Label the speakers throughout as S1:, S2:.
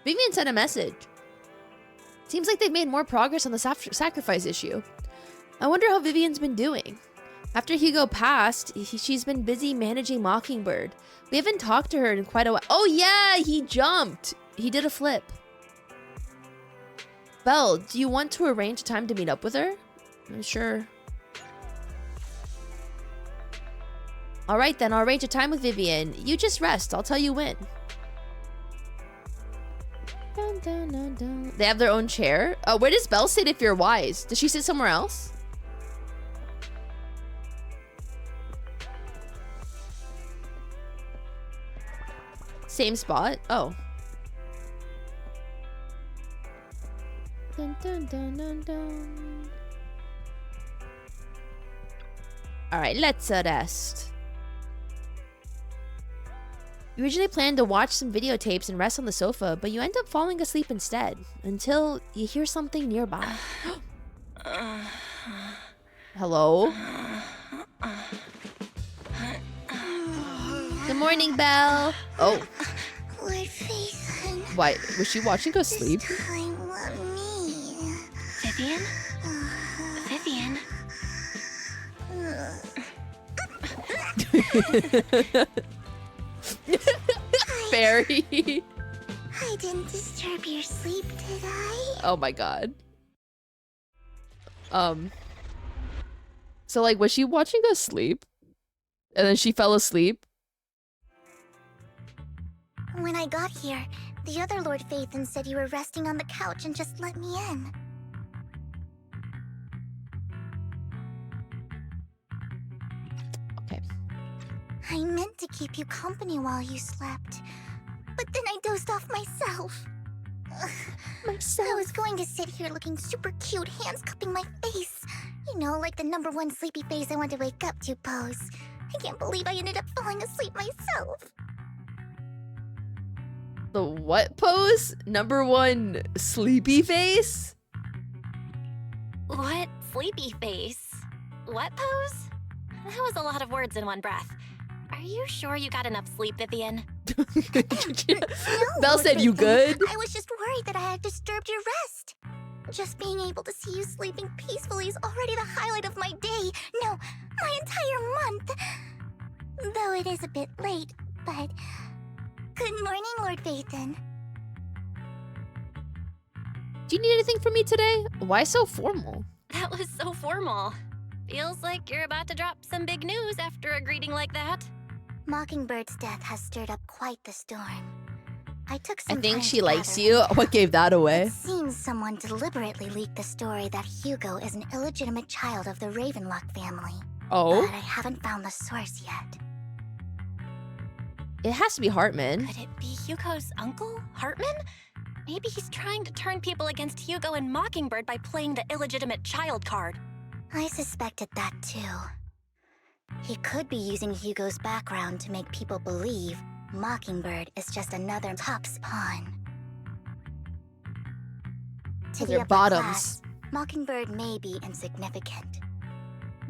S1: Vivian sent a message. Seems like they've made more progress on the sacrifice issue. I wonder how Vivian's been doing. After Hugo passed, she's been busy managing Mockingbird. We haven't talked to her in quite a while. Oh yeah, he jumped. He did a flip. Belle, do you want to arrange a time to meet up with her? I'm sure. Alright then, I'll arrange a time with Vivian. You just rest, I'll tell you when. Dun, dun, dun, dun. They have their own chair? Where does Belle sit if you're wise? Does she sit somewhere else? Same spot? Oh. Dun, dun, dun, dun, dun. Alright, let's rest. You originally planned to watch some videotapes and rest on the sofa, but you end up falling asleep instead, until you hear something nearby. Hello? Good morning, Belle. Oh.
S2: Lord Phaethon.
S1: Why? Was she watching go sleep?
S2: This time, let me.
S3: Vivian? Vivian?
S1: Fairy.
S2: I didn't disturb your sleep, did I?
S1: Oh my god. So like, was she watching us sleep? And then she fell asleep?
S2: When I got here, the other Lord Phaethon said you were resting on the couch and just let me in.
S1: Okay.
S2: I meant to keep you company while you slept, but then I dozed off myself. I was going to sit here looking super cute, hands cupping my face. You know, like the #1 sleepy face I want to wake up to pose. I can't believe I ended up falling asleep myself.
S1: The what pose? #1 sleepy face?
S3: What? Sleepy face? What pose? That was a lot of words in one breath. Are you sure you got enough sleep, Vivian?
S2: No,
S1: Belle said, you good?
S2: I was just worried that I had disturbed your rest. Just being able to see you sleeping peacefully is already the highlight of my day. No, my entire month. Though it is a bit late, but... Good morning, Lord Phaethon.
S1: Do you need anything from me today? Why so formal?
S3: That was so formal. Feels like you're about to drop some big news after a greeting like that.
S2: Mockingbird's death has stirred up quite the storm. I took some
S1: I think
S2: time
S1: she
S2: to
S1: likes
S2: gather
S1: you.
S2: intel.
S1: What gave that away?
S2: It seems someone deliberately leaked the story that Hugo is an illegitimate child of the Ravenlock family.
S1: Oh?
S2: But I haven't found the source yet.
S1: It has to be Hartman.
S3: Could it be Hugo's uncle, Hartman? Maybe he's trying to turn people against Hugo and Mockingbird by playing the illegitimate child card.
S2: I suspected that too. He could be using Hugo's background to make people believe Mockingbird is just another Top's pawn. To
S1: They're
S2: the upper
S1: bottoms.
S2: class, Mockingbird may be insignificant,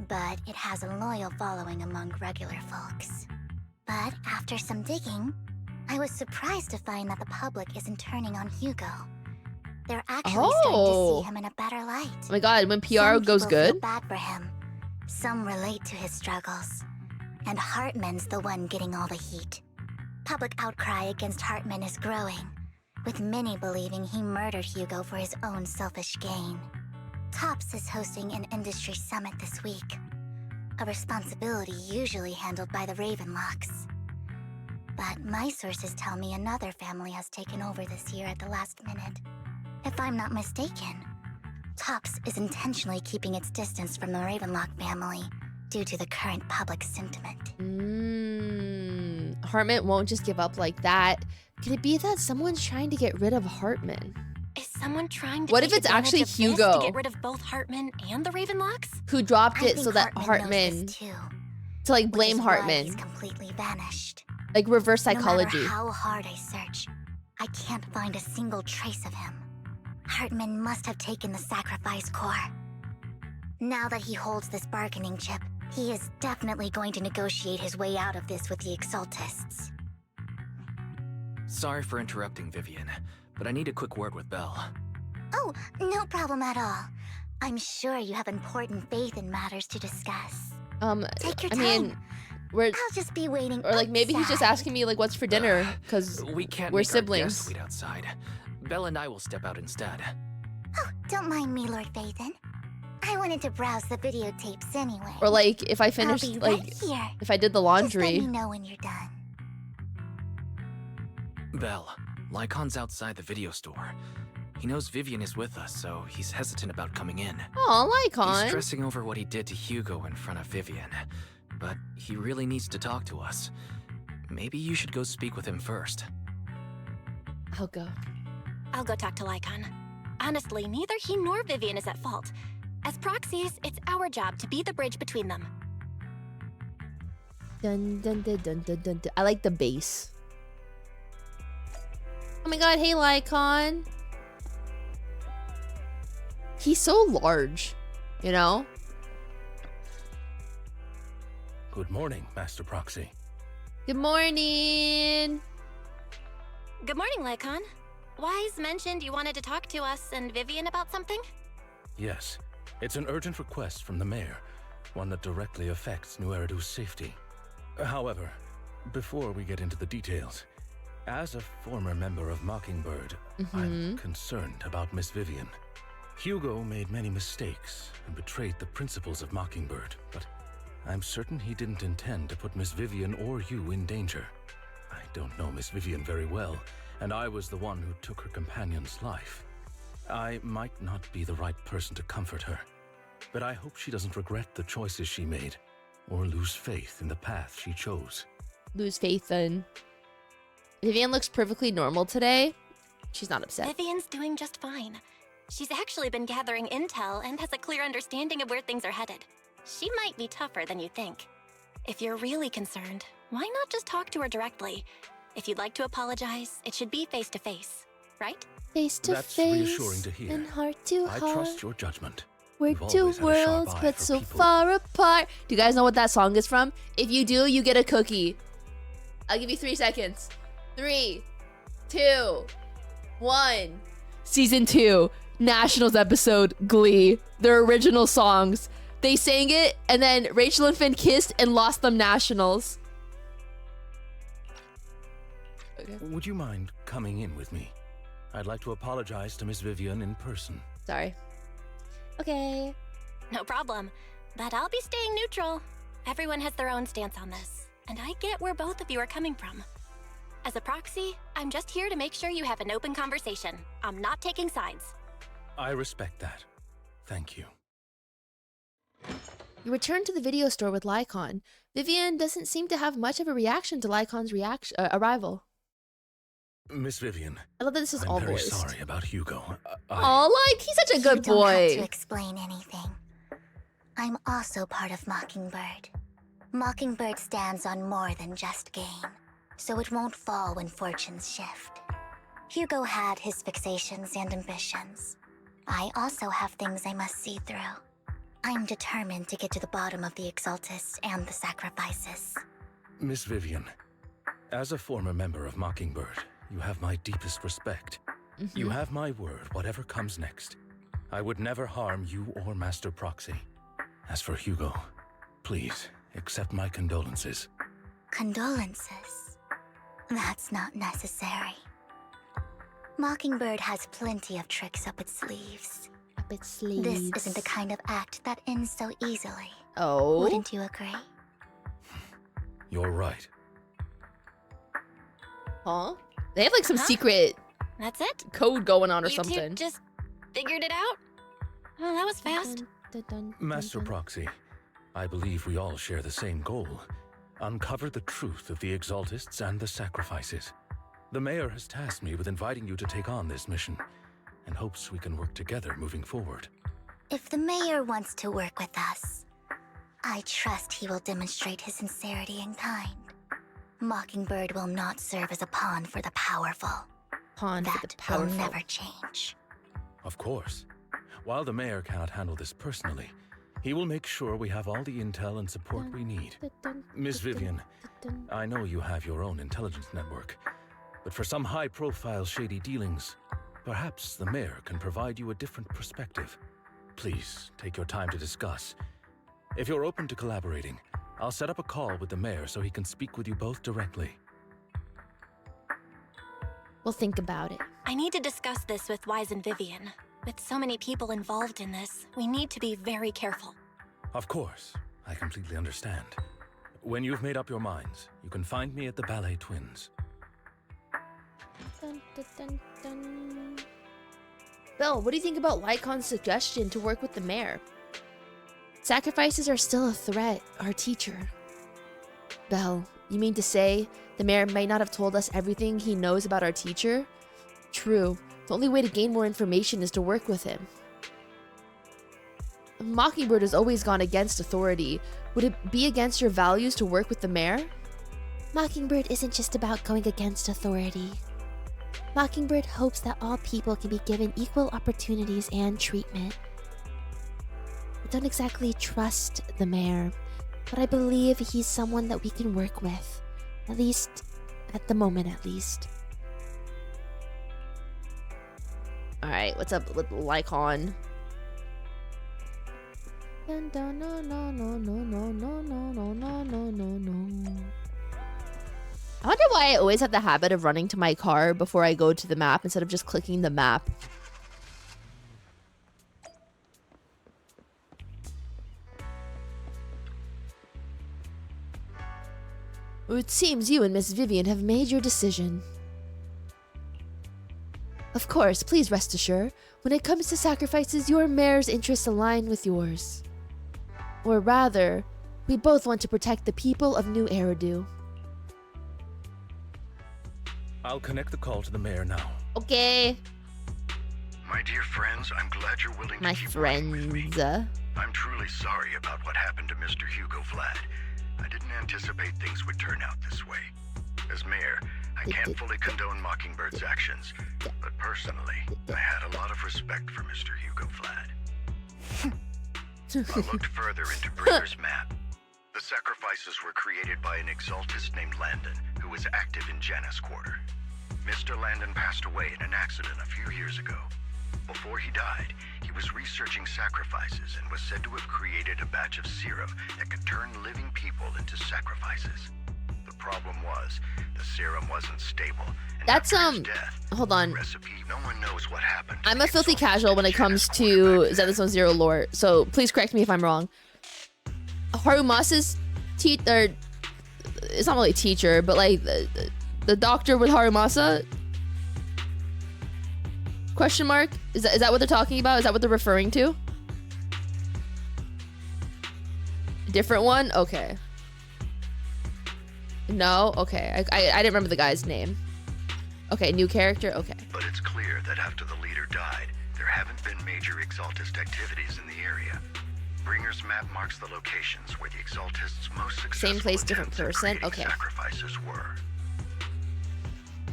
S2: but it has a loyal following among regular folks. But after some digging, I was surprised to find that the public isn't turning on Hugo. They're actually starting to see him in a better light.
S1: Oh my god, when PR
S2: Some
S1: goes
S2: people feel
S1: good?
S2: bad for him. Some relate to his struggles. And Hartman's the one getting all the heat. Public outcry against Hartman is growing, with many believing he murdered Hugo for his own selfish gain. Tops is hosting an industry summit this week, a responsibility usually handled by the Ravenlocks. But my sources tell me another family has taken over this year at the last minute. If I'm not mistaken, Tops is intentionally keeping its distance from the Ravenlock family due to the current public sentiment.
S1: Hartman won't just give up like that. Could it be that someone's trying to get rid of Hartman?
S3: Is someone trying to
S1: What
S3: take
S1: if it's
S3: advantage
S1: actually
S3: of this
S1: Hugo?
S3: to get rid of both Hartman and the Ravenlocks?
S1: Who dropped
S2: I
S1: it
S2: think
S1: so that
S2: knows
S1: Hartman...
S2: this too,
S1: To like
S2: which
S1: blame
S2: is why
S1: Hartman.
S2: he's completely vanished.
S1: Like reverse psychology.
S2: No matter how hard I search, I can't find a single trace of him. Hartman must have taken the sacrifice core. Now that he holds this bargaining chip, he is definitely going to negotiate his way out of this with the Exaltists.
S4: Sorry for interrupting, Vivian, but I need a quick word with Belle.
S2: Oh, no problem at all. I'm sure you have important faith in matters to discuss. Take your time.
S1: I mean, we're
S2: I'll just be waiting
S1: or like maybe he's just
S2: outside.
S1: asking me like what's for dinner because
S4: We can't
S1: we're
S4: make our guests
S1: siblings.
S4: wait outside. Belle and I will step out instead.
S2: Oh, don't mind me, Lord Phaethon. I wanted to browse the videotapes anyway.
S1: Or like if I
S2: I'll
S1: finished
S2: be
S1: like
S2: right here.
S1: if I did the
S2: Just let
S1: laundry.
S2: me know when you're done.
S4: Belle, Lycon's outside the video store. He knows Vivian is with us, so he's hesitant about coming in.
S1: Oh,
S4: He's
S1: Lycon.
S4: stressing over what he did to Hugo in front of Vivian. But he really needs to talk to us. Maybe you should go speak with him first.
S1: I'll go.
S3: I'll go talk to Lycon. Honestly, neither he nor Vivian is at fault. As proxies, it's our job to be the bridge between them.
S1: Dun dun dun dun dun dun. Dun. I like the bass. Oh my god! Hey, Lycon. He's so large, you know?
S5: Good morning, Master Proxy.
S1: Good morning.
S3: Good morning, Lycon. Wise mentioned you wanted to talk to us and Vivian about something?
S5: Yes, it's an urgent request from the mayor, one that directly affects New Eridu's safety. However, before we get into the details, as a former member of Mockingbird, I'm concerned about Miss Vivian. Hugo made many mistakes and betrayed the principles of Mockingbird, but I'm certain he didn't intend to put Miss Vivian or you in danger. I don't know Miss Vivian very well, and I was the one who took her companion's life. I might not be the right person to comfort her, but I hope she doesn't regret the choices she made or lose faith in the path she chose.
S1: Lose faith in. Vivian looks perfectly normal today. She's not upset.
S3: Vivian's doing just fine. She's actually been gathering intel and has a clear understanding of where things are headed. She might be tougher than you think. If you're really concerned, why not just talk to her directly? If you'd like to apologize, it should be face to face, right?
S1: Face to
S5: That's
S1: face
S5: reassuring to hear.
S1: and heart to
S5: I
S1: heart.
S5: trust your judgment.
S1: We're
S5: You've
S1: two
S5: always had a sharp
S1: worlds,
S5: eye
S1: but
S5: for
S1: so
S5: people.
S1: far apart. Do you guys know what that song is from? If you do, you get a cookie. I'll give you 3 seconds. 3, 2, 1. Season 2, Nationals episode, Glee. Their original songs. They sang it, and then Rachel and Finn kissed and lost them Nationals. Okay.
S5: Would you mind coming in with me? I'd like to apologize to Miss Vivian in person.
S1: Sorry. Okay.
S3: No problem. But I'll be staying neutral. Everyone has their own stance on this, and I get where both of you are coming from. As a proxy, I'm just here to make sure you have an open conversation. I'm not taking sides.
S5: I respect that. Thank you.
S1: You return to the video store with Lycon. Vivian doesn't seem to have much of a reaction to Lycon's arrival.
S5: Miss Vivian,
S1: I love that this is
S5: I'm
S1: all
S5: very
S1: voiced.
S5: sorry about Hugo.
S1: Oh, like he's such a
S2: You
S1: good
S2: don't have to
S1: boy.
S2: explain anything. I'm also part of Mockingbird. Mockingbird stands on more than just gain, so it won't fall when fortunes shift. Hugo had his fixations and ambitions. I also have things I must see through. I'm determined to get to the bottom of the Exaltists and the sacrifices.
S5: Miss Vivian, as a former member of Mockingbird, you have my deepest respect. You have my word, whatever comes next. I would never harm you or Master Proxy. As for Hugo, please accept my condolences.
S2: Condolences? That's not necessary. Mockingbird has plenty of tricks up its sleeves.
S1: Up its sleeves.
S2: This isn't the kind of act that ends so easily.
S1: Oh.
S2: Wouldn't you agree?
S5: You're right.
S1: Huh? They have like some
S3: Huh?
S1: secret
S3: That's it?
S1: code going on or
S3: You
S1: something.
S3: two just figured it out? Well, that was fast.
S5: Master Proxy, I believe we all share the same goal. Uncover the truth of the Exaltists and the sacrifices. The mayor has tasked me with inviting you to take on this mission, and hopes we can work together moving forward.
S2: If the mayor wants to work with us, I trust he will demonstrate his sincerity in kind. Mockingbird will not serve as a pawn for the powerful.
S1: Pawn for
S2: That
S1: the
S2: will
S1: powerful.
S2: never change.
S5: Of course. While the mayor cannot handle this personally, he will make sure we have all the intel and support we need. Miss Vivian, I know you have your own intelligence network. but for some high-profile shady dealings, perhaps the mayor can provide you a different perspective. Please, take your time to discuss. If you're open to collaborating, I'll set up a call with the mayor so he can speak with you both directly.
S1: We'll think about it.
S3: I need to discuss this with Wise and Vivian. With so many people involved in this, we need to be very careful.
S5: Of course, I completely understand. When you've made up your minds, you can find me at the Ballet Twins.
S1: Dun, dun, dun, dun. Belle, what do you think about Lycon's suggestion to work with the mayor? Sacrifices are still a threat, our teacher. Belle, you mean to say the mayor might not have told us everything he knows about our teacher? True. The only way to gain more information is to work with him. Mockingbird has always gone against authority. Would it be against your values to work with the mayor?
S6: Mockingbird isn't just about going against authority. Mockingbird hopes that all people can be given equal opportunities and treatment. I don't exactly trust the mayor, but I believe he's someone that we can work with. At least, at the moment at least.
S1: Alright, what's up with Lycon? I wonder why I always have the habit of running to my car before I go to the map instead of just clicking the map. It seems you and Miss Vivian have made your decision. Of course, please rest assured, when it comes to sacrifices, your mayor's interests align with yours. Or rather, we both want to protect the people of New Eridu.
S5: I'll connect the call to the mayor now.
S1: Okay.
S7: My dear friends, I'm glad you're willing to
S1: My
S7: keep working with me.
S1: friends.
S7: I'm truly sorry about what happened to Mr. Hugo Vlad. I didn't anticipate things would turn out this way. As mayor, I can't fully condone Mockingbird's actions, but personally, I had a lot of respect for Mr. Hugo Vlad. I looked further into Bringer's map. The sacrifices were created by an exaltist named Landon, who was active in Janus Quarter. Mr. Landon passed away in an accident a few years ago. Before he died, he was researching sacrifices and was said to have created a batch of serum that could turn living people into sacrifices. The problem was, the serum wasn't stable. And
S1: That's,
S7: after his death,
S1: hold on.
S7: the recipe, no one knows what happened.
S1: I'm a filthy casual when it comes to Zenless 1-0 lore, so please correct me if I'm wrong. Harumasa's teacher, it's not really teacher, but like the doctor with Harumasa? Question mark? Is that what they're talking about? Is that what they're referring to? Different one? Okay. No? Okay. I didn't remember the guy's name. Okay, new character? Okay.
S7: But it's clear that after the leader died, there haven't been major exaltist activities in the area. Bringer's map marks the locations where the exaltists' most successful
S1: Same place, different
S7: attempts at
S1: person?
S7: creating
S1: Okay.
S7: sacrifices were.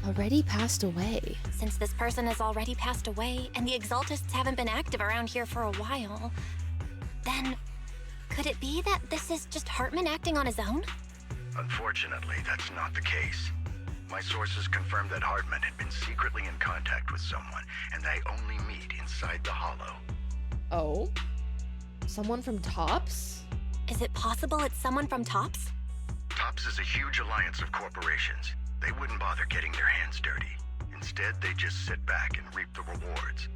S1: Already passed away.
S3: Since this person has already passed away, and the exaltists haven't been active around here for a while, then could it be that this is just Hartman acting on his own?
S7: Unfortunately, that's not the case. My sources confirmed that Hartman had been secretly in contact with someone, and they only meet inside the Hollow.
S1: Oh? Someone from Tops?
S3: Is it possible it's someone from Tops?
S7: Tops is a huge alliance of corporations. They wouldn't bother getting their hands dirty. Instead, they just sit back and reap the rewards.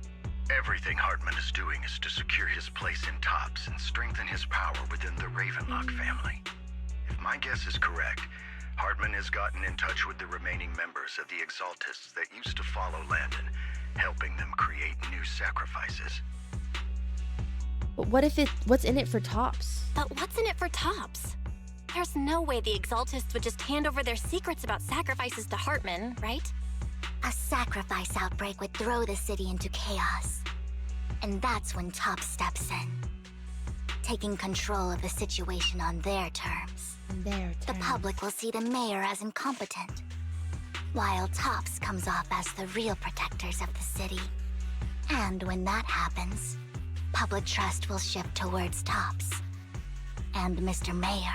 S7: Everything Hartman is doing is to secure his place in Tops and strengthen his power within the Ravenlock family. If my guess is correct, Hartman has gotten in touch with the remaining members of the Exaltists that used to follow Landon, helping them create new sacrifices.
S1: But what's in it for Tops?
S3: But what's in it for Tops? There's no way the Exaltists would just hand over their secrets about sacrifices to Hartman, right?
S2: A sacrifice outbreak would throw the city into chaos. And that's when Tops steps in, taking control of the situation on their terms. The public will see the mayor as incompetent, while Tops comes off as the real protectors of the city. And when that happens, public trust will shift towards Tops and Mr. Mayor.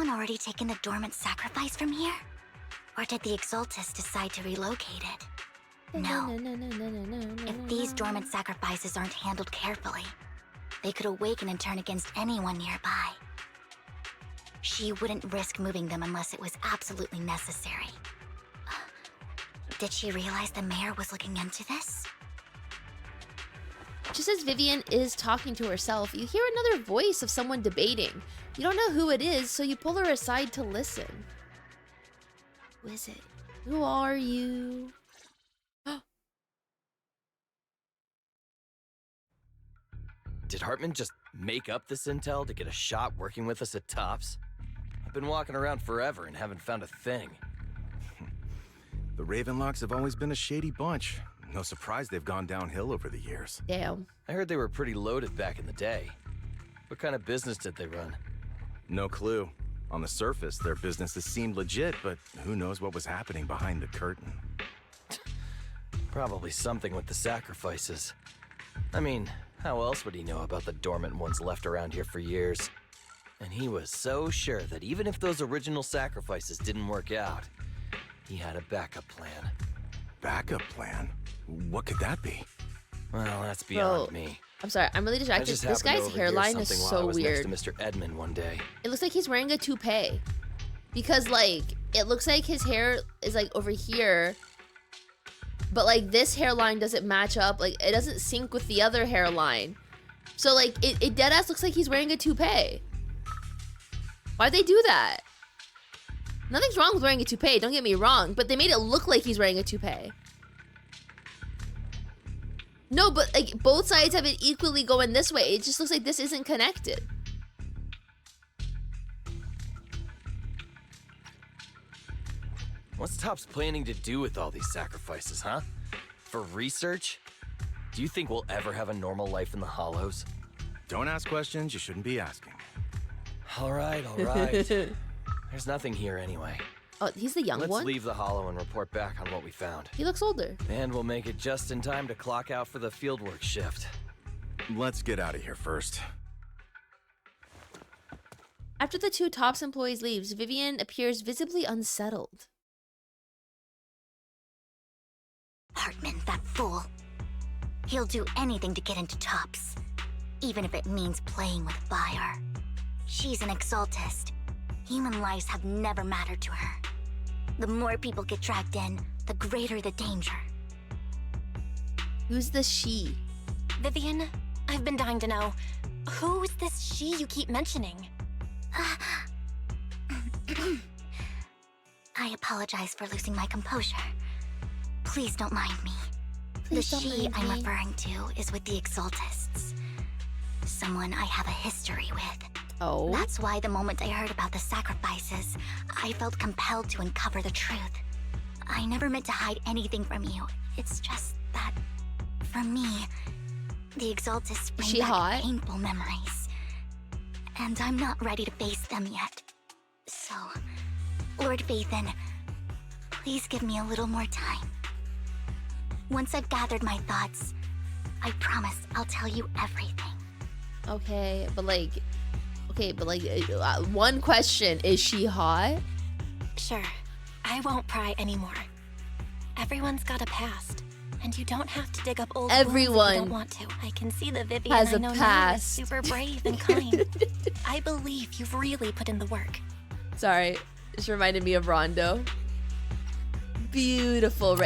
S2: someone already taken the dormant sacrifice from here? Or did the Exaltus decide to relocate it? No. If these dormant sacrifices aren't handled carefully, they could awaken and turn against anyone nearby. She wouldn't risk moving them unless it was absolutely necessary. Did she realize the mayor was looking into this?
S1: Just as Vivian is talking to herself, you hear another voice of someone debating. You don't know who it is, so you pull her aside to listen. Who is it? Who are you?
S8: Did Hartman just make up this intel to get a shot working with us at Tops? I've been walking around forever and haven't found a thing.
S9: The Ravenlocks have always been a shady bunch. No surprise they've gone downhill over the years.
S1: Damn.
S8: I heard they were pretty loaded back in the day. What kind of business did they run?
S9: No clue. On the surface, their businesses seemed legit, but who knows what was happening behind the curtain.
S8: Probably something with the sacrifices. I mean, how else would he know about the dormant ones left around here for years? And he was so sure that even if those original sacrifices didn't work out, he had a backup plan.
S9: Backup plan? What could that be?
S8: Well, that's beyond me.
S1: I'm sorry, I'm really distracted. This guy's hairline is so weird.
S8: Next to Mr. Edmund one day.
S1: It looks like he's wearing a toupee. Because, like, it looks like his hair is, like, over here. But, like, this hairline doesn't match up. Like, it doesn't sync with the other hairline. So, like, it deadass looks like he's wearing a toupee. Why'd they do that? Nothing's wrong with wearing a toupee, don't get me wrong. But they made it look like he's wearing a toupee. No, but like both sides have it equally going this way. It just looks like this isn't connected.
S8: What's Tops planning to do with all these sacrifices, huh? For research? Do you think we'll ever have a normal life in the Hollows?
S9: Don't ask questions you shouldn't be asking.
S8: All right, all right. There's nothing here anyway.
S1: Oh, he's the young one?
S8: Let's leave the Hollow and report back on what we found.
S1: He looks older.
S8: And we'll make it just in time to clock out for the fieldwork shift.
S9: Let's get out of here first.
S1: After the two Tops employees leaves, Vivian appears visibly unsettled.
S2: Hartman, that fool. He'll do anything to get into Tops, even if it means playing with fire. She's an Exaltist. Human lives have never mattered to her. The more people get dragged in, the greater the danger.
S1: Who's the she?
S3: Vivian, I've been dying to know. Who's this she you keep mentioning?
S2: I apologize for losing my composure. Please don't mind me. The she I'm referring to is with the Exaltists. Someone I have a history with.
S1: Oh.
S2: That's why the moment I heard about the sacrifices, I felt compelled to uncover the truth. I never meant to hide anything from you. It's just that, for me, the Exaltists bring back painful memories. And I'm not ready to face them yet. So, Lord Vathan, please give me a little more time. Once I've gathered my thoughts, I promise I'll tell you everything.
S1: Okay, but like... one question. Is she hot?
S3: Sure. I won't pry anymore. Everyone's got a past. And you don't have to dig up old wounds if you don't want to. I can see the Vivian
S1: has
S3: I
S1: a
S3: know
S1: past.
S3: Now is super brave and kind. I believe you've really put in the work.
S1: Sorry, this reminded me of Rondo. Beautiful.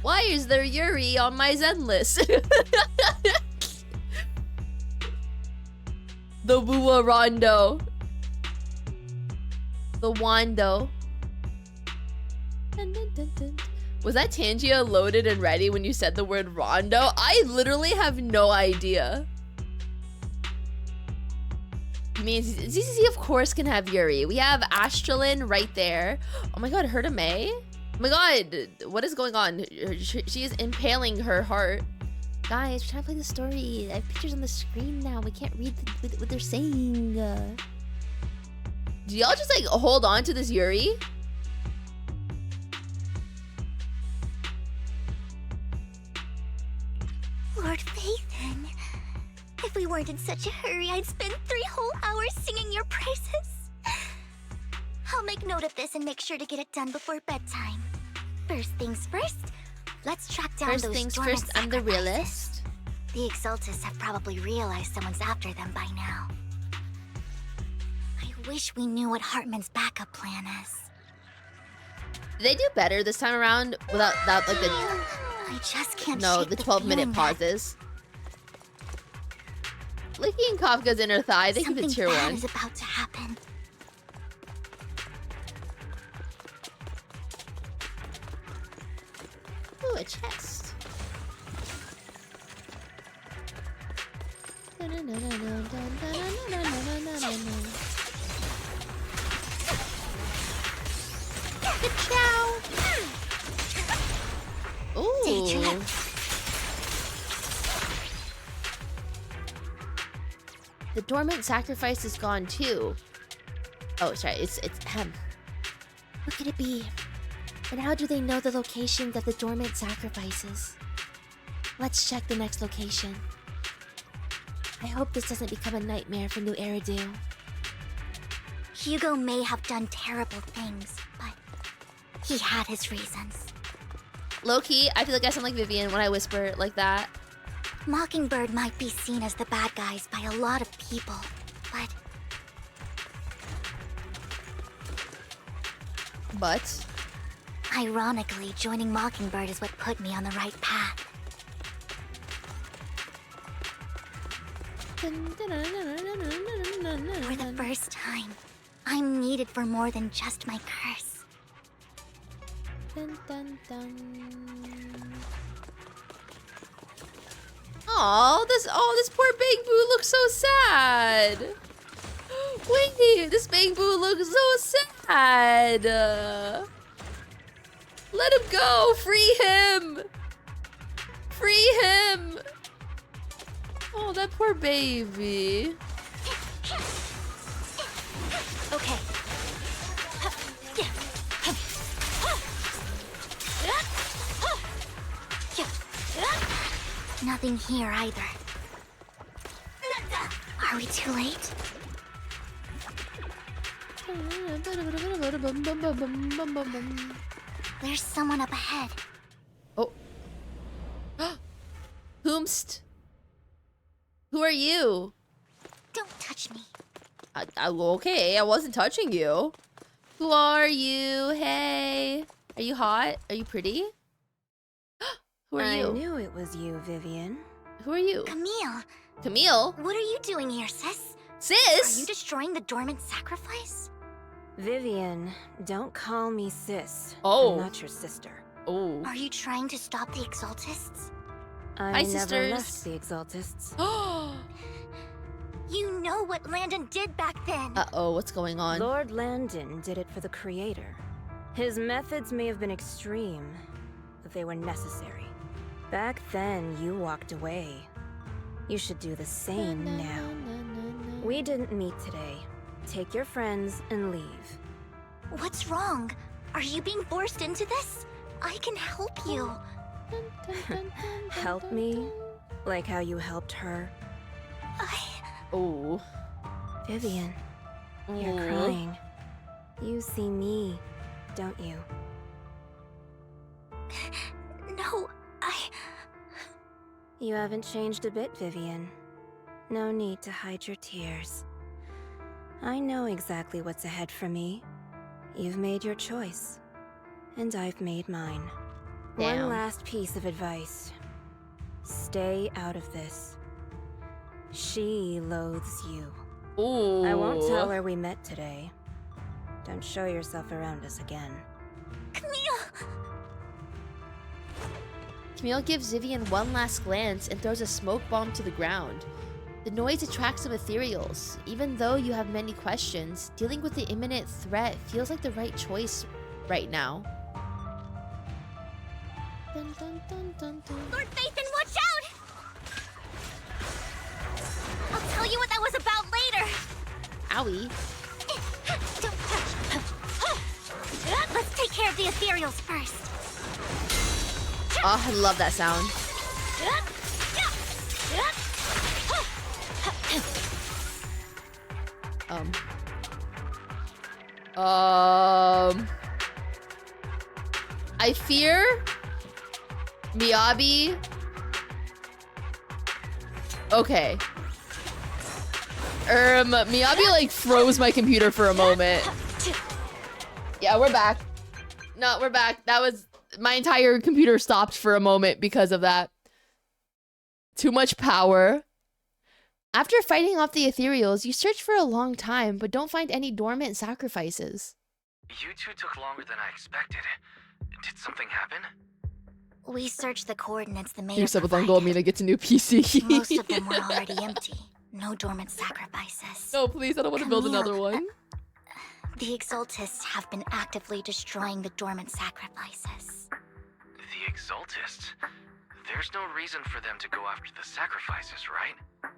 S1: Why is there Yuri on my Zenless? The Wua Rondo. The Wando. Dun, dun, dun, dun. Was that Tangia loaded and ready when you said the word Rondo? I literally have no idea. I mean, ZCC of course can have Yuri. We have Astralin right there. Oh my god, Hertame? Oh my god, what is going on? She is impaling her heart. Guys, we're trying to play the story. I have pictures on the screen now. We can't read what they're saying. Do y'all just like hold on to this Yuri?
S2: Lord Phaethon, if we weren't in such a hurry, I'd spend 3 whole hours singing your praises. I'll make note of this and make sure to get it done before bedtime. First things first, let's track down
S1: First
S2: those
S1: things
S2: dormant
S1: first, I'm the
S2: sacrifices.
S1: realist.
S2: The Exaltists have probably realized someone's after them by now. I wish we knew what Hartman's backup plan is.
S1: Did they do better this time around without like the
S2: I just can't
S1: no
S2: shake
S1: the
S2: the
S1: 12-minute
S2: feeling that
S1: pauses? Licking Kafka's inner thigh. Thank you for
S2: something
S1: tier
S2: bad
S1: 1.
S2: is about to happen.
S1: Ooh, a chest. Ka-chow. Ooh. The dormant sacrifice is gone too. Oh, sorry. It's him.
S6: Who could it be? And how do they know the locations of the dormant sacrifices? Let's check the next location. I hope this doesn't become a nightmare for New Eridu.
S2: Hugo may have done terrible things, but he had his reasons.
S1: Low-key, I feel like I sound like Vivian when I whisper like that.
S2: Mockingbird might be seen as the bad guys by a lot of people,
S1: But
S2: ironically, joining Mockingbird is what put me on the right path. For the first time, I'm needed for more than just my curse.
S1: Dun, dun, dun. This poor Bangboos looks so sad. Wait, this Bangboos looks so sad. Let him go. Free him. Free him. Oh, that poor baby.
S2: Okay. Nothing here either. Are we too late? There's someone up ahead.
S1: Oh. Whomst? Who are you?
S2: Don't touch me.
S1: Okay, I wasn't touching you. Who are you? Hey. Are you hot? Are you pretty? Who are you?
S10: I knew it was you, Vivian.
S1: Who are you?
S2: Camille.
S1: Camille?
S2: What are you doing here, sis?
S1: Sis?
S2: Are you destroying the dormant sacrifice?
S10: Vivian, don't call me sis.
S1: Oh.
S10: I'm not your sister.
S1: Oh.
S2: Are you trying to stop the Exaltists?
S10: I
S1: Hi,
S10: never
S1: sisters.
S10: left the Exaltists.
S2: You know what Landon did back then.
S1: Uh-oh, what's going on?
S10: Lord Landon did it for the Creator. His methods may have been extreme, but they were necessary. Back then, you walked away. You should do the same now. We didn't meet today. Take your friends and leave.
S2: What's wrong? Are you being forced into this? I can help you.
S10: Help me? Like how you helped her?
S1: Oh.
S10: Vivian, you're
S1: Oh.
S10: crying. You see me, don't you?
S2: No,
S10: You haven't changed a bit, Vivian. No need to hide your tears. I know exactly what's ahead for me. You've made your choice, and I've made mine.
S1: Damn.
S10: One last piece of advice. Stay out of this. She loathes you.
S1: Ooh.
S10: I won't tell her we met today. Don't show yourself around us again.
S2: Camille!
S1: Camille gives Vivian one last glance and throws a smoke bomb to the ground. The noise attracts some ethereals. Even though you have many questions, dealing with the imminent threat feels like the right choice right now. Dun, dun, dun, dun, dun.
S2: Lord Phaethon, watch out! tell you what that was about later.
S1: Owie.
S2: Don't touch. Let's take care of the ethereals first.
S1: Oh, I love that sound. I fear Miyabi. Okay. Miyabi like froze my computer for a moment. Yeah, we're back. No, we're back. That was my entire computer stopped for a moment because of that. Too much power. After fighting off the ethereals, you search for a long time, but don't find any dormant sacrifices.
S4: You two took longer than I expected. Did something happen?
S2: We searched the coordinates the mayor
S1: Here's with
S2: provided.
S1: Uncle Mina gets a new PC.
S2: Most of them were already empty. No dormant sacrifices.
S1: No, please, I don't want to build
S2: Camille,
S1: another one.
S2: The Exaltists have been actively destroying the dormant sacrifices.
S4: The Exaltists? There's no reason for them to go after the sacrifices, right?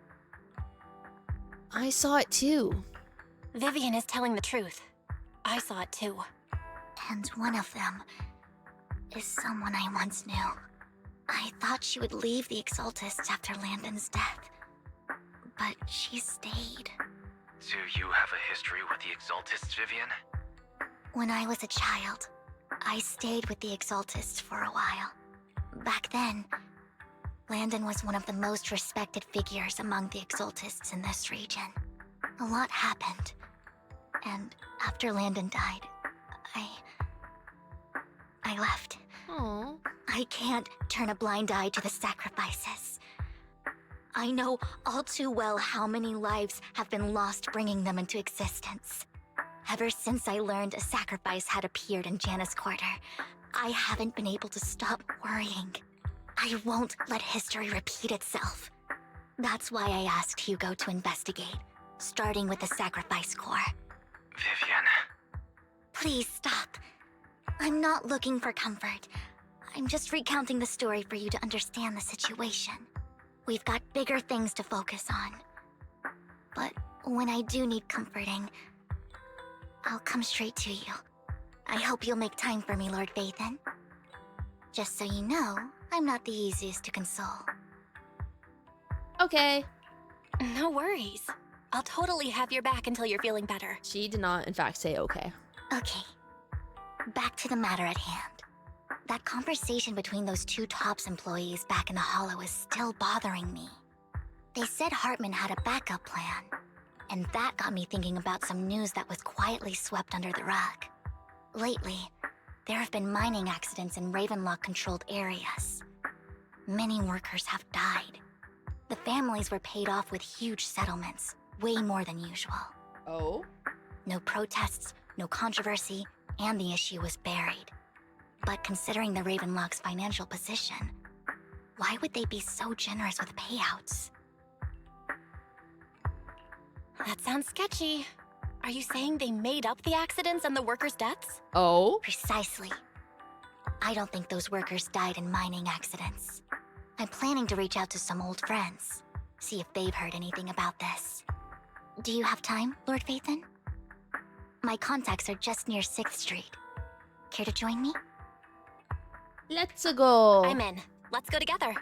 S1: I saw it too.
S3: Vivian is telling the truth. I saw it too.
S2: And one of them is someone I once knew. I thought she would leave the Exaltists after Landon's death, but she stayed.
S4: Do you have a history with the Exaltists, Vivian?
S2: When I was a child, I stayed with the Exaltists for a while. Back then, Landon was one of the most respected figures among the Exaltists in this region. A lot happened, and after Landon died, I left.
S1: Aww.
S2: I can't turn a blind eye to the sacrifices. I know all too well how many lives have been lost bringing them into existence. Ever since I learned a sacrifice had appeared in Janna's quarter, I haven't been able to stop worrying. I won't let history repeat itself. That's why I asked Hugo to investigate, starting with the sacrifice core.
S4: Vivian.
S2: Please stop. I'm not looking for comfort. I'm just recounting the story for you to understand the situation. We've got bigger things to focus on. But when I do need comforting, I'll come straight to you. I hope you'll make time for me, Lord Vathan. Just so you know, I'm not the easiest to console.
S1: Okay.
S3: No worries. I'll totally have your back until you're feeling better.
S1: She did not, in fact, say okay.
S2: Okay. Back to the matter at hand. That conversation between those two TOPS employees back in the Hollow is still bothering me. They said Hartman had a backup plan, and that got me thinking about some news that was quietly swept under the rug. Lately, there have been mining accidents in Ravenlock-controlled areas. Many workers have died. The families were paid off with huge settlements, way more than usual.
S1: Oh?
S2: No protests, no controversy, and the issue was buried. But considering the Ravenlock's financial position, why would they be so generous with payouts?
S3: That sounds sketchy. Are you saying they made up the accidents and the workers' deaths?
S1: Oh?
S2: Precisely. I don't think those workers died in mining accidents. I'm planning to reach out to some old friends, see if they've heard anything about this. Do you have time, Lord Vathan? My contacts are just near 6th Street. Care to join me?
S1: Let's go.
S3: I'm in. Let's go together.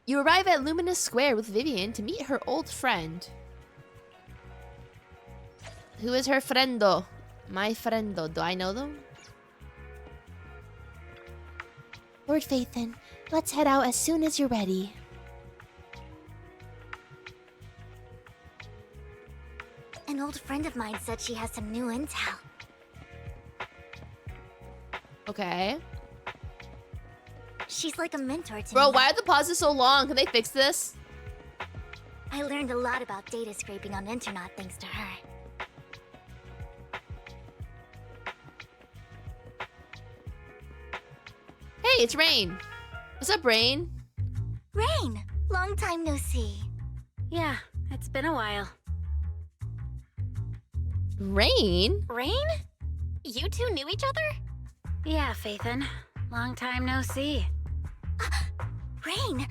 S1: You arrive at Luminous Square with Vivian to meet her old friend. Who is her friendo? My friendo. Do I know them?
S6: Lord Vathan, let's head out as soon as you're ready.
S2: An old friend of mine said she has some new intel.
S1: Okay.
S2: She's like a mentor to
S1: Bro,
S2: me.
S1: why are the pauses so long? Can they fix this?
S2: I learned a lot about data scraping on Internet thanks to her.
S1: Hey, it's Rain. What's up, Rain?
S2: Rain! Long time no see.
S10: Yeah, it's been a while.
S1: Rain?
S3: Rain? You two knew each other?
S10: Yeah, Phaethon. Long time no see.
S2: Rain,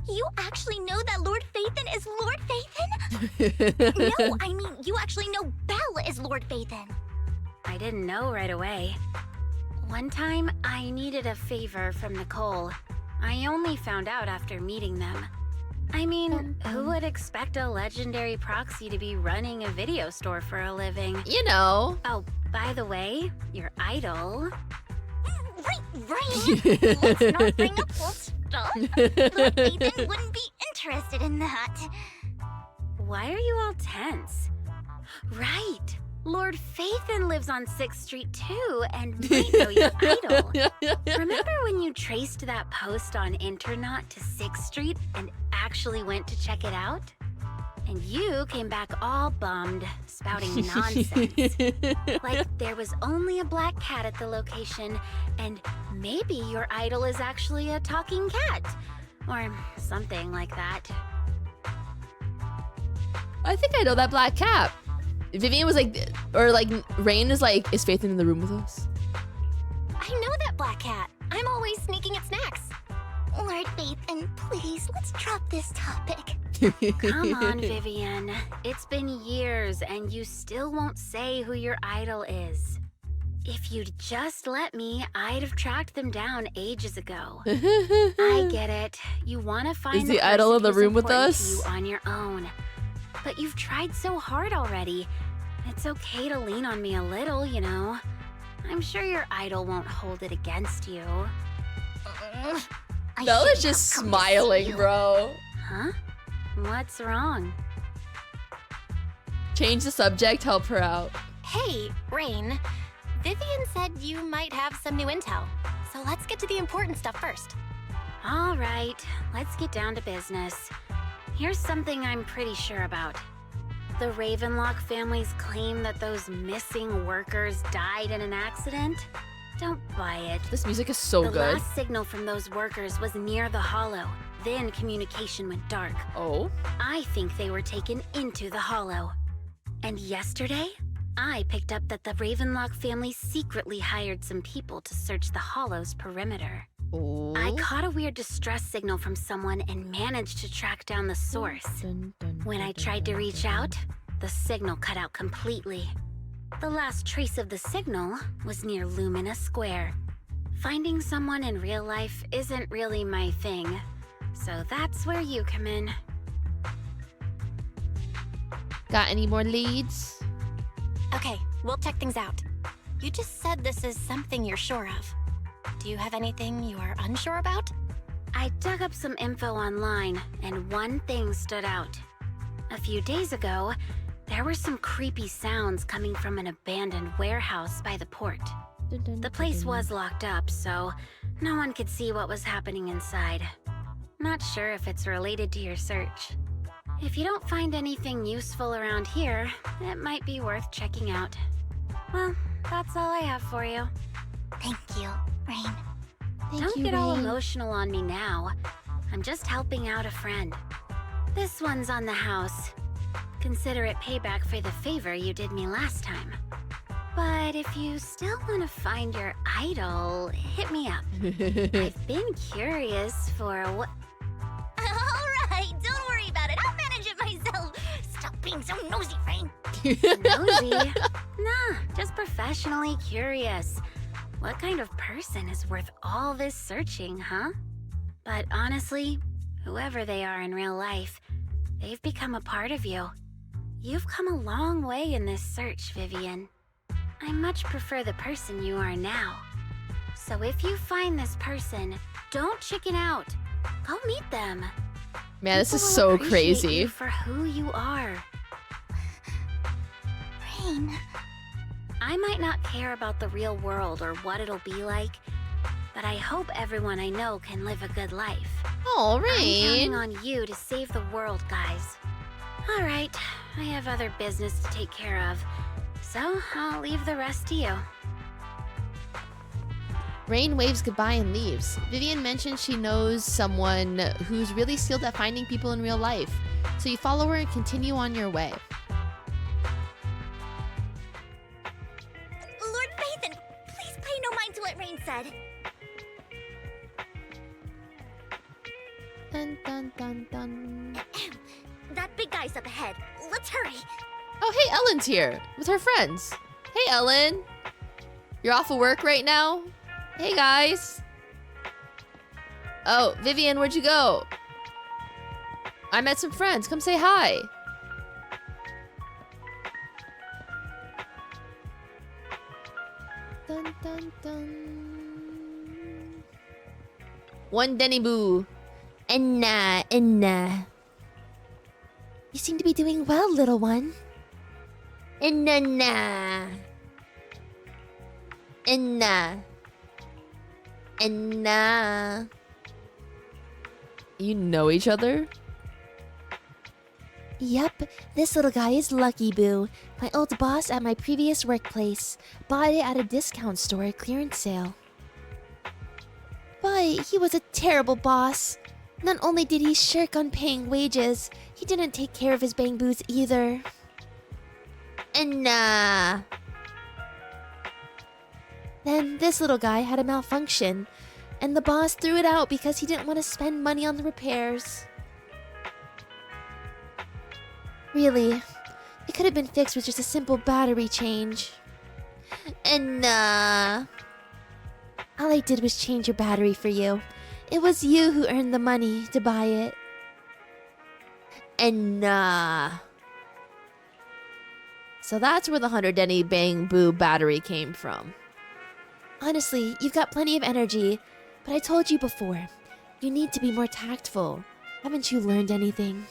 S2: you actually know that Lord Phaethon is Lord Phaethon? No, I mean, you actually know Belle is Lord Phaethon.
S10: I didn't know right away. One time, I needed a favor from Nicole. I only found out after meeting them. I mean, who would expect a legendary proxy to be running a video store for a living?
S1: You know.
S10: Oh, by the way, your idol...
S2: Rain, let's not bring up old stuff. Lord Phaethon wouldn't be interested in that.
S10: Why are you all tense? Right. Lord Phaethon lives on 6th Street too, and might know your idol. Remember when you traced that post on Internet to 6th Street and actually went to check it out? And you came back all bummed, spouting nonsense. Like there was only a black cat at the location, and maybe your idol is actually a talking cat. Or something like that.
S1: I think I know that black cat. Vivian was like, or like, Rain is like, is Phaethon in the room with us?
S3: I know that black cat. I'm always sneaking at snacks.
S2: Lord Phaethon, please, let's drop this topic.
S10: Come on, Vivian. It's been years and you still won't say who your idol is. If you'd just let me, I'd have tracked them down ages ago. I get it. You want to find
S1: Is the idol in the room with us?
S10: You on your own. But you've tried so hard already. It's okay to lean on me a little, you know. I'm sure your idol won't hold it against you.
S1: Bella's just smiling, bro.
S10: Huh? What's wrong?
S1: Change the subject, help her out.
S3: Hey, Rain. Vivian said you might have some new intel. So let's get to the important stuff first.
S10: All right, let's get down to business. Here's something I'm pretty sure about. The Ravenlock family's claim that those missing workers died in an accident? Don't buy it.
S1: This music is so
S10: the
S1: good.
S10: The last signal from those workers was near the Hollow. Then communication went dark.
S1: Oh?
S10: I think they were taken into the Hollow. And yesterday, I picked up that the Ravenlock family secretly hired some people to search the Hollow's perimeter.
S1: Oh.
S10: I caught a weird distress signal from someone and managed to track down the source. When I tried to reach out, the signal cut out completely. The last trace of the signal was near Lumina Square. Finding someone in real life isn't really my thing, so that's where you come in.
S1: Got any more leads?
S3: Okay, we'll check things out. You just said this is something you're sure of. Do you have anything you're unsure about?
S10: I dug up some info online, and one thing stood out. A few days ago, there were some creepy sounds coming from an abandoned warehouse by the port. The place was locked up, so no one could see what was happening inside. Not sure if it's related to your search. If you don't find anything useful around here, it might be worth checking out. Well, that's all I have for you.
S2: Thank you, Rain.
S10: Don't get all emotional on me now. I'm just helping out a friend. This one's on the house. Consider it payback for the favor you did me last time. But if you still want to find your idol, hit me up. I've been curious for what...
S2: Alright, don't worry about it. I'll manage it myself. Stop being so nosy, Rain.
S10: Nosy? Nah, just professionally curious. What kind of person is worth all this searching, huh? But honestly, whoever they are in real life, they've become a part of you. You've come a long way in this search, Vivian. I much prefer the person you are now. So if you find this person, don't chicken out. Go meet them.
S1: Man, this is
S10: People will
S1: so
S10: appreciate
S1: crazy.
S10: you for who you are.
S2: Rain.
S10: I might not care about the real world or what it'll be like, but I hope everyone I know can live a good life.
S1: Oh,
S10: I'm
S1: Rain.
S10: counting on you to save the world, guys. All right, I have other business to take care of, so I'll leave the rest to you.
S1: Rain waves goodbye and leaves. Vivian mentions she knows someone who's really skilled at finding people in real life, so you follow her and continue on your way.
S2: Lord
S1: dun, dun.
S2: That big guy's up ahead. Let's hurry.
S1: Oh, hey, Ellen's here with her friends. Hey, Ellen. You're off of work right now? Hey, guys. Oh, Vivian, where'd you go? I met some friends. Come say hi. Dun, dun, dun. One Denny Boo.
S6: Enna. You seem to be doing well, little one. Enna.
S1: You know each other?
S6: Yup, this little guy is Lucky Boo, my old boss at my previous workplace. Bought it at a discount store clearance sale. But he was a terrible boss. Not only did he shirk on paying wages, he didn't take care of his Bangboos either. Then this little guy had a malfunction, and the boss threw it out because he didn't want to spend money on the repairs. Really, it could have been fixed with just a simple battery change. All I did was change your battery for you. It was you who earned the money to buy it.
S1: So that's where the 100 Denny Bangbu battery came from.
S6: Honestly, you've got plenty of energy, but I told you before, you need to be more tactful. Haven't you learned anything?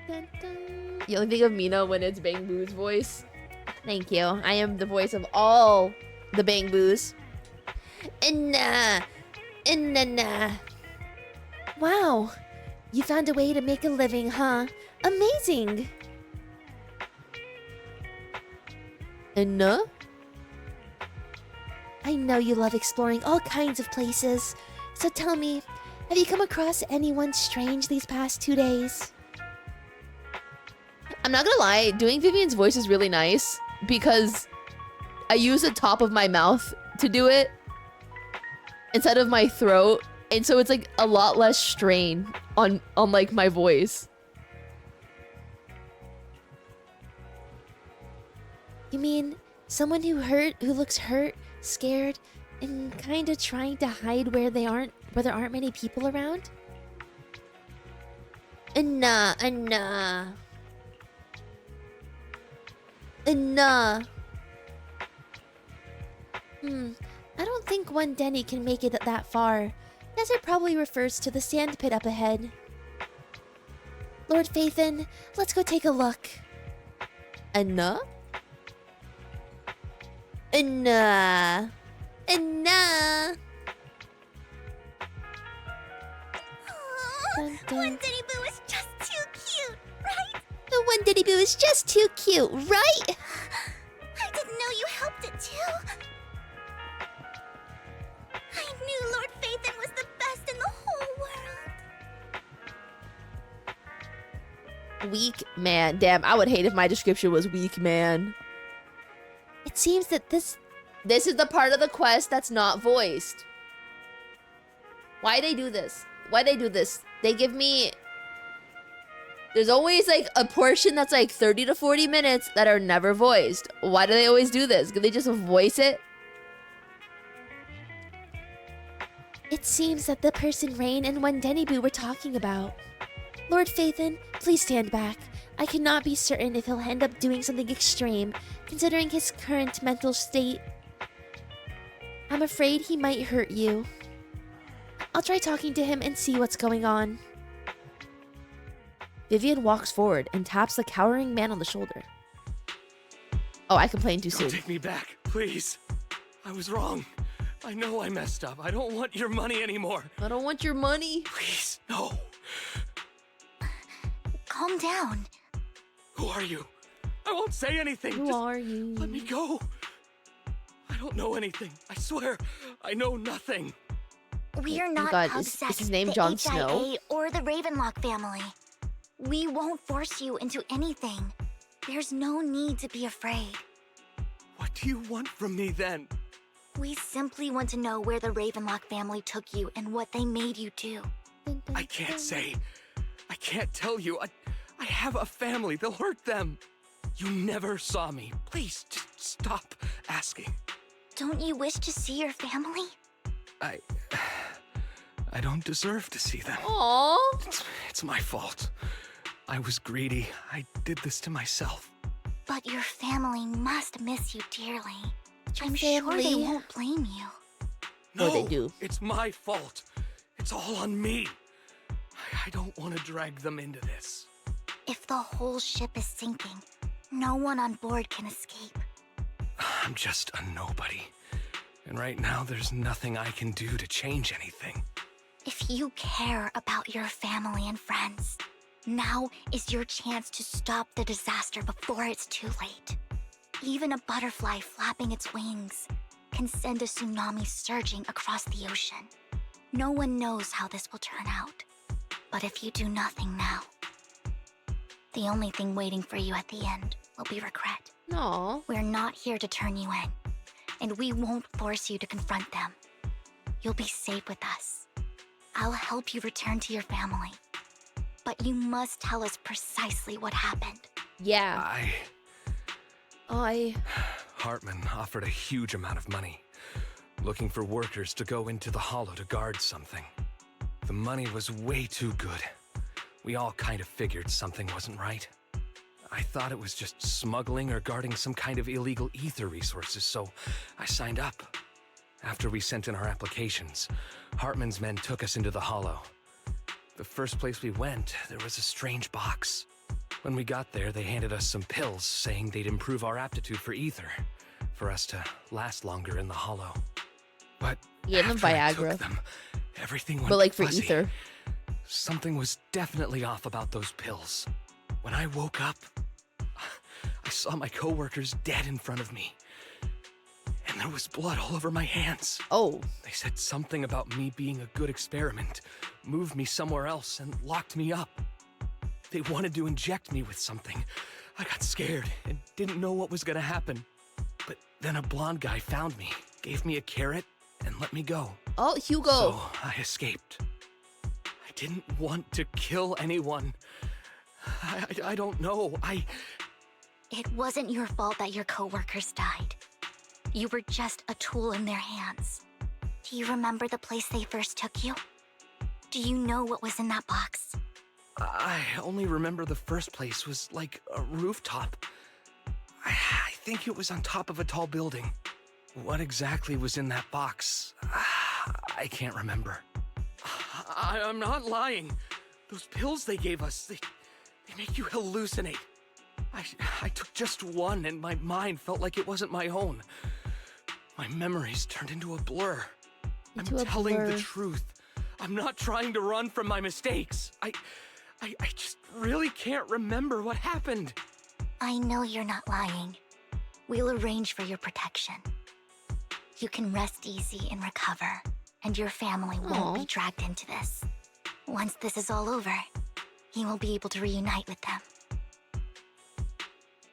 S1: Dun, dun. You only think of Mina when it's Bangboos' voice? Thank you. I am the voice of all the Bangboos.
S6: Wow, you found a way to make a living, huh? Amazing!
S1: Enna?
S6: I know you love exploring all kinds of places. So tell me, have you come across anyone strange these past 2 days?
S1: I'm not gonna lie, doing Vivian's voice is really nice because I use the top of my mouth to do it instead of my throat, and so it's like a lot less strain on like my voice.
S6: You mean someone who looks hurt, scared, and kinda trying to hide where there aren't many people around?
S1: Enna.
S6: I don't think one Denny can make it that far. Desert probably refers to the sand pit up ahead. Lord Phaethon, let's go take a look.
S1: Enna?
S6: Dun, dun.
S2: One Denny Boo is just too cute, right?
S6: The one Denny Boo is just too cute, right?
S2: I didn't know you helped it too. I knew Lord Phaethon was the best in the whole world.
S1: Weak man. Damn, I would hate if my description was weak man.
S6: It seems that this
S1: is the part of the quest that's not voiced. Why they do this? They give me... There's always like a portion that's like 30 to 40 minutes that are never voiced. Why do they always do this? Can they just voice it?
S6: It seems that the person Rain and one Denny Boo were talking about. Lord Phaethon, please stand back. I cannot be certain if he'll end up doing something extreme, considering his current mental state. I'm afraid he might hurt you. I'll try talking to him and see what's going on.
S1: Vivian walks forward and taps the cowering man on the shoulder. Oh, I complained too soon.
S5: Don't take me back, please. I was wrong. I know I messed up. I don't want your money anymore.
S1: I don't want your money.
S5: Please, no.
S2: Calm down.
S5: Who are you? I won't say anything.
S1: Who are you?
S5: Let me go. I don't know anything. I swear, I know nothing.
S2: We're not
S1: God,
S2: obsessed
S1: is his name
S2: with
S1: Jon
S2: the
S1: Snow?
S2: HIA or the Ravenlock family. We won't force you into anything. There's no need to be afraid.
S5: What do you want from me then?
S2: We simply want to know where the Ravenlock family took you and what they made you do.
S11: I can't say. I can't tell you. I have a family. They'll hurt them. You never saw me. Please, just stop asking.
S2: Don't you wish to see your family?
S11: I don't deserve to see them.
S1: Aww.
S11: It's my fault. I was greedy. I did this to myself.
S2: But your family must miss you dearly. I'm
S1: family.
S2: sure they won't blame you.
S11: No,
S1: they do.
S11: It's my fault. It's all on me. I don't want to drag them into this.
S2: If the whole ship is sinking, no one on board can escape.
S11: I'm just a nobody. And right now, there's nothing I can do to change anything.
S2: If you care about your family and friends, now is your chance to stop the disaster before it's too late. Even a butterfly flapping its wings can send a tsunami surging across the ocean. No one knows how this will turn out. But if you do nothing now, the only thing waiting for you at the end will be regret.
S1: No.
S2: We're not here to turn you in, and we won't force you to confront them. You'll be safe with us. I'll help you return to your family. But you must tell us precisely what happened.
S1: Yeah.
S11: Hartman offered a huge amount of money, looking for workers to go into the hollow to guard something. The money was way too good. We all kind of figured something wasn't right. I thought it was just smuggling or guarding some kind of illegal ether resources, so I signed up. After we sent in our applications, Hartman's men took us into the hollow. The first place we went, there was a strange box. When we got there, they handed us some pills, saying they'd improve our aptitude for ether, for us to last longer in the hollow. But
S1: Yeah, them
S11: after I
S1: Viagra.
S11: took them, everything went
S1: But like for
S11: fuzzy.
S1: ether.
S11: Something was definitely off about those pills. When I woke up, I saw my coworkers dead in front of me. And there was blood all over my hands.
S1: Oh.
S11: They said something about me being a good experiment, moved me somewhere else, and locked me up. They wanted to inject me with something. I got scared and didn't know what was gonna happen. But then a blonde guy found me, gave me a carrot, and let me go.
S1: Oh, Hugo.
S11: So I escaped. I didn't want to kill anyone. I don't know.
S2: It wasn't your fault that your coworkers died. You were just a tool in their hands. Do you remember the place they first took you? Do you know what was in that box?
S11: I only remember the first place was like a rooftop. I think it was on top of a tall building. What exactly was in that box? I can't remember. I'm not lying. Those pills they gave us, they make you hallucinate. I took just one and my mind felt like it wasn't my own. My memories turned into a blur. I'm telling the truth. I'm not trying to run from my mistakes. I just really can't remember what happened.
S2: I know you're not lying. We'll arrange for your protection. You can rest easy and recover, and your family won't be dragged into this. Once this is all over, you will be able to reunite with them.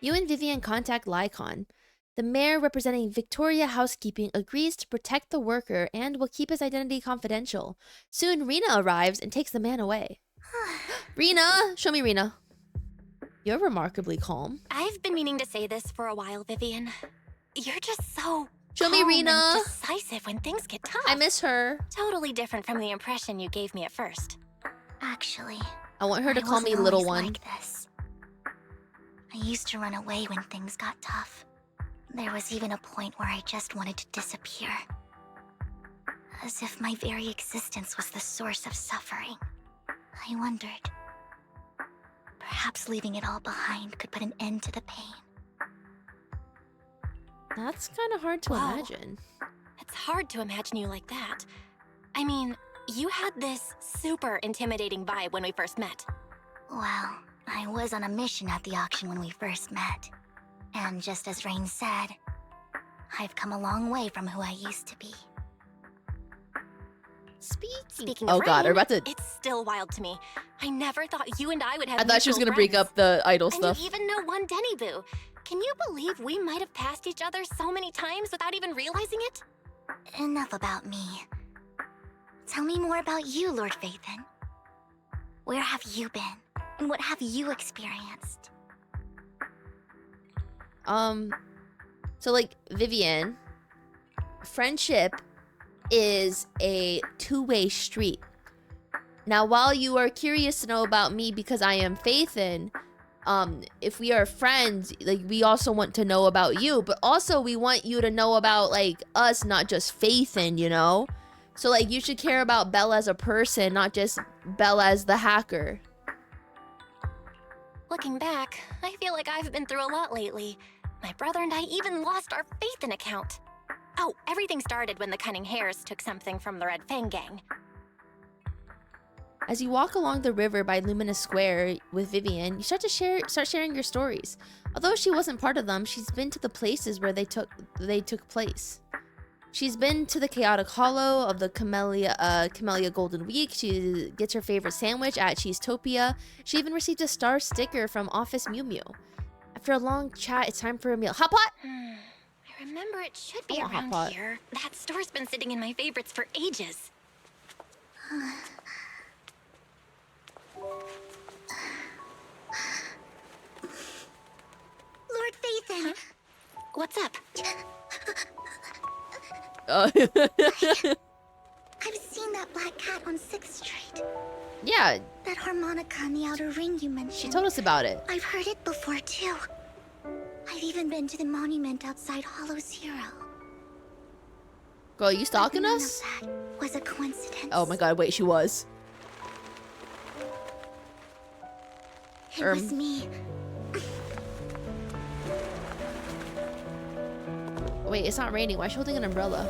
S1: You and Vivian contact Lycon. The mayor representing Victoria Housekeeping agrees to protect the worker and will keep his identity confidential. Soon, Rena arrives and takes the man away. Rena! Show me Rena. You're remarkably calm.
S3: I've been meaning to say this for a while, Vivian. You're just so
S1: Show me
S3: calm
S1: Rena.
S3: and decisive when things get tough.
S1: I miss her.
S3: Totally different from the impression you gave me at first.
S2: Actually,
S1: I want her to
S2: I
S1: call me
S2: wasn't
S1: little
S2: always
S1: one.
S2: like this. I used to run away when things got tough. There was even a point where I just wanted to disappear. As if my very existence was the source of suffering. I wondered. Perhaps leaving it all behind could put an end to the pain.
S1: That's kind of hard to
S3: Whoa.
S1: imagine.
S3: It's hard to imagine you like that. I mean, you had this super intimidating vibe when we first met.
S2: Well, I was on a mission at the auction when we first met. And just as Rain said, I've come a long way from who I used to be.
S3: Speaking of
S1: Oh god,
S3: Rain,
S1: we're about to...
S3: it's still wild to me. I never thought you and I would have
S1: I thought she was
S3: mutual
S1: gonna break
S3: friends.
S1: up the idol
S3: And
S1: stuff.
S3: you even know one Denny Boo. Can you believe we might have passed each other so many times without even realizing it?
S2: enough about me. Tell me more about you, Lord Phaethon. Where have you been? And what have you experienced?
S1: So like, Vivian, friendship is a two-way street. Now, while you are curious to know about me because I am Phaethon, if we are friends, like, we also want to know about you, but also we want you to know about, like, us, not just Phaethon, you know? So, like, you should care about Belle as a person, not just Belle as the hacker.
S3: Looking back, I feel like I've been through a lot lately. My brother and I even lost our Phaethon account. Oh, everything started when the Cunning Hares took something from the Red Fang gang.
S1: As you walk along the river by Luminous Square with Vivian, you start sharing your stories. Although she wasn't part of them, she's been to the places where they took place. She's been to the Chaotic Hollow of the Camellia Golden Week. She gets her favorite sandwich at Cheesetopia. She even received a star sticker from Office Mew Mew. After a long chat, it's time for a meal. Hot pot?
S3: I remember it should be
S1: I want hot
S3: around
S1: pot.
S3: here. That store's been sitting in my favorites for ages.
S2: Lord Phaethon!
S3: What's up?
S2: I've seen that black cat on 6th Street.
S1: Yeah,
S2: That harmonica in the outer ring you mentioned.
S1: she told us about it.
S2: I've heard it before too. I've even been to the monument outside Hollow Zero.
S1: Girl, you stalking
S2: None
S1: us?
S2: of that was a coincidence.
S1: Oh my god, wait, she was.
S2: It was me.
S1: Wait, it's not raining. Why is she holding an umbrella?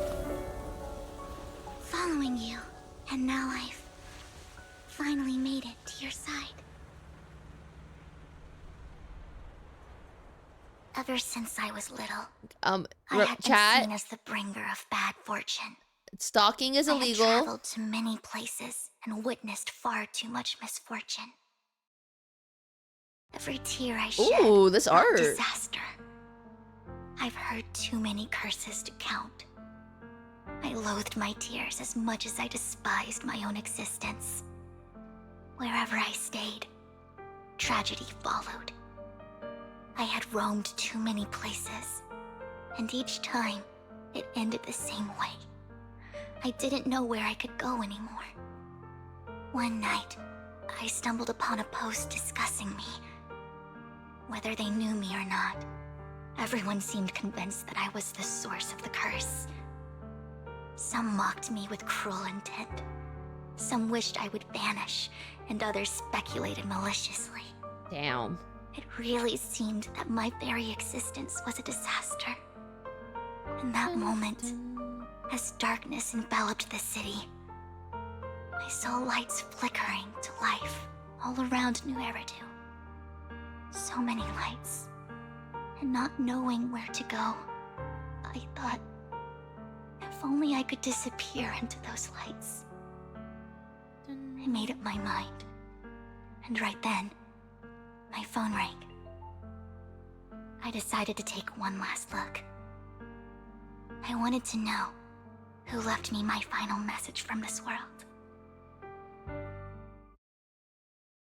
S2: Following you. And now I've finally made it to your side. Ever since I was little, I had been
S1: chat,
S2: seen as the bringer of bad fortune.
S1: stalking is
S2: I had
S1: illegal.
S2: traveled to many places and witnessed far too much misfortune. Every tear I shed
S1: Ooh, this
S2: brought
S1: art.
S2: disaster. I've heard too many curses to count. I loathed my tears as much as I despised my own existence. Wherever I stayed, tragedy followed. I had roamed too many places, and each time, it ended the same way. I didn't know where I could go anymore. One night, I stumbled upon a post discussing me. Whether they knew me or not, everyone seemed convinced that I was the source of the curse. Some mocked me with cruel intent. Some wished I would vanish, and others speculated maliciously.
S1: Damn.
S2: It really seemed that my very existence was a disaster. In that moment, as darkness enveloped the city, I saw lights flickering to life all around New Eridu. So many lights. And not knowing where to go, I thought, if only I could disappear into those lights. I made up my mind. And right then, my phone rang. I decided to take one last look. I wanted to know who left me my final message from this world.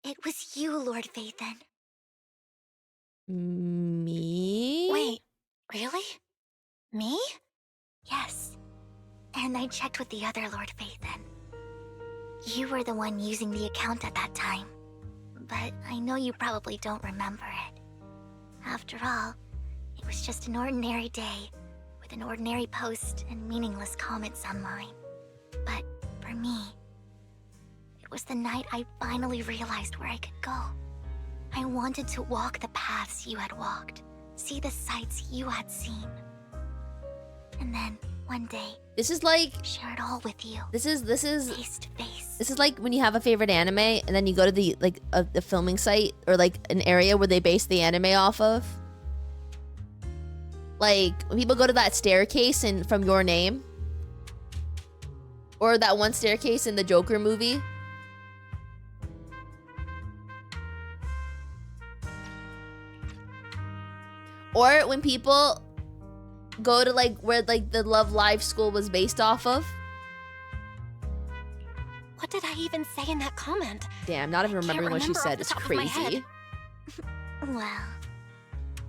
S2: It was you, Lord Phaethon.
S1: Me?
S3: Wait, really? Me?
S2: Yes. And I checked with the other Lord Phaethon. You were the one using the account at that time. But I know you probably don't remember it. After all, it was just an ordinary day, with an ordinary post and meaningless comments online. But for me, it was the night I finally realized where I could go. I wanted to walk the paths you had walked, see the sights you had seen. And then, one day,
S1: This is like
S2: share it all with you,
S1: this is
S2: face to face.
S1: this is like when you have a favorite anime and then you go to the the filming site or like an area where they base the anime off of. Like when people go to that staircase in From Your Name, or that one staircase in the Joker movie. Or when people go to like where like the Love Live school was based off of.
S3: What did I even say in that comment?
S1: Damn, not even remembering what she
S3: remember
S1: said
S3: off the
S1: is
S3: top of my
S1: crazy.
S3: head.
S2: Well,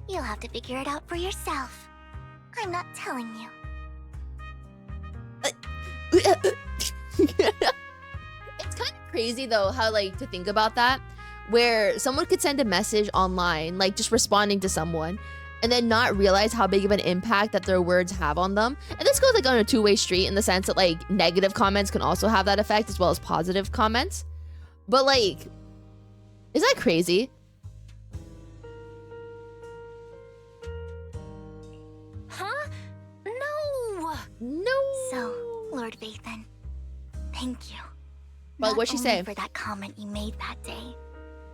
S2: you'll have to figure it out for yourself. I'm not telling you.
S1: It's kind of crazy though how like to think about that, where someone could send a message online, like just responding to someone, and then not realize how big of an impact that their words have on them. And this goes like on a two-way street in the sense that like negative comments can also have that effect as well as positive comments. But like, is that crazy?
S3: Huh? No!
S1: No.
S2: So, Lord Vathan, thank you.
S1: Well, what'd she
S2: Not only
S1: say?
S2: for that comment you made that day,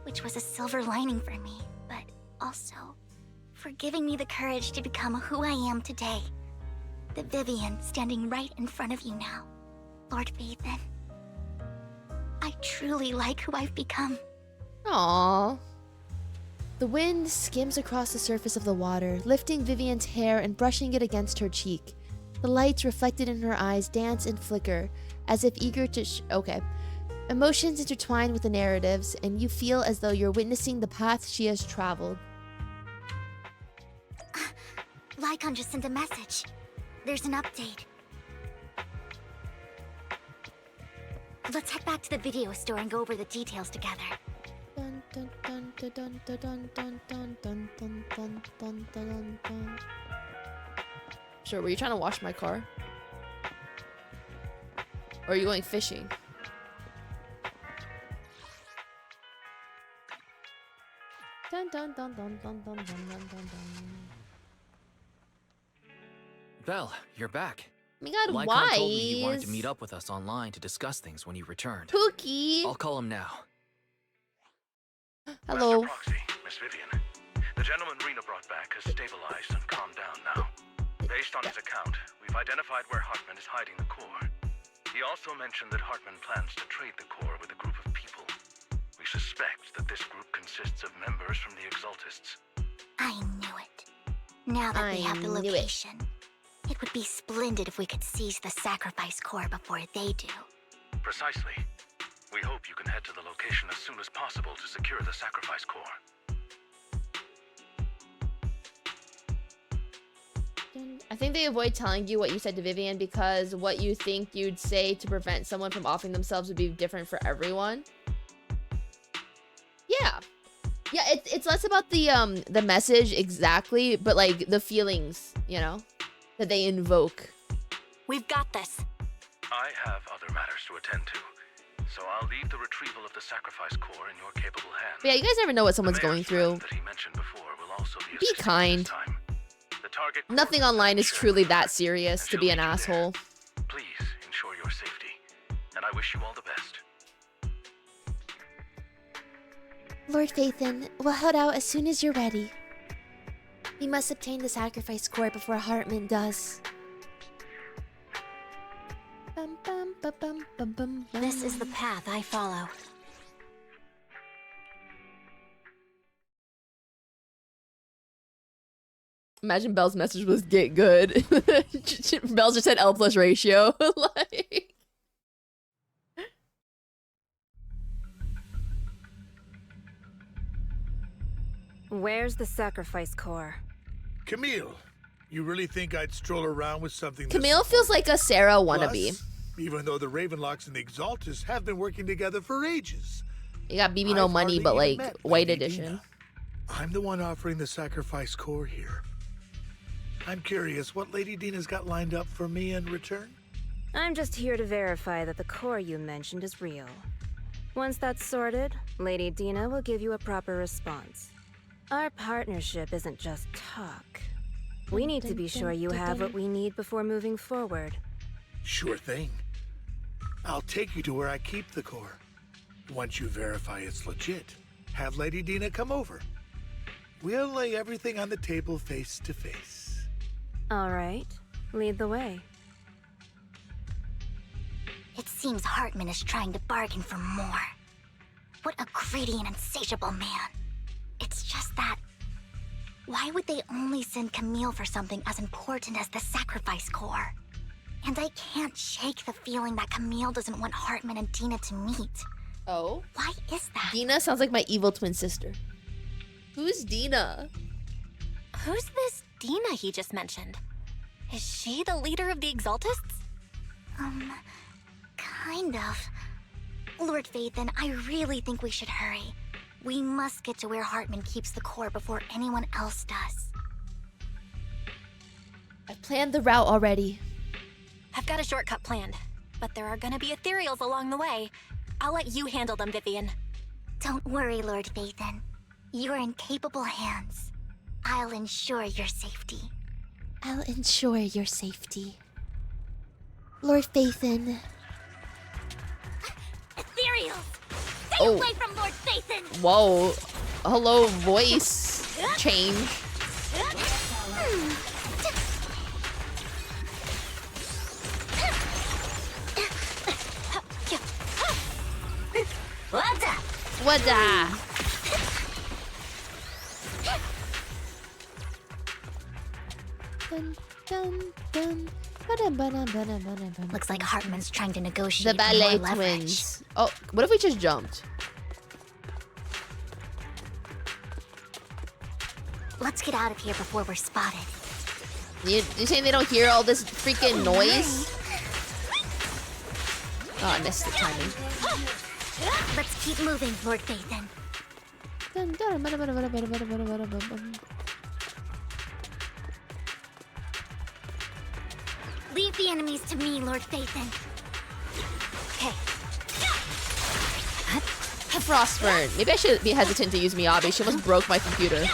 S2: which was a silver lining for me, but also for giving me the courage to become who I am today. The Vivian standing right in front of you now. Lord Vathan. I truly like who I've become.
S1: Aww. The wind skims across the surface of the water, lifting Vivian's hair and brushing it against her cheek. The lights reflected in her eyes dance and flicker, as if eager to okay. Emotions intertwine with the narratives, and you feel as though you're witnessing the path she has traveled.
S2: Lycon just sent a message. There's an update. Let's head back to the video store and go over the details together.
S1: Dun, dun, dun, dun, dun, dun, dun, dun, dun, dun, dun, dun, dun, dun. Sure, were you trying to wash my car? Or are you going fishing? Dun dun dun dun dun dun dun dun dun dun.
S4: Belle, you're back.
S1: Oh my god,
S4: Lycon
S1: why?
S4: told me you wanted to meet up with us online to discuss things when you returned.
S1: Pookie!
S4: I'll call him now.
S1: Hello.
S7: Master Proxy, Miss Vivian. The gentleman Rena brought back has stabilized and calmed down now. Based on his account, we've identified where Hartman is hiding the core. He also mentioned that Hartman plans to trade the core with a group of people. We suspect that this group consists of members from the Exaltists.
S2: I knew it. Now that we have the location, it would be splendid if we could seize the sacrifice core before they do.
S7: Precisely. We hope you can head to the location as soon as possible to secure the sacrifice core.
S1: I think they avoid telling you what you said to Vivian because what you think you'd say to prevent someone from offing themselves would be different for everyone. Yeah. Yeah, it's less about the message exactly, but like the feelings, you know, that they invoke.
S3: We've got this.
S7: I have other matters to attend to, so I'll leave the retrieval of the sacrifice core in your capable hands.
S1: But yeah, you guys never know what someone's going through.
S7: That he mentioned before will also
S1: be kind. Nothing online is truly that serious to be an asshole.
S7: Please ensure your safety, and I wish you all the best.
S6: Lord Vathan, we'll head out as soon as you're ready. We must obtain the sacrifice core before Hartman does.
S1: Bum, bum, ba, bum, bum, bum, bum.
S3: This is the path I follow.
S1: Imagine Belle's message was get good. Belle just said L plus ratio. Like.
S10: Where's the sacrifice core?
S12: Camille, you really think I'd stroll around with something
S1: Camille feels like a Sarah wannabe.
S12: Plus, even though the Ravenlocks and the Exaltists have been working together for ages.
S1: You got BB no money, but like white edition.
S12: I'm the one offering the sacrifice core here. I'm curious what Lady Dena's got lined up for me in return?
S10: I'm just here to verify that the core you mentioned is real. Once that's sorted, Lady Dena will give you a proper response. Our partnership isn't just talk. We need to be sure you have what we need before moving forward.
S12: Sure thing. I'll take you to where I keep the core. Once you verify it's legit, have Lady Dena come over. We'll lay everything on the table face to face.
S10: All right, lead the way.
S2: It seems Hartman is trying to bargain for more. What a greedy and insatiable man. It's just that Why would they only send Camille for something as important as the sacrifice core? And I can't shake the feeling that Camille doesn't want Hartman and Dena to meet.
S1: Oh?
S2: Why is that?
S1: Dena sounds like my evil twin sister. Who's Dena?
S3: Who's this Dena he just mentioned? Is she the leader of the Exaltists?
S2: Kind of. Lord Phaethon, I really think we should hurry. We must get to where Hartman keeps the core before anyone else does.
S1: I've planned the route already.
S3: I've got a shortcut planned, but there are gonna be ethereals along the way. I'll let you handle them, Vivian.
S2: Don't worry, Lord Phaethon. You're in capable hands. I'll ensure your safety.
S6: I'll ensure your safety. Lord Phaethon.
S2: Ethereals! Stay away from Lord Phaethon!
S1: Whoa. Hello, voice change. Wada.
S6: Dun, dun, dun. Ba-dum-ba-dum-ba-dum-ba-dum-ba-dum.
S2: Looks like Hartman's trying to negotiate
S1: The ballet
S2: more leverage.
S1: twins. Oh, what if we just jumped?
S2: Let's get out of here before we're spotted.
S1: You saying they don't hear all this freaking noise? Oh, I missed the timing.
S2: Let's keep moving, Lord Phaethon.
S6: Dun, dun, ba-dum-ba-dum-ba-dum-ba-dum-ba-dum.
S2: Leave the enemies to me, Lord Phaethon.
S3: Okay.
S1: Frostburn. Maybe I should be hesitant to use Miyabi. She almost broke my computer.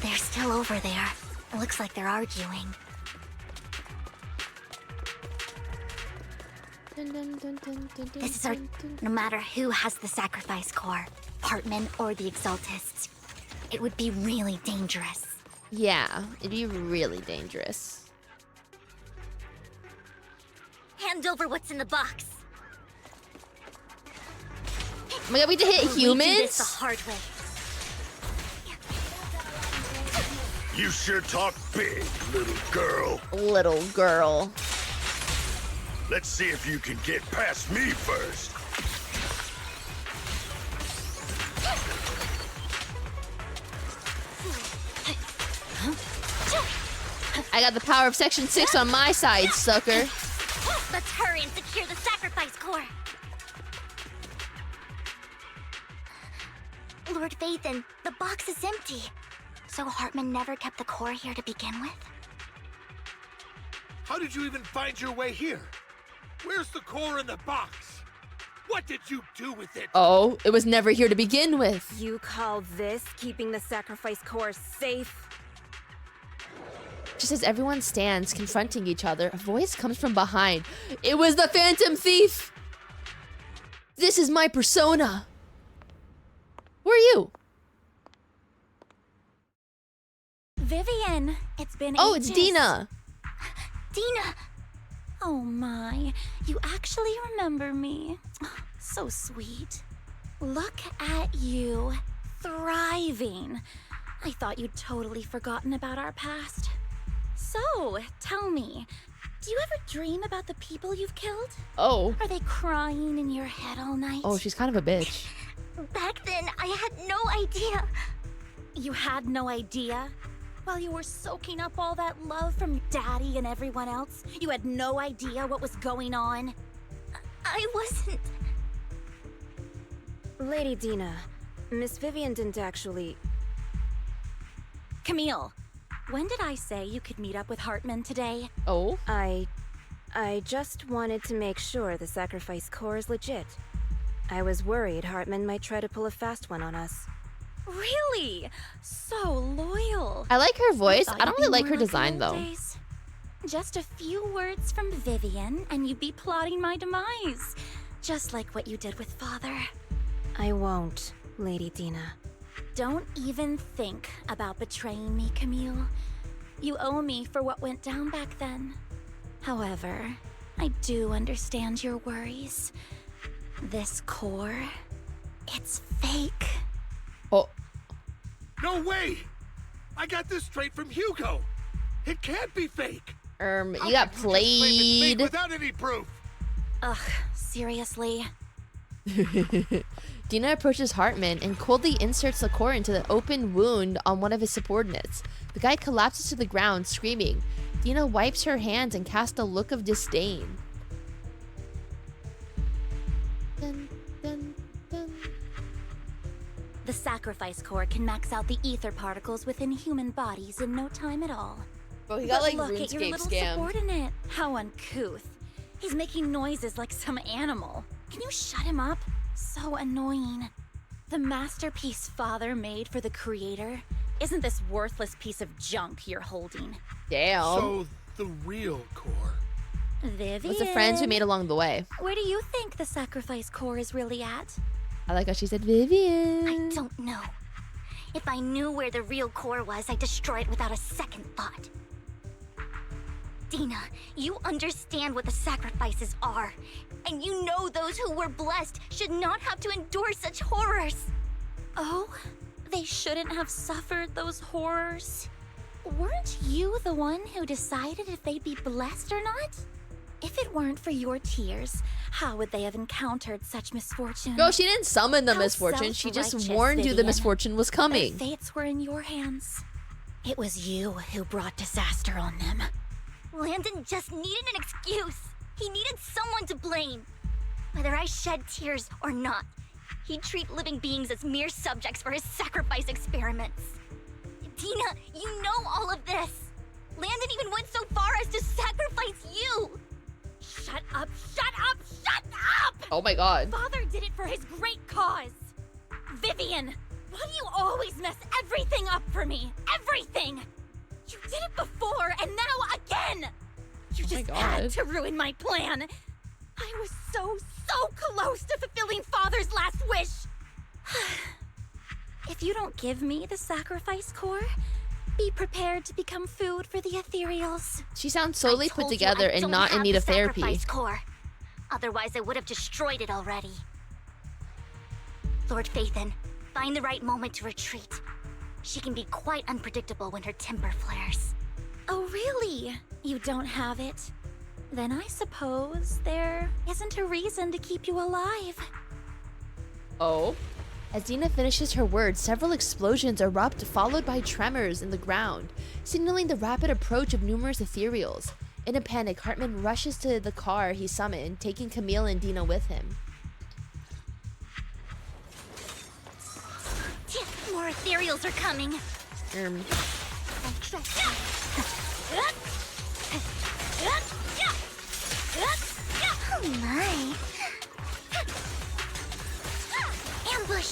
S2: They're still over there. Looks like they're arguing. This is our... No matter who has the sacrifice core, Hartman or the Exaltists, it would be really dangerous.
S1: Yeah, it'd be really dangerous.
S2: Hand over what's in the box.
S1: Oh my god, we had to hit
S2: We do this the
S1: humans?
S2: hard way.
S7: You sure talk big, little girl.
S1: Little girl.
S7: Let's see if you can get past me first.
S1: I got the power of Section 6 on my side, sucker.
S2: Let's hurry and secure the sacrifice core. Lord Phaethon, the box is empty. So Hartman never kept the core here to begin with?
S12: How did you even find your way here? Where's the core in the box? What did you do with it?
S1: Oh, it was never here to begin with.
S10: You call this keeping the sacrifice core safe?
S1: Just as everyone stands confronting each other, a voice comes from behind. It was the Phantom Thief! This is my persona. Who are you?
S3: Vivian, it's been
S1: Oh,
S3: ages.
S1: it's Dena.
S2: Dena!
S3: Oh my, you actually remember me. So sweet. Look at you, thriving. I thought you'd totally forgotten about our past. So, tell me, do you ever dream about the people you've killed?
S1: Oh.
S3: Are they crying in your head all night?
S1: Oh, she's kind of a bitch.
S2: Back then, I had no idea.
S3: You had no idea? While you were soaking up all that love from Daddy and everyone else, you had no idea what was going on?
S2: I wasn't...
S10: Lady Dena, Miss Vivian didn't actually...
S3: Camille, when did I say you could meet up with Hartman today?
S1: Oh?
S10: I just wanted to make sure the sacrifice core is legit. I was worried Hartman might try to pull a fast one on us.
S3: Really? So loyal.
S1: I like her voice.
S3: thought
S1: I don't
S3: you'd
S1: really
S3: be
S1: like her
S3: more the
S1: design,
S3: old
S1: though.
S3: days. Just a few words from Vivian, and you'd be plotting my demise. Just like what you did with Father.
S10: I won't, Lady Dena.
S3: Don't even think about betraying me, Camille.
S2: You owe me for what went down back then. However, I do understand your worries. This core, it's fake.
S1: Oh.
S12: No way! I got this straight from Hugo. It can't be fake.
S1: You got played.
S12: Without any proof.
S2: Ugh, seriously?
S1: Dena approaches Hartman and coldly inserts the core into the open wound on one of his subordinates. The guy collapses to the ground, screaming. Dena wipes her hands and casts a look of disdain. Dun, dun, dun.
S2: The sacrifice core can max out the ether particles within human bodies in no time at all.
S1: Bro, he got like
S2: look at your
S1: RuneScape
S2: little
S1: scammed.
S2: subordinate. How uncouth. He's making noises like some animal. Can you shut him up? So annoying. The masterpiece Father made for the creator isn't this worthless piece of junk you're holding.
S1: Damn.
S12: So the real core.
S2: Vivian.
S1: What's the friends we made along the way?
S2: Where do you think the sacrifice core is really at?
S1: I like how she said Vivian.
S2: I don't know. If I knew where the real core was, I'd destroy it without a second thought. Dena, you understand what the sacrifices are. And you know those who were blessed should not have to endure such horrors. Oh? They shouldn't have suffered those horrors? Weren't you the one who decided if they'd be blessed or not? If it weren't for your tears, how would they have encountered such misfortune?
S1: Girl, she didn't summon the
S2: How
S1: misfortune. She just
S2: self-righteous,
S1: warned you the
S2: Vivian.
S1: misfortune was coming.
S2: Their fates were in your hands. It was you who brought disaster on them. Landon just needed an excuse. He needed someone to blame. Whether I shed tears or not, he'd treat living beings as mere subjects for his sacrifice experiments. Dena, you know all of this. Landon even went so far as to sacrifice you. Shut up, shut up, shut up!
S1: Oh my god.
S2: Father did it for his great cause. Vivian, why do you always mess everything up for me? Everything! You did it before, and now again! You just had to ruin my plan. I was so close to fulfilling Father's last wish. If you don't give me the sacrifice core, be prepared to become food for the ethereals.
S1: She sounds solely put together and not in need of therapy.
S2: Sacrifice core. Otherwise, I would have destroyed it already. Lord Phaethon, find the right moment to retreat. She can be quite unpredictable when her temper flares. Oh, really? You don't have it? Then I suppose there isn't a reason to keep you alive.
S1: Oh? As Dena finishes her words, several explosions erupt, followed by tremors in the ground, signaling the rapid approach of numerous ethereals. In a panic, Hartman rushes to the car he summoned, taking Camille and Dena with him.
S2: More ethereals are coming. Oh my. Ambush!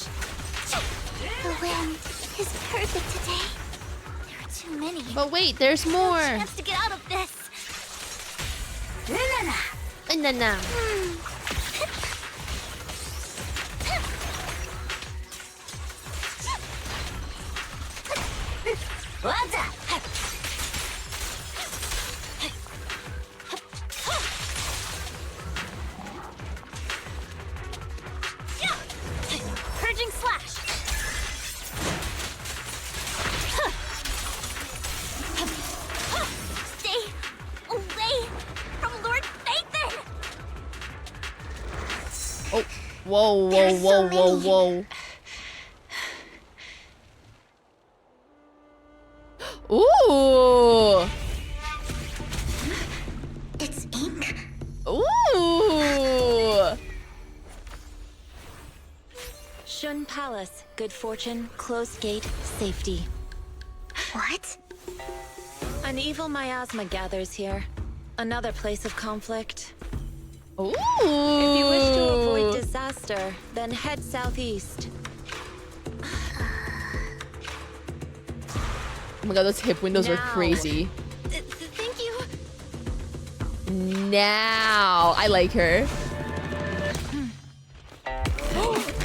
S2: The wind is perfect today. There are too many.
S1: But wait, there's more!
S2: No chance to get out of this.
S1: Banana.
S2: Purging slash. Stay away from Lord Phaethon.
S1: Oh, whoa, whoa, whoa, whoa, whoa. Ooh!
S2: It's ink.
S1: Ooh!
S10: Xuan Palace, good fortune, closed gate, safety.
S2: What?
S10: An evil miasma gathers here. Another place of conflict.
S1: Ooh!
S10: If you wish to avoid disaster, then head southeast.
S1: Oh my god, those hip windows were
S10: Now.
S1: crazy.
S2: Thank you.
S1: Now, I like her.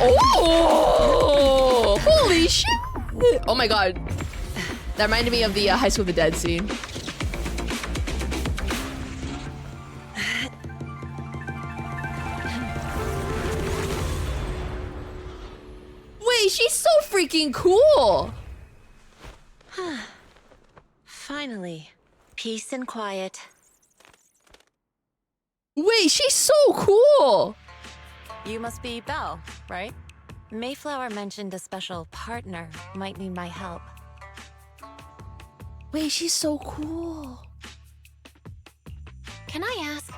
S1: Oh! Holy shit! Oh my god. That reminded me of the High School of the Dead scene. Wait, she's so freaking cool!
S3: Finally, peace and quiet.
S1: Wait, she's so cool!
S3: You must be Belle, right? Mayflower mentioned a special partner might need my help.
S1: Wait, she's so cool.
S3: Can I ask,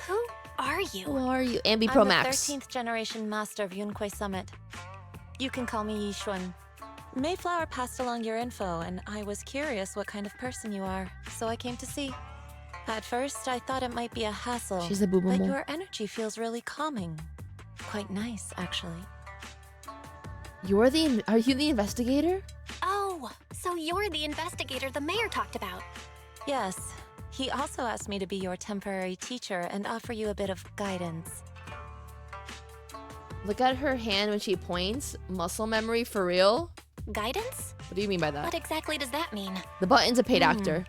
S3: who are you?
S1: Who are you? Ambi Pro
S3: I'm
S1: Max.
S3: the 13th generation master of Yunquei Summit. You can call me Xuan. Mayflower passed along your info, and I was curious what kind of person you are, so I came to see. At first, I thought it might be a hassle,
S1: She's a boo
S3: but
S1: boo.
S3: your energy feels really calming. Quite nice, actually.
S1: Are you the investigator?
S3: Oh, so you're the investigator the mayor talked about. Yes. He also asked me to be your temporary teacher and offer you a bit of guidance.
S1: Look at her hand when she points. Muscle memory for real?
S3: Guidance?
S1: What do you mean by that?
S3: What exactly does that mean?
S1: The button's a paid actor.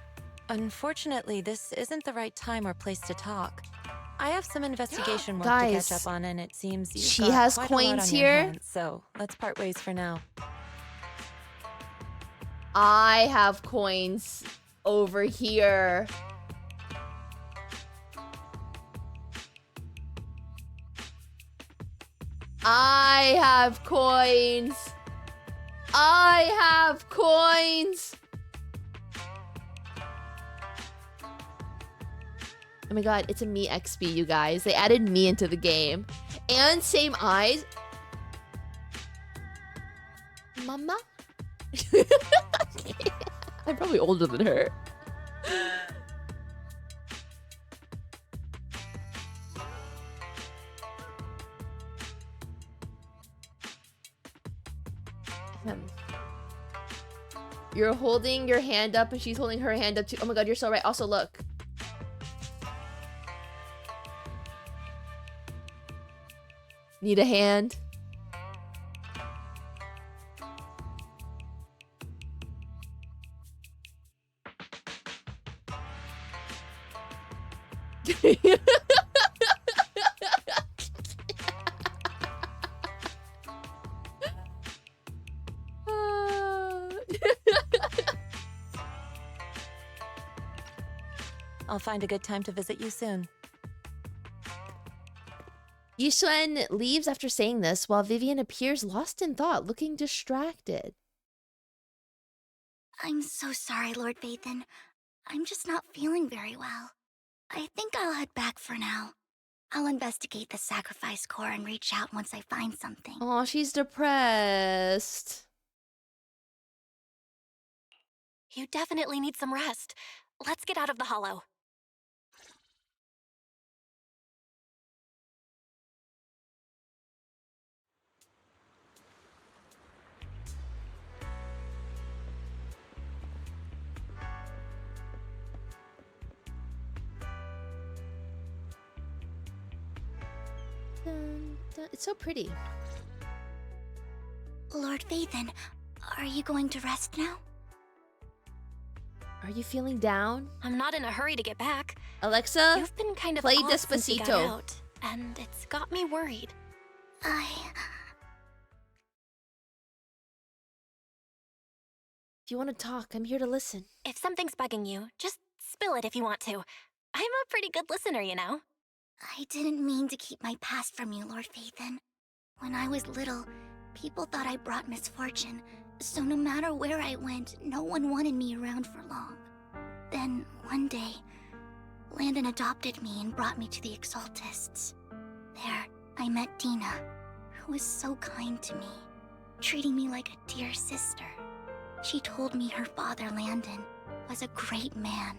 S3: Unfortunately, this isn't the right time or place to talk. I have some investigation work
S1: Guys,
S3: to catch up on, and it seems you've
S1: she
S3: got
S1: has
S3: quite a lot
S1: coins
S3: on your
S1: here.
S3: hands, so let's part ways for now.
S1: I have coins over here. I have coins. I have coins. Oh my god, it's a me XP, you guys. They added me into the game. And same eyes. Mama? I'm probably older than her. You're holding your hand up and she's holding her hand up too. Oh my god, you're so right. Also, look. Need a hand?
S3: I'll find a good time to visit you soon.
S1: Xuan leaves after saying this while Vivian appears lost in thought, looking distracted.
S2: I'm so sorry, Lord Vathan. I'm just not feeling very well. I think I'll head back for now. I'll investigate the sacrifice core and reach out once I find something.
S1: Oh, she's depressed.
S3: You definitely need some rest. Let's get out of the hollow.
S1: Dun, dun. It's so pretty.
S2: Lord Vathan, are you going to rest now?
S1: Are you feeling down?
S3: I'm not in a hurry to get back.
S1: Alexa,
S3: You've been kind of
S1: play
S3: off since you got
S1: Despacito.
S3: out, and it's got me worried.
S1: If you want to talk, I'm here to listen.
S3: If something's bugging you, just spill it if you want to. I'm a pretty good listener, you know.
S2: I didn't mean to keep my past from you, Lord Vathan. When I was little, people thought I brought misfortune, so no matter where I went, no one wanted me around for long. Then, one day, Landon adopted me and brought me to the Exaltists. There, I met Dena, who was so kind to me, treating me like a dear sister. She told me her father, Landon, was a great man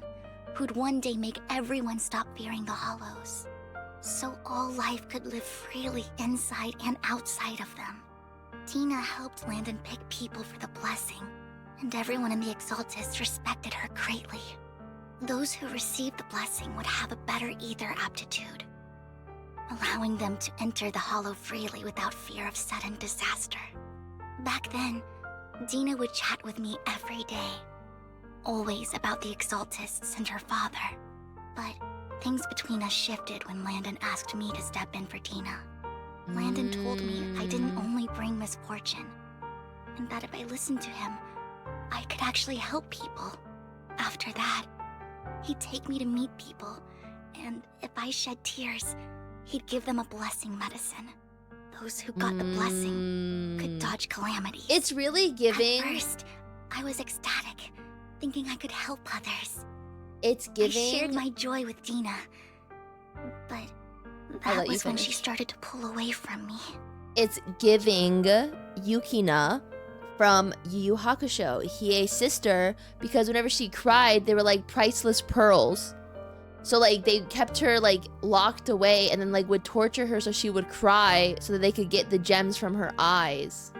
S2: who'd one day make everyone stop fearing the Hollows, so all life could live freely inside and outside of them. Dena helped Landon pick people for the blessing, and everyone in the Exaltists respected her greatly. Those who received the blessing would have a better ether aptitude, allowing them to enter the Hollow freely without fear of sudden disaster. Back then, Dena would chat with me every day, always about the Exaltists and her father. But things between us shifted when Landon asked me to step in for Dena. Landon told me I didn't only bring misfortune, and that if I listened to him, I could actually help people. After that, he'd take me to meet people, and if I shed tears, he'd give them a blessing medicine. Those who got the blessing could dodge calamities.
S1: It's really giving.
S2: At first, I was ecstatic, thinking I could help others.
S1: It's giving.
S2: I shared my joy with Dena, but that was when she started to pull away from me.
S1: It's giving Yukina from Yu Yu Hakusho, Hiei's sister, because whenever she cried, they were like priceless pearls. So like they kept her like locked away and then like would torture her so she would cry so that they could get the gems from her eyes.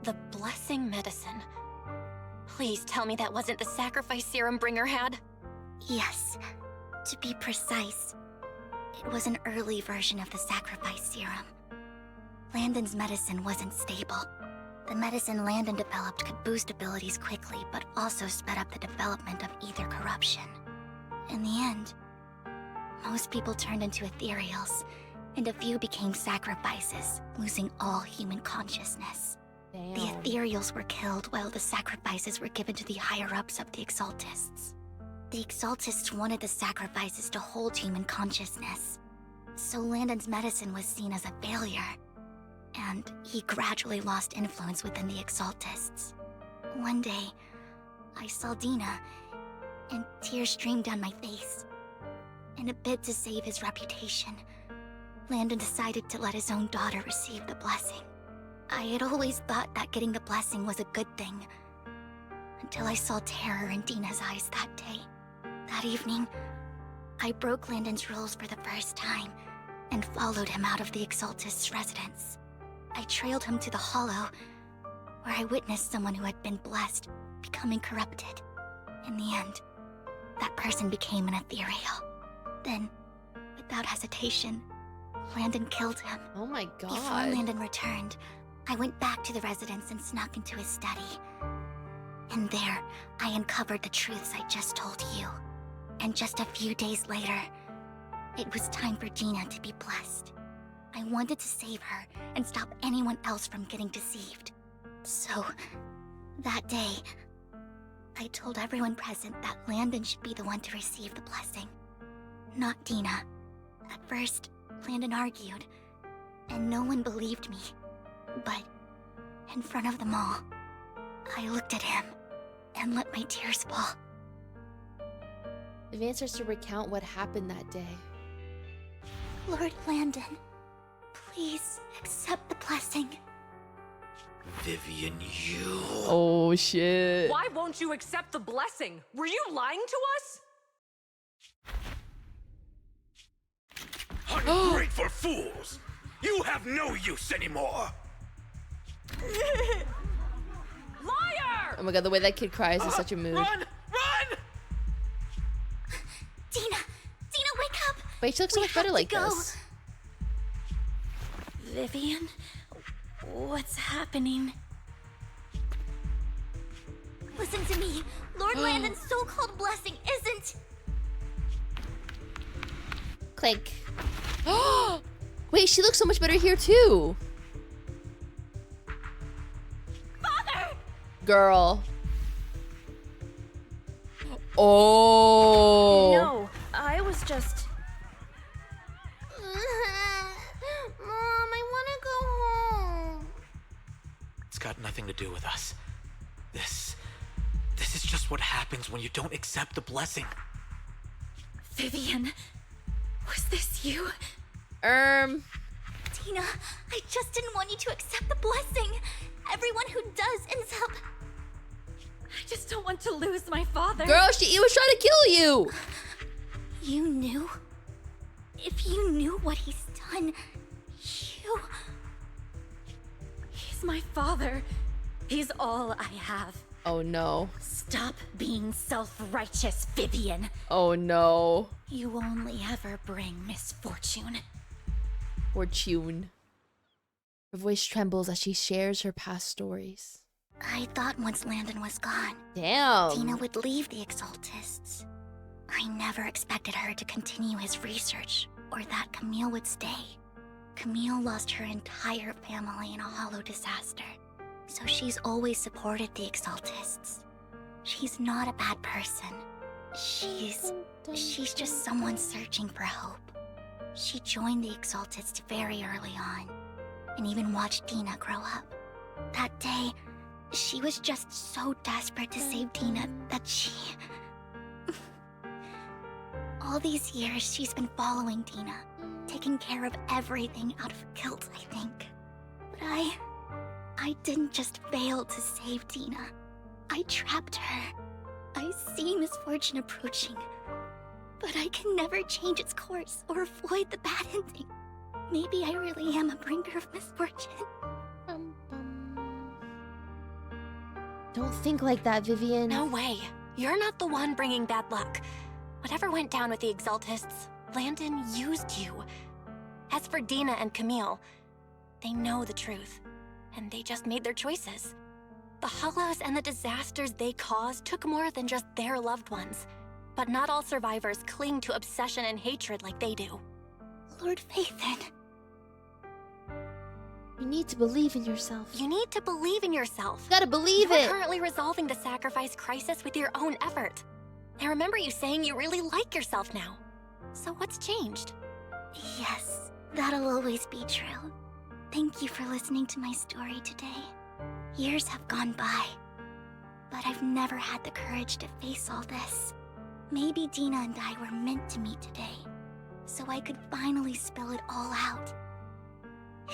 S3: The blessing medicine. Please tell me that wasn't the sacrifice serum bringer had.
S2: Yes. To be precise, it was an early version of the sacrifice serum. Landon's medicine wasn't stable. The medicine Landon developed could boost abilities quickly, but also sped up the development of ether corruption. In the end, most people turned into ethereals, and a few became sacrifices, losing all human consciousness.
S1: Damn.
S2: The ethereals were killed while the sacrifices were given to the higher-ups of the Exaltists. The Exaltists wanted the sacrifices to hold human consciousness, so Landon's medicine was seen as a failure, and he gradually lost influence within the Exaltists. One day, I saw Dena, and tears streamed down my face. In a bid to save his reputation, Landon decided to let his own daughter receive the blessing. I had always thought that getting the blessing was a good thing, until I saw terror in Dena's eyes that day. That evening, I broke Landon's rules for the first time, and followed him out of the Exaltist's residence. I trailed him to the Hollow, where I witnessed someone who had been blessed becoming corrupted. In the end, that person became an ethereal. Then, without hesitation, Landon killed him.
S1: Oh my god.
S2: Before Landon returned, I went back to the residence and snuck into his study. And there, I uncovered the truths I just told you. And just a few days later, it was time for Dena to be blessed. I wanted to save her and stop anyone else from getting deceived. So, that day, I told everyone present that Landon should be the one to receive the blessing, not Dena. At first, Landon argued, and no one believed me. But, in front of them all, I looked at him and let my tears fall.
S1: The man starts to recount what happened that day.
S2: Lord Landon, please accept the blessing.
S4: Vivian, you...
S1: Oh shit.
S13: Why won't you accept the blessing? Were you lying to us?
S9: Ungrateful fools! You have no use anymore!
S13: Liar!
S1: Oh my god, the way that kid cries is such a mood.
S9: Run! Run!
S2: Dena, wake up!
S1: Wait, she looks so much better like this.
S2: Vivian, what's happening? Listen to me. Lord Landon's so-called blessing isn't...
S1: Clank. Wait, she looks so much better here too.
S2: Father!
S1: Girl. Oh.
S10: No, I was just...
S6: Mom, I want to go home.
S4: It's got nothing to do with us. This is just what happens when you don't accept the blessing.
S2: Vivian, was this you?
S1: Dena,
S2: I just didn't want you to accept the blessing. Everyone who does ends up... I just don't want to lose my father.
S1: Girl, he was trying to kill you.
S2: You knew? If you knew what he's done, you...
S10: He's my father. He's all I have.
S1: Oh no.
S2: Stop being self-righteous, Vivian.
S1: Oh no.
S2: You only ever bring misfortune.
S1: Poor Xuan. Her voice trembles as she shares her past stories.
S2: I thought once Landon was gone,
S1: Damn.
S2: Dena would leave the Exaltists. I never expected her to continue his research, or that Camille would stay. Camille lost her entire family in a hollow disaster, so she's always supported the Exaltists. She's not a bad person. She's just someone searching for hope. She joined the Exaltists very early on, and even watched Dena grow up. That day, she was just so desperate to save Dena that she... All these years, she's been following Dena, taking care of everything out of guilt, I think. But I didn't just fail to save Dena. I trapped her. I see misfortune approaching, but I can never change its course or avoid the bad ending. Maybe I really am a bringer of misfortune.
S1: Don't think like that, Vivian.
S3: No way. You're not the one bringing bad luck. Whatever went down with the Exaltists, Landon used you. As for Dena and Camille, they know the truth, and they just made their choices. The hollows and the disasters they caused took more than just their loved ones. But not all survivors cling to obsession and hatred like they do.
S2: Lord Phaethon.
S1: You need to believe in yourself.
S3: You need to believe in yourself.
S1: You gotta believe it.
S3: You're currently resolving the sacrifice crisis with your own effort. I remember you saying you really like yourself now. So what's changed?
S2: Yes, that'll always be true. Thank you for listening to my story today. Years have gone by, but I've never had the courage to face all this. Maybe Dena and I were meant to meet today, so I could finally spill it all out.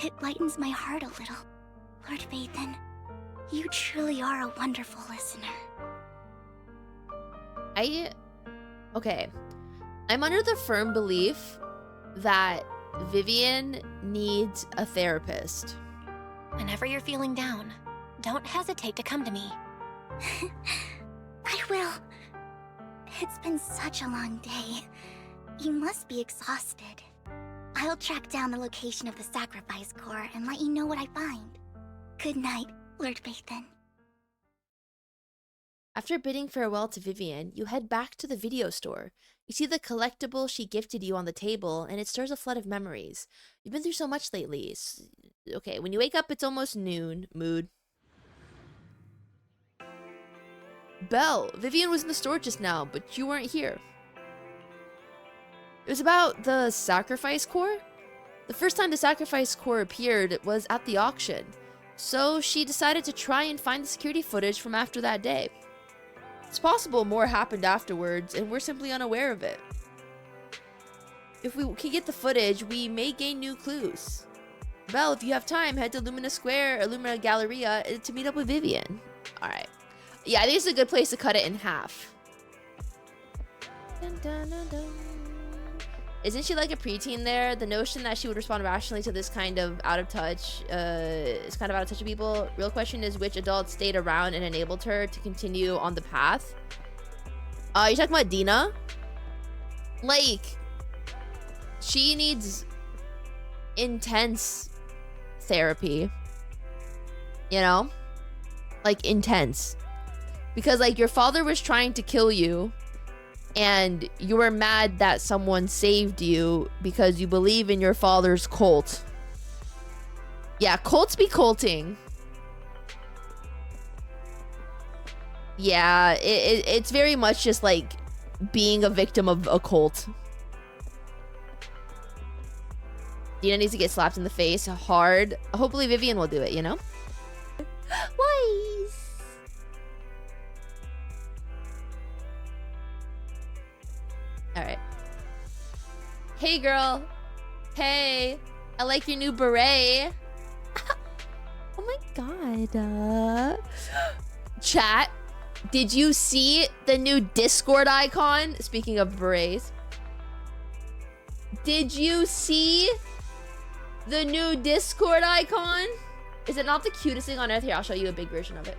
S2: It lightens my heart a little. Lord Phaethon, you truly are a wonderful listener.
S1: Okay. I'm under the firm belief that Vivian needs a therapist.
S3: Whenever you're feeling down, don't hesitate to come to me.
S2: I will. It's been such a long day. You must be exhausted. I'll track down the location of the sacrifice core and let you know what I find. Good night, Lord Phaethon.
S1: After bidding farewell to Vivian, you head back to the video store. You see the collectible she gifted you on the table, and it stirs a flood of memories. You've been through so much lately. Okay, when you wake up, it's almost noon. Mood. Belle, Vivian was in the store just now, but you weren't here. It was about the sacrifice core? The first time the sacrifice core appeared was at the auction, so she decided to try and find the security footage from after that day. It's possible more happened afterwards, and we're simply unaware of it. If we can get the footage, we may gain new clues. Belle, if you have time, head to Lumina Square or Lumina Galleria to meet up with Vivian. Alright. Yeah, I think it's a good place to cut it in half. Dun, dun, dun, dun. Isn't she like a preteen there? The notion that she would respond rationally to this kind of out of touch, is kind of out of touch with people. Real question is which adult stayed around and enabled her to continue on the path? You're talking about Dena? Like, she needs intense therapy. You know? Like, intense. Because, like, your father was trying to kill you. And you were mad that someone saved you because you believe in your father's cult. Yeah, cults be culting. Yeah, it's very much just like being a victim of a cult. Dena needs to get slapped in the face hard. Hopefully Vivian will do it, you know? Wise. Alright. Hey, girl. Hey. I like your new beret. Oh my god. Chat. Did you see the new Discord icon? Speaking of berets. Did you see the new Discord icon? Is it not the cutest thing on earth? Here, I'll show you a big version of it.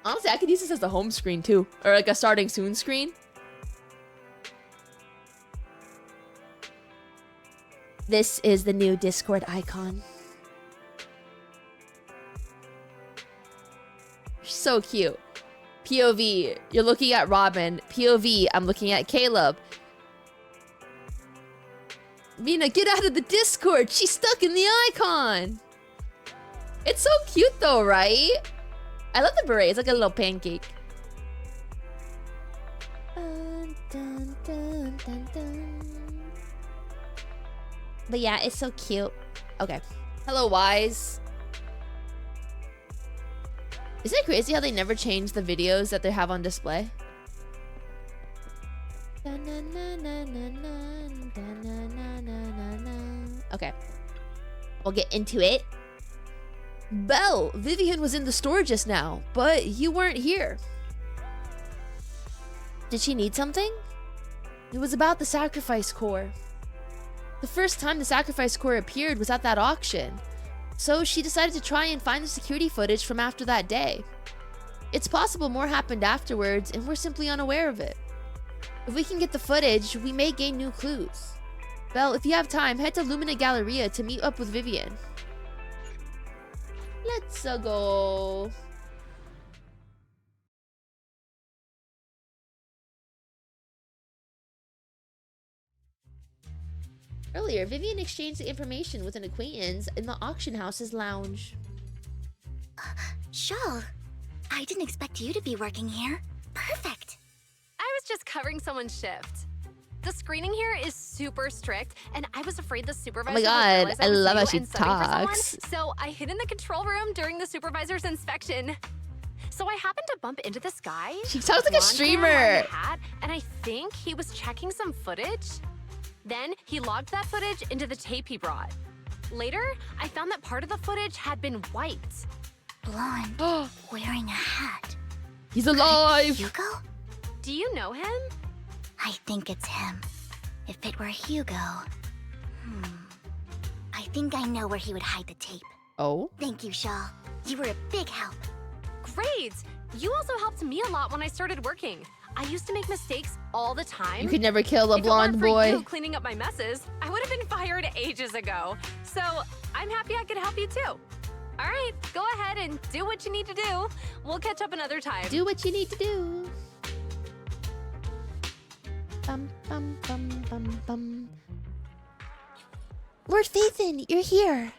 S1: Honestly, I could use this as the home screen too. Or like a starting soon screen. This is the new Discord icon. So cute. POV, you're looking at Robin. POV, I'm looking at Caleb. Mina, get out of the Discord. She's stuck in the icon. It's so cute though, right? I love the beret. It's like a little pancake. Dun, dun, dun, dun, dun. But yeah, it's so cute. Okay. Hello, Wise. Isn't it crazy how they never change the videos that they have on display? Okay. We'll get into it. Belle, Vivian was in the store just now, but you weren't here. Did she need something? It was about the sacrifice core. The first time the sacrifice core appeared was at that auction, so she decided to try and find the security footage from after that day. It's possible more happened afterwards and we're simply unaware of it. If we can get the footage, we may gain new clues. Belle, if you have time, head to Lumina Galleria to meet up with Vivian. Let's go. Earlier, Vivian exchanged the information with an acquaintance in the auction house's lounge.
S2: Shaw, I didn't expect you to be working here. Perfect.
S13: I was just covering someone's shift. The screening here is super strict, and I was afraid the supervisor would realize
S1: I love how she
S13: and subbing for someone,
S1: talks.
S13: so I hid in the control room during the supervisor's inspection. So I happened to bump into this guy.
S1: She sounds like a streamer.
S13: Hat, and I think he was checking some footage. Then he logged that footage into the tape he brought. Later, I found that part of the footage had been wiped.
S2: Blonde, wearing a hat.
S1: He's alive!
S2: Hugo?
S13: Do you know him?
S2: I think it's him. If it were Hugo... I think I know where he would hide the tape.
S1: Oh?
S2: Thank you, Shaw. You were a big help.
S13: Great! You also helped me a lot when I started working. I used to make mistakes all the time.
S1: You could never kill a blonde
S13: If it weren't
S1: boy.
S13: for you cleaning up my messes, I would have been fired ages ago. So I'm happy I could help you too. All right, go ahead and do what you need to do. We'll catch up another time.
S1: Do what you need to do. Bum, bum, bum, bum, bum.
S6: Lord Phaethon, you're here.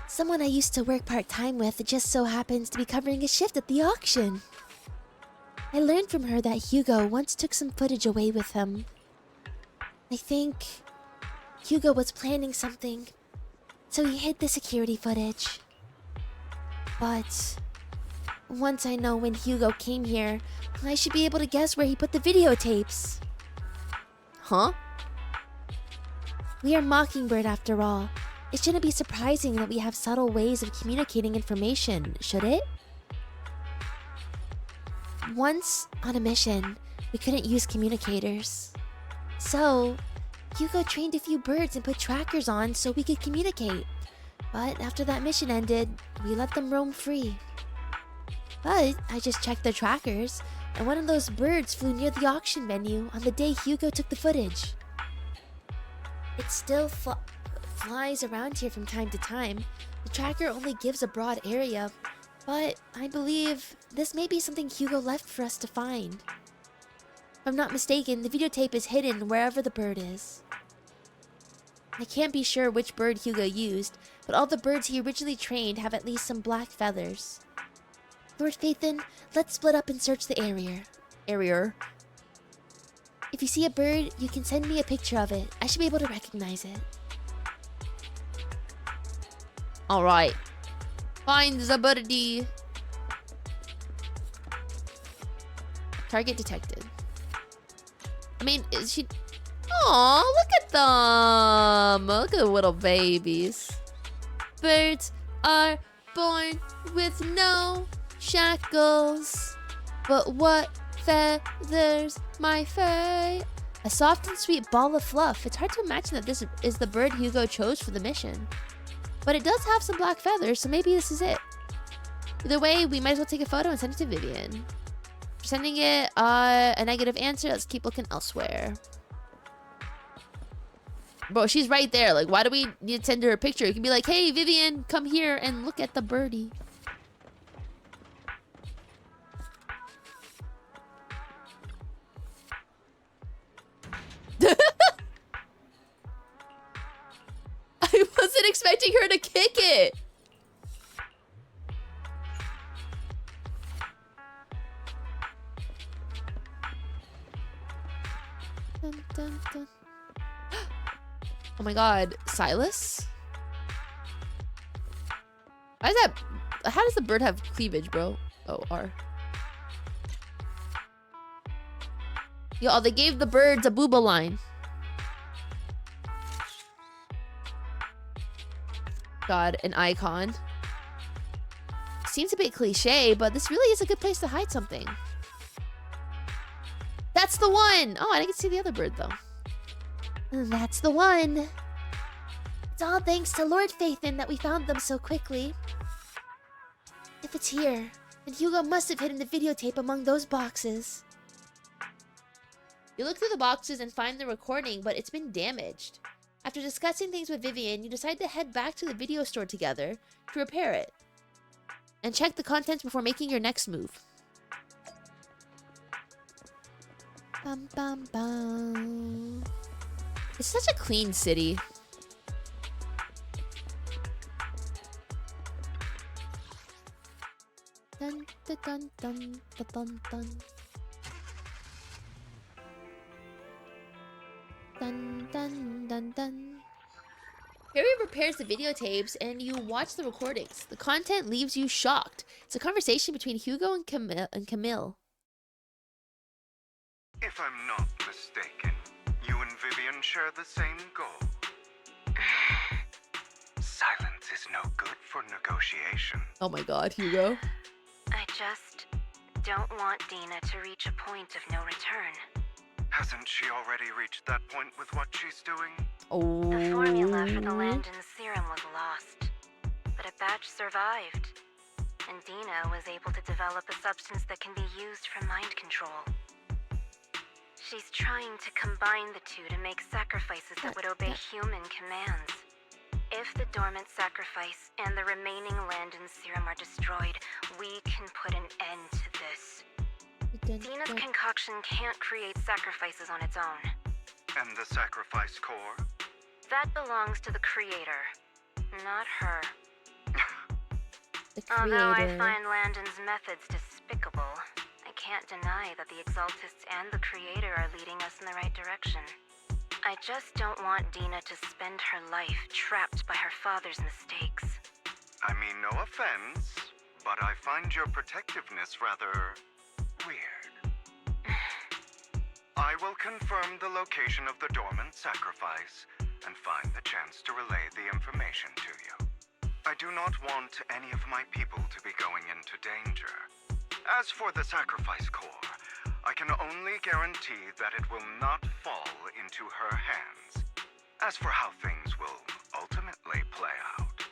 S6: Someone I used to work part-time with just so happens to be covering a shift at the auction. I learned from her that Hugo once took some footage away with him. I think Hugo was planning something, so he hid the security footage. But once I know when Hugo came here, I should be able to guess where he put the videotapes.
S1: Huh?
S6: We are Mockingbird after all. It shouldn't be surprising that we have subtle ways of communicating information, should it? Once, on a mission, we couldn't use communicators. So, Hugo trained a few birds and put trackers on so we could communicate. But after that mission ended, we let them roam free. But I just checked the trackers, and one of those birds flew near the auction venue on the day Hugo took the footage. It still flies around here from time to time. The tracker only gives a broad area, but I believe this may be something Hugo left for us to find. If I'm not mistaken, the videotape is hidden wherever the bird is. I can't be sure which bird Hugo used, but all the birds he originally trained have at least some black feathers. Lord Phaethon, let's split up and search the area. If you see a bird, you can send me a picture of it. I should be able to recognize it.
S1: Alright. Find the birdie. Target detected. I mean, is she... Aw, look at them! Look at the little babies. Birds are born with no shackles. But what feathers my fate? A soft and sweet ball of fluff. It's hard to imagine that this is the bird Hugo chose for the mission. But it does have some black feathers, so maybe this is it. Either way, we might as well take a photo and send it to Vivian. For sending it a negative answer, let's keep looking elsewhere. Bro, she's right there. Like, why do we need to send her a picture? You can be like, hey, Vivian, come here and look at the birdie. I wasn't expecting her to kick it. Dun, dun, dun. Oh my god, Silas? Why is that? How does the bird have cleavage, bro? Oh, R. Yo, they gave the birds a booba line. God, an icon. Seems a bit cliche, but this really is a good place to hide something. That's the one! Oh, I didn't get to see the other bird, though.
S6: That's the one. It's all thanks to Lord Phaethon that we found them so quickly. If it's here, then Hugo must have hidden the videotape among those boxes.
S1: You look through the boxes and find the recording, but it's been damaged. After discussing things with Vivian, you decide to head back to the video store together to repair it. And check the contents before making your next move. Bum, bum, bum. It's such a clean city. Dun, dun, dun, dun, dun, dun, dun. Dun, dun, dun, dun. Harry repairs the videotapes and you watch the recordings. The content leaves you shocked. It's a conversation between Hugo and Camille.
S7: If I'm not mistaken, you and Vivian share the same goal. Silence is no good for negotiation.
S1: Oh my god, Hugo.
S10: I just don't want Dena to reach a point of no return.
S7: Hasn't she already reached that point with what she's doing?
S1: Oh.
S10: The formula for the Landon's serum was lost, but a batch survived, and Dena was able to develop a substance that can be used for mind control. She's trying to combine the two to make sacrifices that would obey human commands. If the dormant sacrifice and the remaining Landon serum are destroyed, we can put an end to this. Dena's concoction can't create sacrifices on its own.
S7: And the sacrifice core?
S10: That belongs to the creator, not her.
S1: The creator.
S10: Although I find Landon's methods despicable, I can't deny that the Exaltists and the creator are leading us in the right direction. I just don't want Dena to spend her life trapped by her father's mistakes.
S7: I mean, no offense, but I find your protectiveness rather weird. I will confirm the location of the dormant sacrifice and find the chance to relay the information to you. I do not want any of my people to be going into danger. As for the sacrifice core, I can only guarantee that it will not fall into her hands. As for how things will ultimately play out,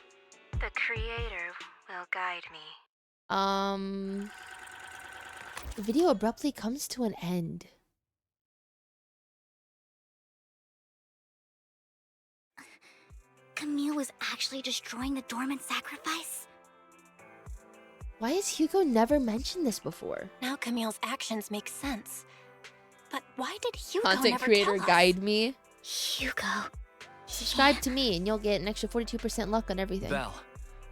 S10: the creator will guide me.
S1: The video abruptly comes to an end.
S2: Camille was actually destroying the dormant sacrifice?
S1: Why has Hugo never mentioned this before?
S3: Now Camille's actions make sense. But why did Hugo
S1: Content
S3: never
S1: creator
S3: tell us?
S1: guide me.
S2: Hugo.
S1: Subscribe to me and you'll get an extra 42% luck on everything.
S4: Val,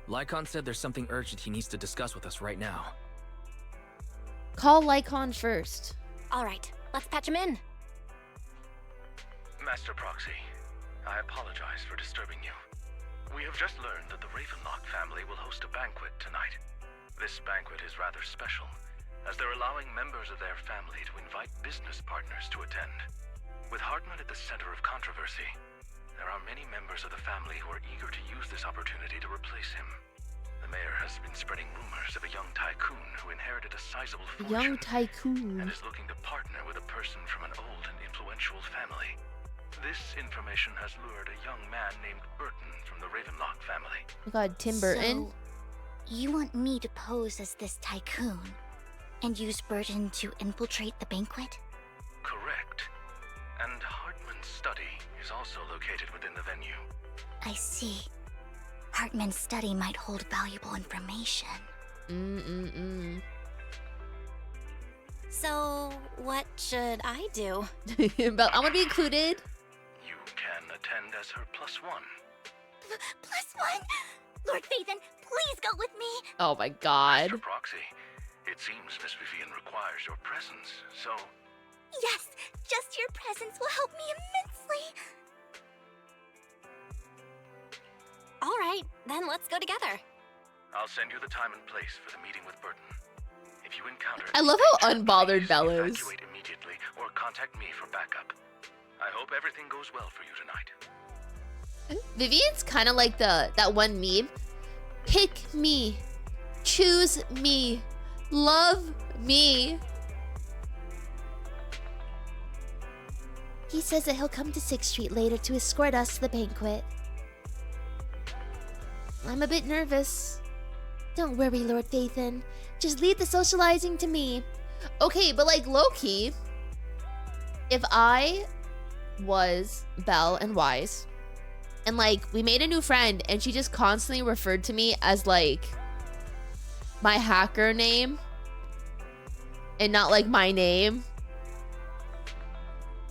S4: Lycon said there's something urgent he needs to discuss with us right now.
S1: Call Lycon first.
S3: Alright, let's patch him in.
S5: Master Proxy, I apologize for disturbing you. We have just learned that the Ravenlock family will host a banquet tonight. This banquet is rather special, as they're allowing members of their family to invite business partners to attend. With Hartman at the center of controversy, there are many members of the family who are eager to use this opportunity to replace him. The mayor has been spreading rumors of a young tycoon who inherited a sizable fortune
S1: Young tycoon.
S5: and is looking to partner with a person from an old and influential family. This information has lured a young man named Burton from the Ravenlock family.
S1: Oh god, Tim Burton.
S2: You want me to pose as this tycoon and use Burton to infiltrate the banquet?
S7: Correct. And Hartman's study is also located within the venue.
S2: I see. Hartman's study might hold valuable information.
S3: So, what should I do?
S1: But I'm gonna be included.
S7: You can attend as her +1.
S2: +1? Lord Phaethon, please go with me!
S1: Oh my god.
S7: Mr. Proxy, it seems Miss Vivian requires your presence, so...
S2: Yes, just your presence will help me immensely!
S3: Alright, then let's go together.
S7: I'll send you the time and place for the meeting with Burton. If you encounter...
S1: I love how unbothered Belle is.
S7: Evacuate immediately or contact me for backup. I hope everything goes well for you tonight.
S1: Vivian's kind of like that one meme. Pick me. Choose me. Love me.
S6: He says that he'll come to 6th Street later to escort us to the banquet.
S1: I'm a bit nervous.
S6: Don't worry, Lord Phaethon. Just leave the socializing to me.
S1: Okay, but like low-key, if I was Belle and Wise, and like we made a new friend and she just constantly referred to me as like my hacker name and not like my name,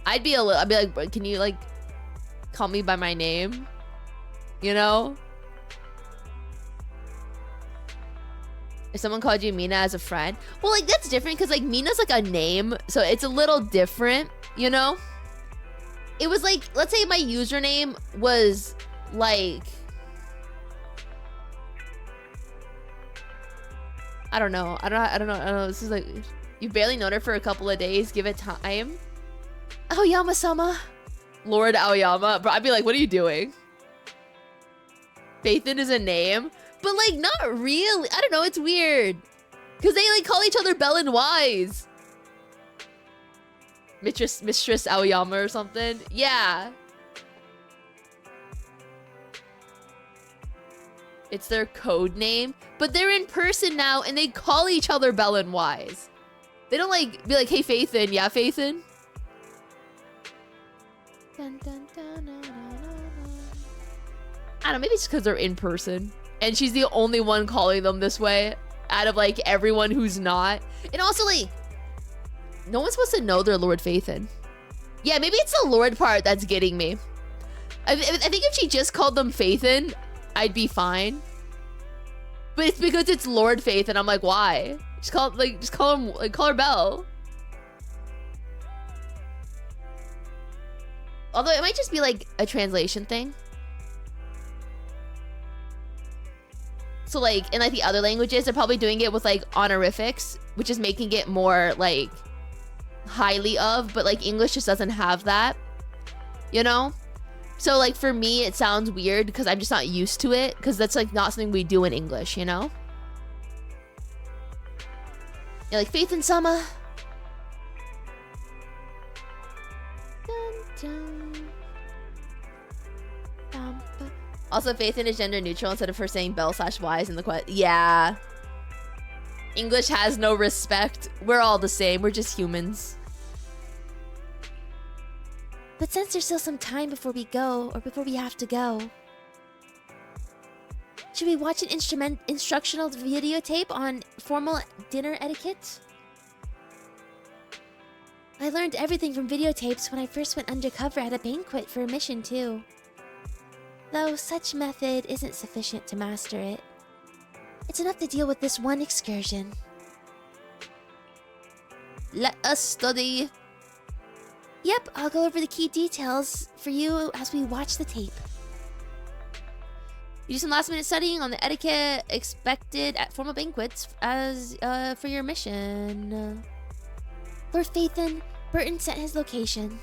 S1: I'd be like, can you like call me by my name? You know? If someone called you Mina as a friend, well, like that's different because like Mina's like a name, so it's a little different, you know? It was like, let's say my username was like, I don't know. This is like, you barely known her for a couple of days. Give it time. Aoyama-sama. Lord Aoyama. Bro, I'd be like, what are you doing? Phaethon is a name, but like not really. I don't know. It's weird because they like call each other Belle and Wise. Mistress Aoyama or something. Yeah. It's their code name, but they're in person now and they call each other Belle and Wise. They don't like be like, hey Phaethon, yeah Phaethon. Dun, dun, dun, dun, dun, dun. I don't know, maybe it's because they're in person and she's the only one calling them this way out of like everyone who's not. And also like, no one's supposed to know they're Lord Phaethon. Yeah, maybe it's the Lord part that's getting me. I think if she just called them Phaethon, I'd be fine. But it's because it's Lord Phaethon. I'm like, why? Just call him, like, call her Belle. Although it might just be like a translation thing. So like in like the other languages, they're probably doing it with like honorifics, which is making it more like highly of, but like English just doesn't have that, you know? So like for me it sounds weird because I'm just not used to it, because that's like not something we do in English, you know? Yeah, like Phaethon-sama. Also, Phaethon is gender neutral instead of her saying Belle/Wise in the quest. Yeah. English has no respect. We're all the same. We're just humans.
S6: But since there's still some time before we go, or before we have to go, should we watch an instructional videotape on formal dinner etiquette? I learned everything from videotapes when I first went undercover at a banquet for a mission too. Though such method isn't sufficient to master it. It's enough to deal with this one excursion.
S1: Let us study.
S6: Yep, I'll go over the key details for you as we watch the tape.
S1: You do some last minute studying on the etiquette expected at formal banquets as for your mission.
S6: Lord Phaethon, Burton sent his location.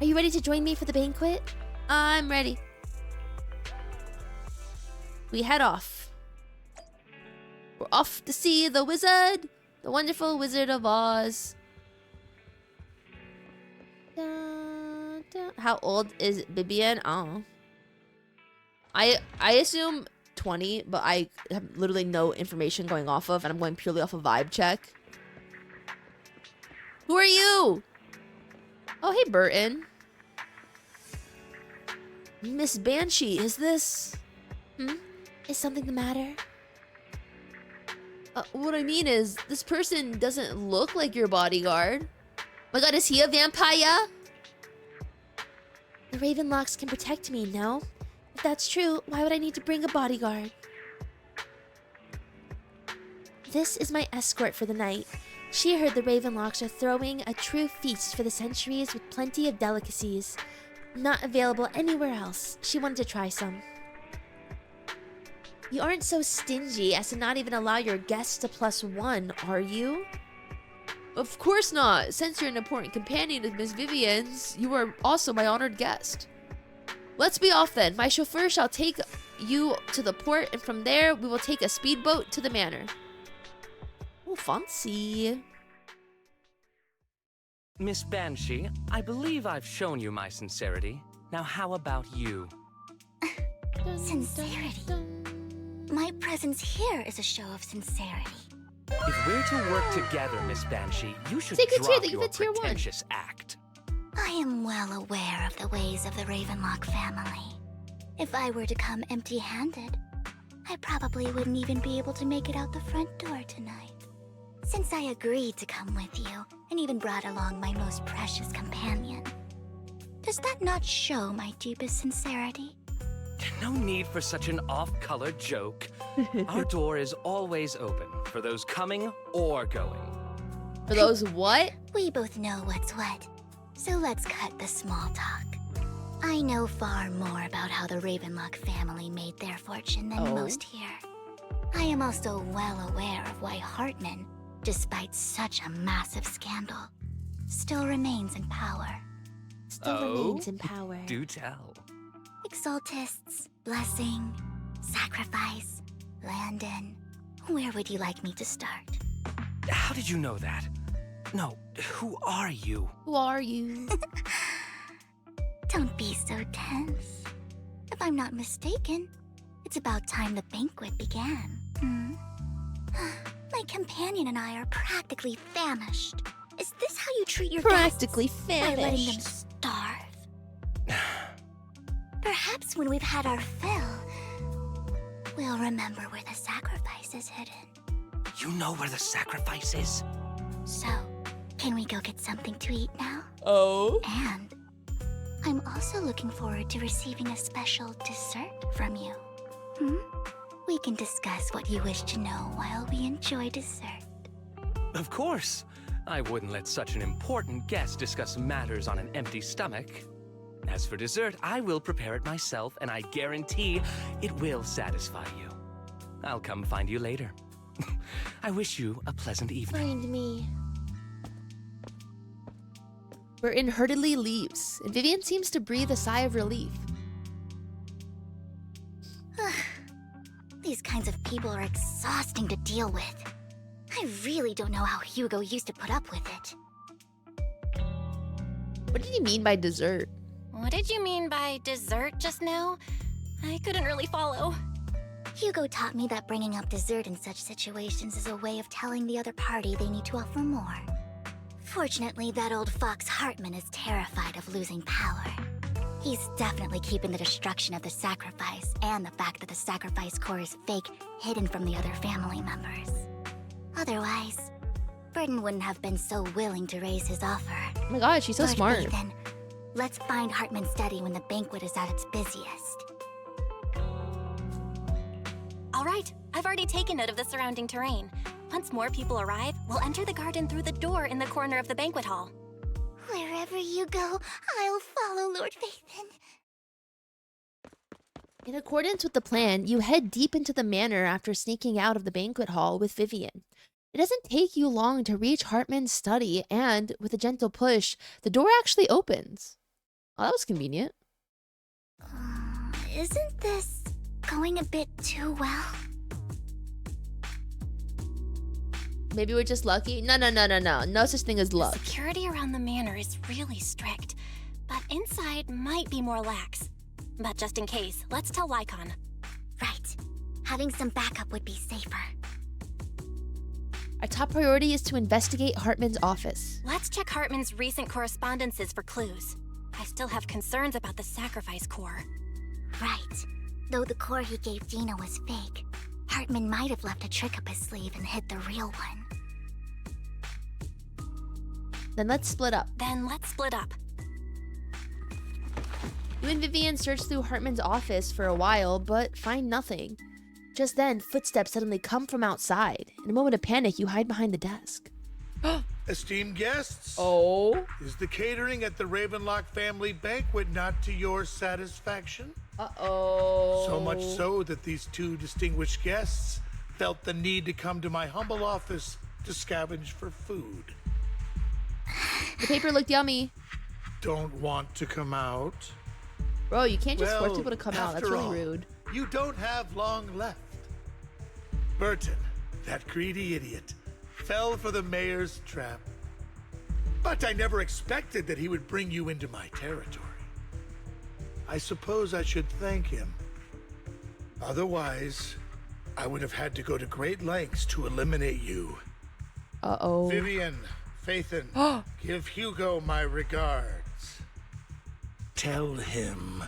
S6: Are you ready to join me for the banquet?
S1: I'm ready. We head off. We're off to see the wizard, the wonderful Wizard of Oz. How old is Vivian? Oh. I assume 20, but I have literally no information going off of, and I'm going purely off a vibe check. Who are you? Oh, hey, Burton. Miss Banshee, is this...
S6: Is something the matter?
S1: What I mean is, this person doesn't look like your bodyguard. My god, is he a vampire?
S6: The Ravenlocks can protect me, no? If that's true, why would I need to bring a bodyguard? This is my escort for the night. She heard the Ravenlocks are throwing a true feast for the centuries with plenty of delicacies. Not available anywhere else. She wanted to try some.
S1: You aren't so stingy as to not even allow your guests to +1, are you? Of course not. Since you're an important companion of Miss Vivian's, you are also my honored guest. Let's be off then. My chauffeur shall take you to the port, and from there we will take a speedboat to the manor. Oh, fancy.
S14: Miss Banshee, I believe I've shown you my sincerity. Now how about you?
S2: Sincerity? My presence here is a show of sincerity.
S14: If we're to work together, Miss Banshee, you should
S1: Take a tier
S14: drop
S1: that you
S14: your
S1: fit tier 1.
S14: pretentious act.
S2: I am well aware of the ways of the Ravenlock family. If I were to come empty-handed, I probably wouldn't even be able to make it out the front door tonight. Since I agreed to come with you, and even brought along my most precious companion, does that not show my deepest sincerity?
S14: No need for such an off-color joke. Our door is always open for those coming or going.
S1: For those what?
S2: We both know what's what, so let's cut the small talk. I know far more about how the Ravenlock family made their fortune than most here. I am also well aware of why Hartman, despite such a massive scandal, still remains in power.
S6: Remains in power.
S14: Do tell.
S2: Exaltists, blessing, sacrifice, Landon. Where would you like me to start?
S14: How did you know that? No, who are you?
S1: Who are you?
S2: Don't be so tense. If I'm not mistaken, it's about time the banquet began. My companion and I are practically famished. Is this how you treat your
S1: practically
S2: guests? By letting them
S1: famished.
S2: starve? Perhaps when we've had our fill, we'll remember where the sacrifice is hidden.
S14: You know where the sacrifice is?
S2: So, can we go get something to eat now?
S1: Oh.
S2: And I'm also looking forward to receiving a special dessert from you. We can discuss what you wish to know while we enjoy dessert.
S14: Of course. I wouldn't let such an important guest discuss matters on an empty stomach. As for dessert, I will prepare it myself, and I guarantee it will satisfy you. I'll come find you later. I wish you a pleasant evening.
S6: Find me.
S1: Burton hurriedly leaves, and Vivian seems to breathe a sigh of relief.
S2: These kinds of people are exhausting to deal with. I really don't know how Hugo used to put up with it.
S1: What did he mean by dessert?
S3: What did you mean by dessert just now? I couldn't really follow.
S2: Hugo taught me that bringing up dessert in such situations is a way of telling the other party they need to offer more. Fortunately, that old fox Hartman is terrified of losing power. He's definitely keeping the destruction of the sacrifice and the fact that the sacrifice core is fake hidden from the other family members. Otherwise, Burton wouldn't have been so willing to raise his offer.
S1: Oh my god, she's so
S2: Lord
S1: smart.
S2: Ethan, let's find Hartman's study when the banquet is at its busiest.
S3: All right, I've already taken note of the surrounding terrain. Once more people arrive, we'll enter the garden through the door in the corner of the banquet hall.
S2: Wherever you go, I'll follow, Lord Vathan.
S1: In accordance with the plan, you head deep into the manor after sneaking out of the banquet hall with Vivian. It doesn't take you long to reach Hartman's study, and with a gentle push, the door actually opens. Oh, that was convenient.
S2: Isn't this going a bit too well?
S1: Maybe we're just lucky? No. No such thing as luck.
S3: Security around the manor is really strict, but inside might be more lax. But just in case, let's tell Lycon.
S2: Right. Having some backup would be safer.
S1: Our top priority is to investigate Hartman's office.
S3: Let's check Hartman's recent correspondences for clues. I still have concerns about the sacrifice core.
S2: Right. Though the core he gave Dena was fake, Hartman might have left a trick up his sleeve and hid the real one.
S1: Then let's split up. You and Vivian search through Hartman's office for a while, but find nothing. Just then, footsteps suddenly come from outside. In a moment of panic, you hide behind the desk.
S12: Esteemed guests.
S1: Oh?
S12: Is the catering at the Ravenlock family banquet not to your satisfaction?
S1: Uh-oh.
S12: So much so that these two distinguished guests felt the need to come to my humble office to scavenge for food.
S1: The paper looked yummy.
S12: Don't want to come out?
S1: Bro, you can't just force people to come out. That's
S12: after
S1: really
S12: all,
S1: rude.
S12: You don't have long left. Burton, that greedy idiot, fell for the mayor's trap. But I never expected that he would bring you into my territory. I suppose I should thank him. Otherwise, I would have had to go to great lengths to eliminate you.
S1: Uh-oh.
S12: Vivian, Faithin, give Hugo my regards. Tell him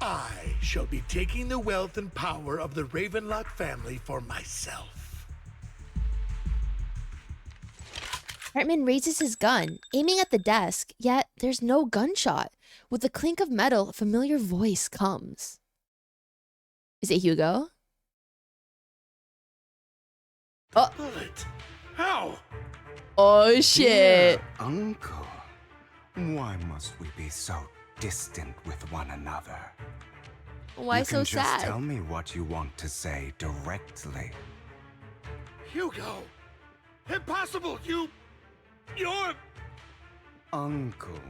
S12: I shall be taking the wealth and power of the Ravenlock family for myself.
S1: Hartman raises his gun, aiming at the desk, yet there's no gunshot. With the clink of metal, a familiar voice comes. Is it Hugo? Oh.
S12: Bullet. How?
S1: Oh, shit.
S15: Dear Uncle, why must we be so distant with one another?
S1: Why
S15: you
S1: so
S15: can just
S1: sad?
S15: Tell me what you want to say directly.
S12: Hugo! Impossible! You're...
S15: Uncle,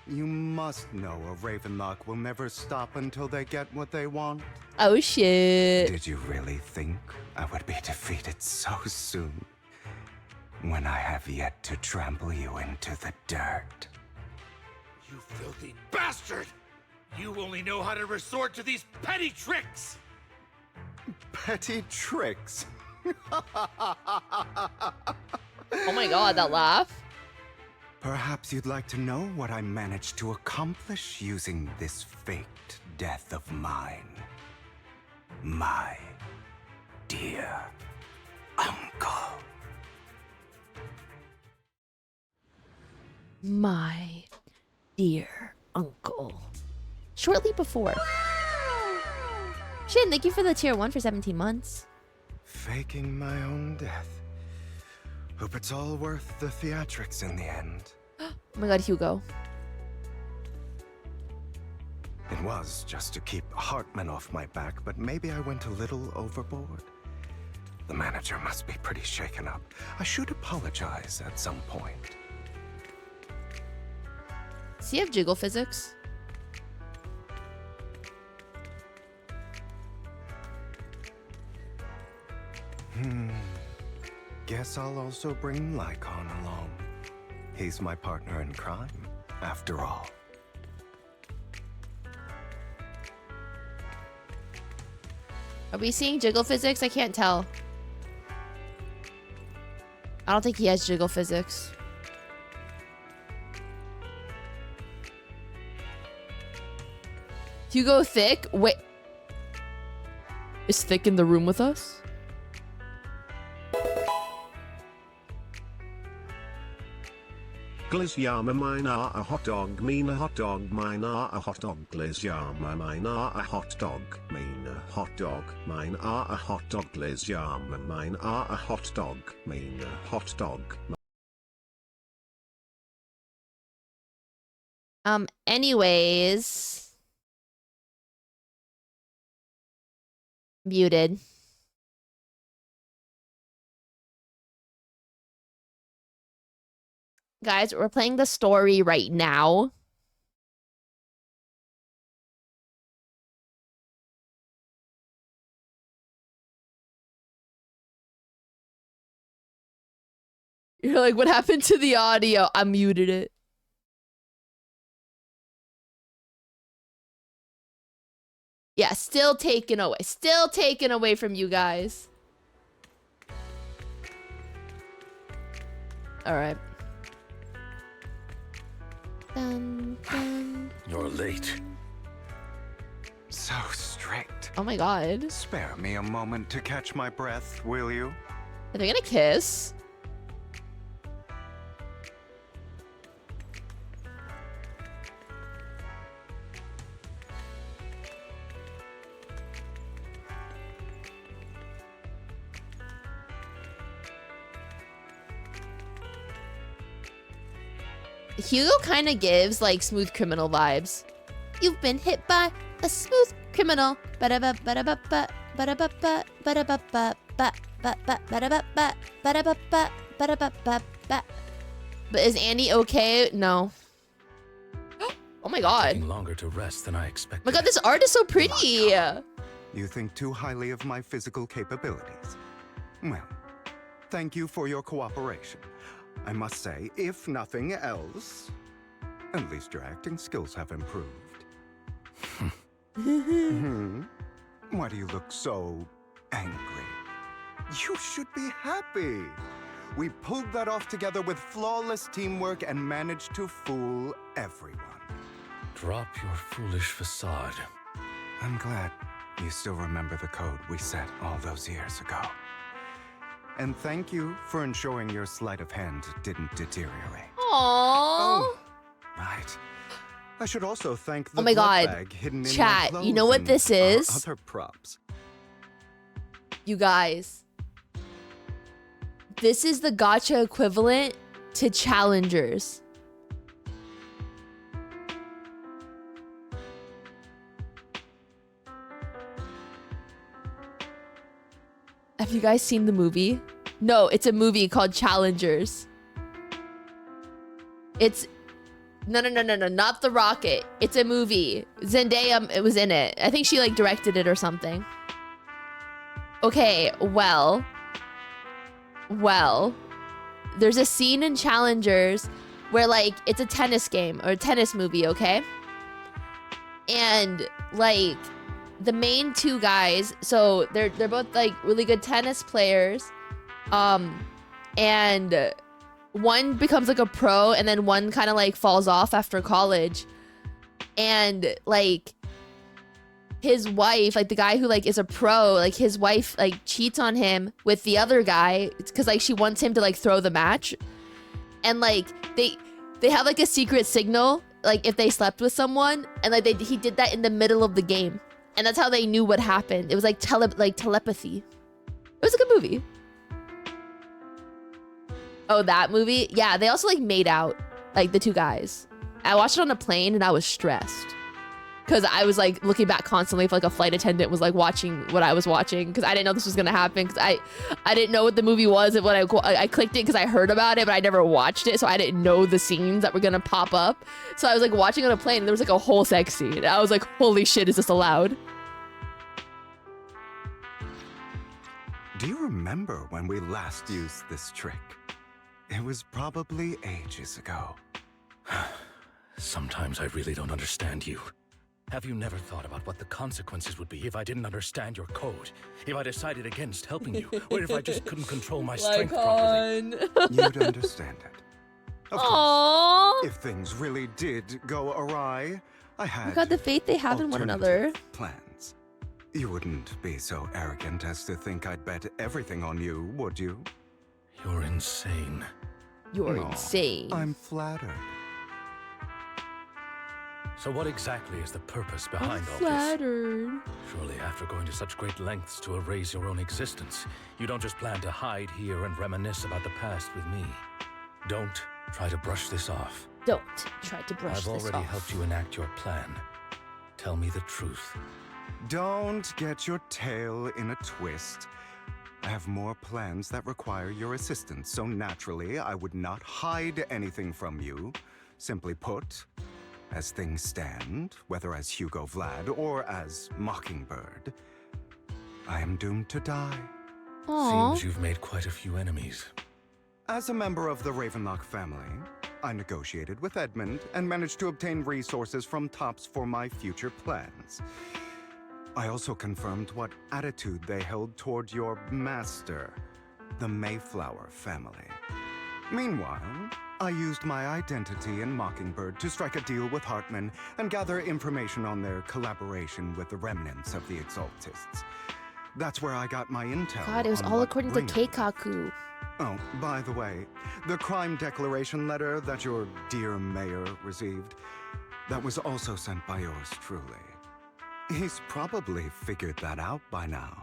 S15: you must know a Ravenlock will never stop until they get what they want.
S1: Oh, shit.
S15: Did you really think I would be defeated so soon? When I have yet to trample you into the dirt.
S12: You filthy bastard! You only know how to resort to these petty tricks!
S15: Petty tricks?
S1: Oh my god, that laugh.
S15: Perhaps you'd like to know what I managed to accomplish using this faked death of mine. My dear uncle.
S1: My dear uncle. Shortly before. Shin, thank you for the tier 1 for 17 months.
S15: Faking my own death. Hope it's all worth the theatrics in the end.
S1: Oh my god, Hugo.
S15: It was just to keep Hartman off my back, but maybe I went a little overboard. The manager must be pretty shaken up. I should apologize at some point.
S1: Does he have jiggle physics?
S15: Guess I'll also bring Lycon along. He's my partner in crime, after all.
S1: Are we seeing jiggle physics? I can't tell. I don't think he has jiggle physics. Hugo Thick? Wait. Is Thick in the room with us?
S16: Glizyama Mina a hot dog, Mina hot dog, Mina a hot dog, Glizyama Mina a hot dog, Mina hot dog, Mina a hot dog, Glizyama Mina a hot dog, Mina hot dog.
S1: Anyways. Muted. Guys, we're playing the story right now. You're like, what happened to the audio? I muted it. Yeah, still taken away. Still taken away from you guys. All right. Dun, dun.
S5: You're late.
S15: So strict.
S1: Oh my god.
S15: Spare me a moment to catch my breath, will you?
S1: Are they gonna kiss? Hugo kind of gives like Smooth Criminal vibes. You've been hit by a smooth criminal. Ba-da-ba, ba-da-ba, ba, ba-da-ba, ba, ba-da-ba, ba, ba, ba, ba, ba-da-ba, ba, ba-da-ba, ba, ba-da-ba, ba, ba. But is Andy okay? No. Oh my god.
S5: Taking longer to rest than I expected.
S1: Oh my god, this art is so pretty.
S15: You think too highly of my physical capabilities. Well, thank you for your cooperation. I must say, if nothing else, at least your acting skills have improved. Why do you look so angry? You should be happy. We pulled that off together with flawless teamwork and managed to fool everyone.
S5: Drop your foolish facade.
S15: I'm glad you still remember the code we set all those years ago. And thank you for ensuring your sleight of hand didn't deteriorate.
S1: Aww.
S15: Oh, right. I should also thank the
S1: oh my god.
S15: bag hidden in
S1: Chat,
S15: my
S1: you know what this is?
S15: Other props.
S1: You guys. This is the gacha equivalent to challengers. Have you guys seen the movie? No, it's a movie called Challengers. It's... No, not The Rocket. It's a movie. Zendaya, it was in it. I think she, like, directed it or something. Okay, well... There's a scene in Challengers where, like, it's a tennis game or a tennis movie, okay? And, like... the main two guys, so they're both like really good tennis players, and one becomes like a pro and then one kind of like falls off after college, and like his wife, like the guy who like is a pro, like his wife like cheats on him with the other guy because like she wants him to like throw the match, and like they have like a secret signal like if they slept with someone, and like he did that in the middle of the game. And that's how they knew what happened. It was like telepathy. It was a good movie. Oh, that movie? Yeah, they also like made out, like the two guys. I watched it on a plane and I was stressed. Because I was like looking back constantly if like a flight attendant was like watching what I was watching. Because I didn't know this was going to happen. Because I didn't know what the movie was. And when I clicked it because I heard about it, but I never watched it. So I didn't know the scenes that were going to pop up. So I was like watching on a plane and there was like a whole sex scene. And I was like, holy shit, is this allowed?
S15: Do you remember when we last used this trick? It was probably ages ago.
S5: Sometimes I really don't understand you. Have you never thought about what the consequences would be if I didn't understand your code? If I decided against helping you? Or if I just couldn't control my strength properly?
S15: You'd understand it. Of course, if things really did go awry, I had...
S1: Look at the faith they have in one another.
S15: ...plans. You wouldn't be so arrogant as to think I'd bet everything on you, would you?
S5: You're insane.
S1: You're insane.
S15: I'm flattered.
S5: So what exactly is the purpose behind all
S1: flattered.
S5: this? Surely after going to such great lengths to erase your own existence, you don't just plan to hide here and reminisce about the past with me. Don't try to brush this off.
S1: Don't try to brush this off.
S5: I've already helped you enact your plan. Tell me the truth.
S15: Don't get your tail in a twist. I have more plans that require your assistance, so naturally I would not hide anything from you. Simply put, as things stand, whether as Hugo Vlad or as Mockingbird, I am doomed to die.
S1: Aww.
S5: Seems you've made quite a few enemies.
S15: As a member of the Ravenlock family, I negotiated with Edmund and managed to obtain resources from Tops for my future plans. I also confirmed what attitude they held toward your master, the Mayflower family. Meanwhile, I used my identity in Mockingbird to strike a deal with Hartman and gather information on their collaboration with the remnants of the Exaltists. That's where I got my intel.
S1: God, it was all according to Keikaku.
S15: Oh, by the way, the crime declaration letter that your dear mayor received, that was also sent by yours truly. He's probably figured that out by now,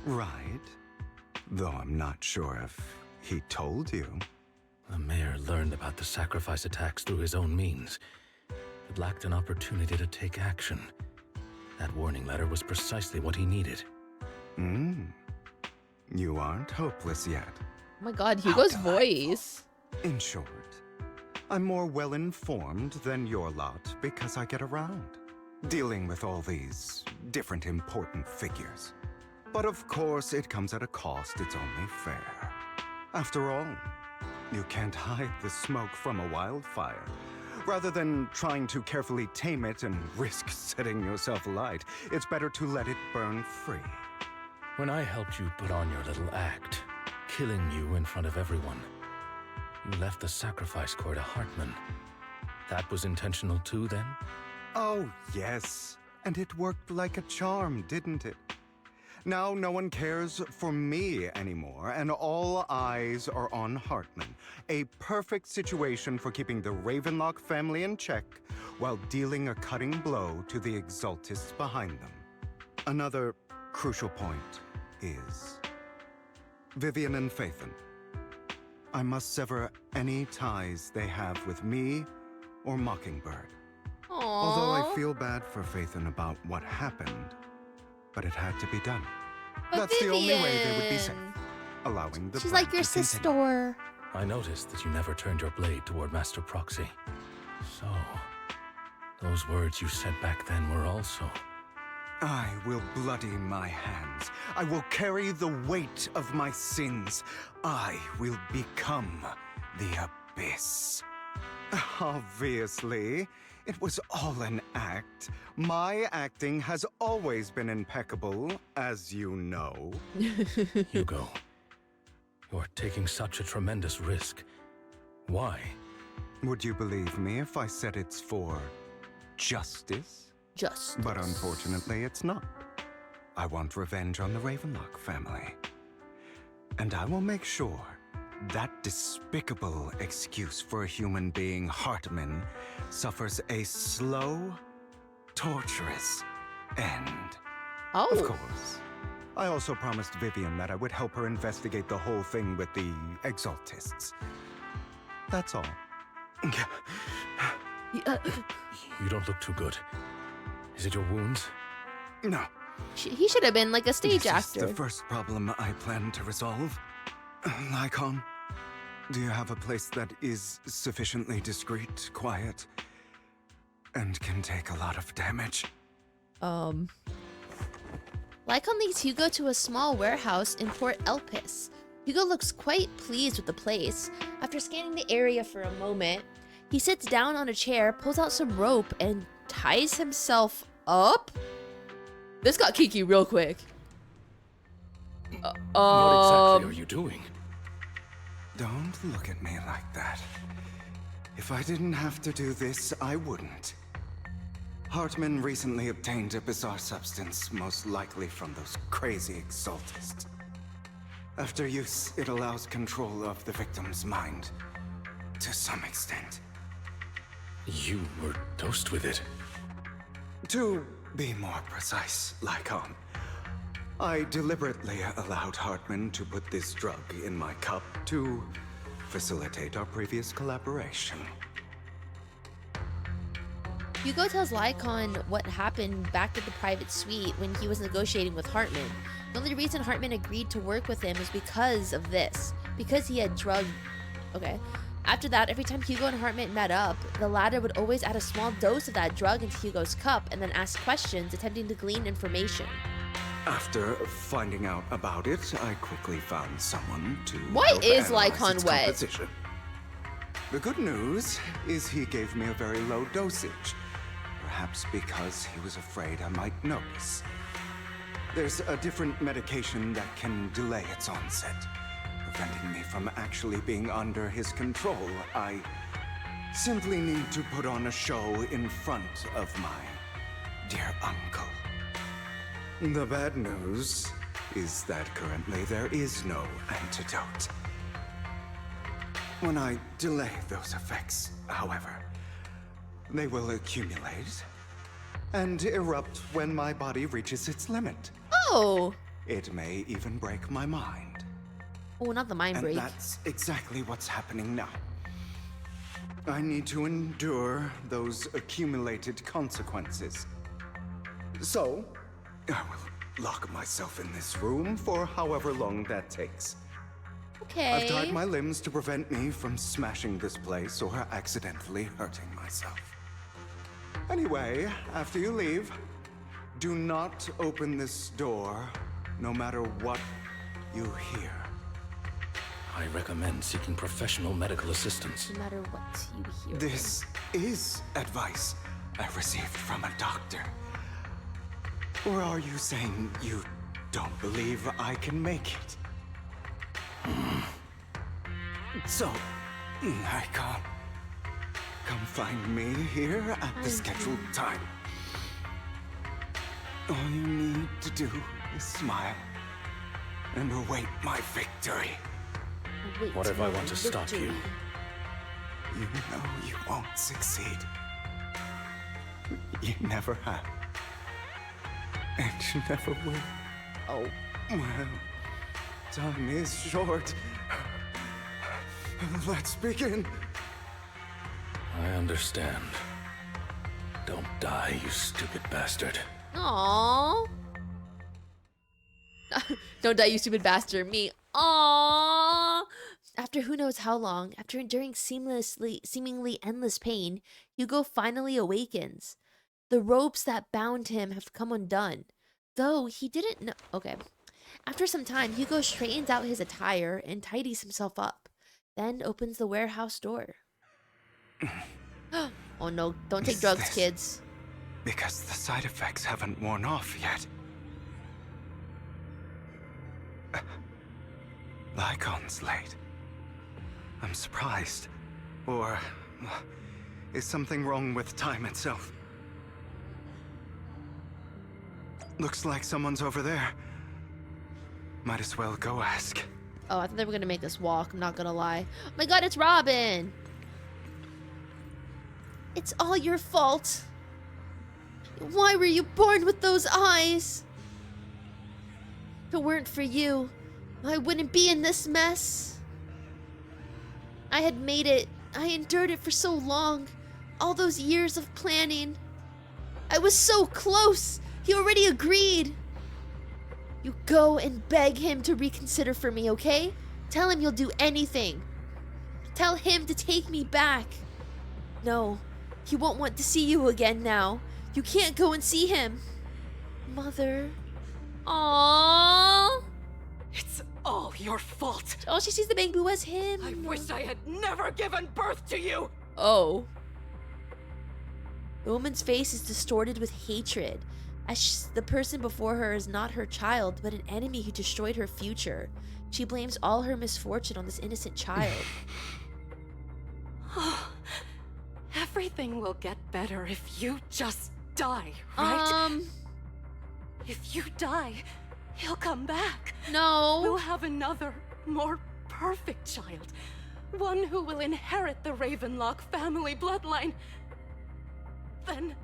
S15: right? Though I'm not sure if he told you.
S5: The mayor learned about the sacrifice attacks through his own means, but lacked an opportunity to take action. That warning letter was precisely what he needed.
S15: You aren't hopeless yet.
S1: Oh my god, Hugo's voice.
S15: In short, I'm more well-informed than your lot because I get around, dealing with all these different important figures. But of course, it comes at a cost. It's only fair. After all, you can't hide the smoke from a wildfire. Rather than trying to carefully tame it and risk setting yourself alight, it's better to let it burn free.
S5: When I helped you put on your little act, killing you in front of everyone, you left the sacrifice core to Hartman. That was intentional too, then?
S15: Oh, yes. And it worked like a charm, didn't it? Now no one cares for me anymore, and all eyes are on Hartman. A perfect situation for keeping the Ravenlock family in check while dealing a cutting blow to the Exaltists behind them. Another crucial point is Vivian and Phaethon. I must sever any ties they have with me or Mockingbird.
S1: Aww.
S15: Although I feel bad for Phaethon about what happened, but it had to be done.
S1: But
S15: That's the only way they would be
S1: Vivian.
S15: safe, allowing the
S1: She's
S15: plan
S1: like your
S15: to continue.
S1: sister.
S5: I noticed that you never turned your blade toward Master Proxy. So, those words you said back then were also...
S15: I will bloody my hands. I will carry the weight of my sins. I will become the Abyss. Obviously, it was all an act. My acting has always been impeccable, as you know.
S5: Hugo, you're taking such a tremendous risk. Why?
S15: Would you believe me if I said it's for justice?
S1: Justice.
S15: But unfortunately, it's not. I want revenge on the Ravenlock family. And I will make sure that despicable excuse for a human being, Hartman, suffers a slow, torturous end.
S1: Oh.
S15: Of course. I also promised Vivian that I would help her investigate the whole thing with the Exaltists. That's all.
S5: You don't look too good. Is it your wounds?
S15: No.
S1: He should have been like a stage
S15: This is
S1: actor.
S15: the first problem I plan to resolve. Lycon, do you have a place that is sufficiently discreet, quiet, and can take a lot of damage?
S1: Lycon leads Hugo to a small warehouse in Port Elpis. Hugo looks quite pleased with the place. After scanning the area for a moment, he sits down on a chair, pulls out some rope, and ties himself up? This got kinky real quick.
S5: What exactly are you doing?
S15: Don't look at me like that. If I didn't have to do this, I wouldn't. Hartman recently obtained a bizarre substance, most likely from those crazy Exaltists. After use, it allows control of the victim's mind, to some extent.
S5: You were dosed with it.
S15: To be more precise, Lycon, I deliberately allowed Hartman to put this drug in my cup to facilitate our previous collaboration.
S1: Hugo tells Lycon what happened back at the private suite when he was negotiating with Hartman. The only reason Hartman agreed to work with him was because of this. Because he had drug... Okay. After that, every time Hugo and Hartman met up, the latter would always add a small dose of that drug into Hugo's cup and then ask questions, attempting to glean information.
S15: After finding out about it, I quickly found someone to
S1: Why
S15: help
S1: is
S15: analyze
S1: Lycon
S15: its
S1: wet?
S15: composition. The good news is he gave me a very low dosage. Perhaps because he was afraid I might notice. There's a different medication that can delay its onset, preventing me from actually being under his control. I simply need to put on a show in front of my dear uncle. The bad news is that currently there is no antidote. When I delay those effects, however, they will accumulate and erupt when my body reaches its limit.
S1: Oh!
S15: It may even break my mind.
S1: Oh, not the mind break.
S15: And that's exactly what's happening now. I need to endure those accumulated consequences. So, I will lock myself in this room for however long that takes.
S1: Okay.
S15: I've tied my limbs to prevent me from smashing this place or accidentally hurting myself. Anyway, after you leave, do not open this door, no matter what you hear.
S5: I recommend seeking professional medical assistance.
S1: No matter what you hear.
S15: This is advice I received from a doctor. Or are you saying you don't believe I can make it? So, Icon, come find me here at the scheduled time. All you need to do is smile and await my victory.
S5: What if I want to stop you?
S15: You know you won't succeed. You never have. And you never will.
S1: Oh.
S15: Well, time is short. Let's begin.
S5: I understand. Don't die, you stupid bastard.
S1: Aww. Don't die, you stupid bastard. Me. Aww. After who knows how long, after enduring seemingly endless pain, Hugo finally awakens. The ropes that bound him have come undone. Though he didn't know. Okay. After some time, Hugo straightens out his attire and tidies himself up. Then opens the warehouse door. Oh no, don't take drugs, kids.
S15: Because the side effects haven't worn off yet. Lycon's late. I'm surprised. Or is something wrong with time itself? Looks like someone's over there. Might as well go ask.
S1: Oh, I thought they were gonna make us walk, I'm not gonna lie. Oh my god, it's Robin! It's all your fault. Why were you born with those eyes? If it weren't for you, I wouldn't be in this mess. I had made it. I endured it for so long. All those years of planning. I was so close. He already agreed. You go and beg him to reconsider for me, okay? Tell him you'll do anything. Tell him to take me back. No, he won't want to see you again now. You can't go and see him. Mother. Aww.
S17: It's all your fault.
S1: Oh, she sees the Bangboos as him.
S17: I wish I had never given birth to you.
S1: Oh. The woman's face is distorted with hatred, as the person before her is not her child, but an enemy who destroyed her future. She blames all her misfortune on this innocent child.
S17: Everything will get better if you just die, right? If you die, he'll come back.
S1: No.
S17: We'll have another, more perfect child. One who will inherit the Ravenlock family bloodline. Then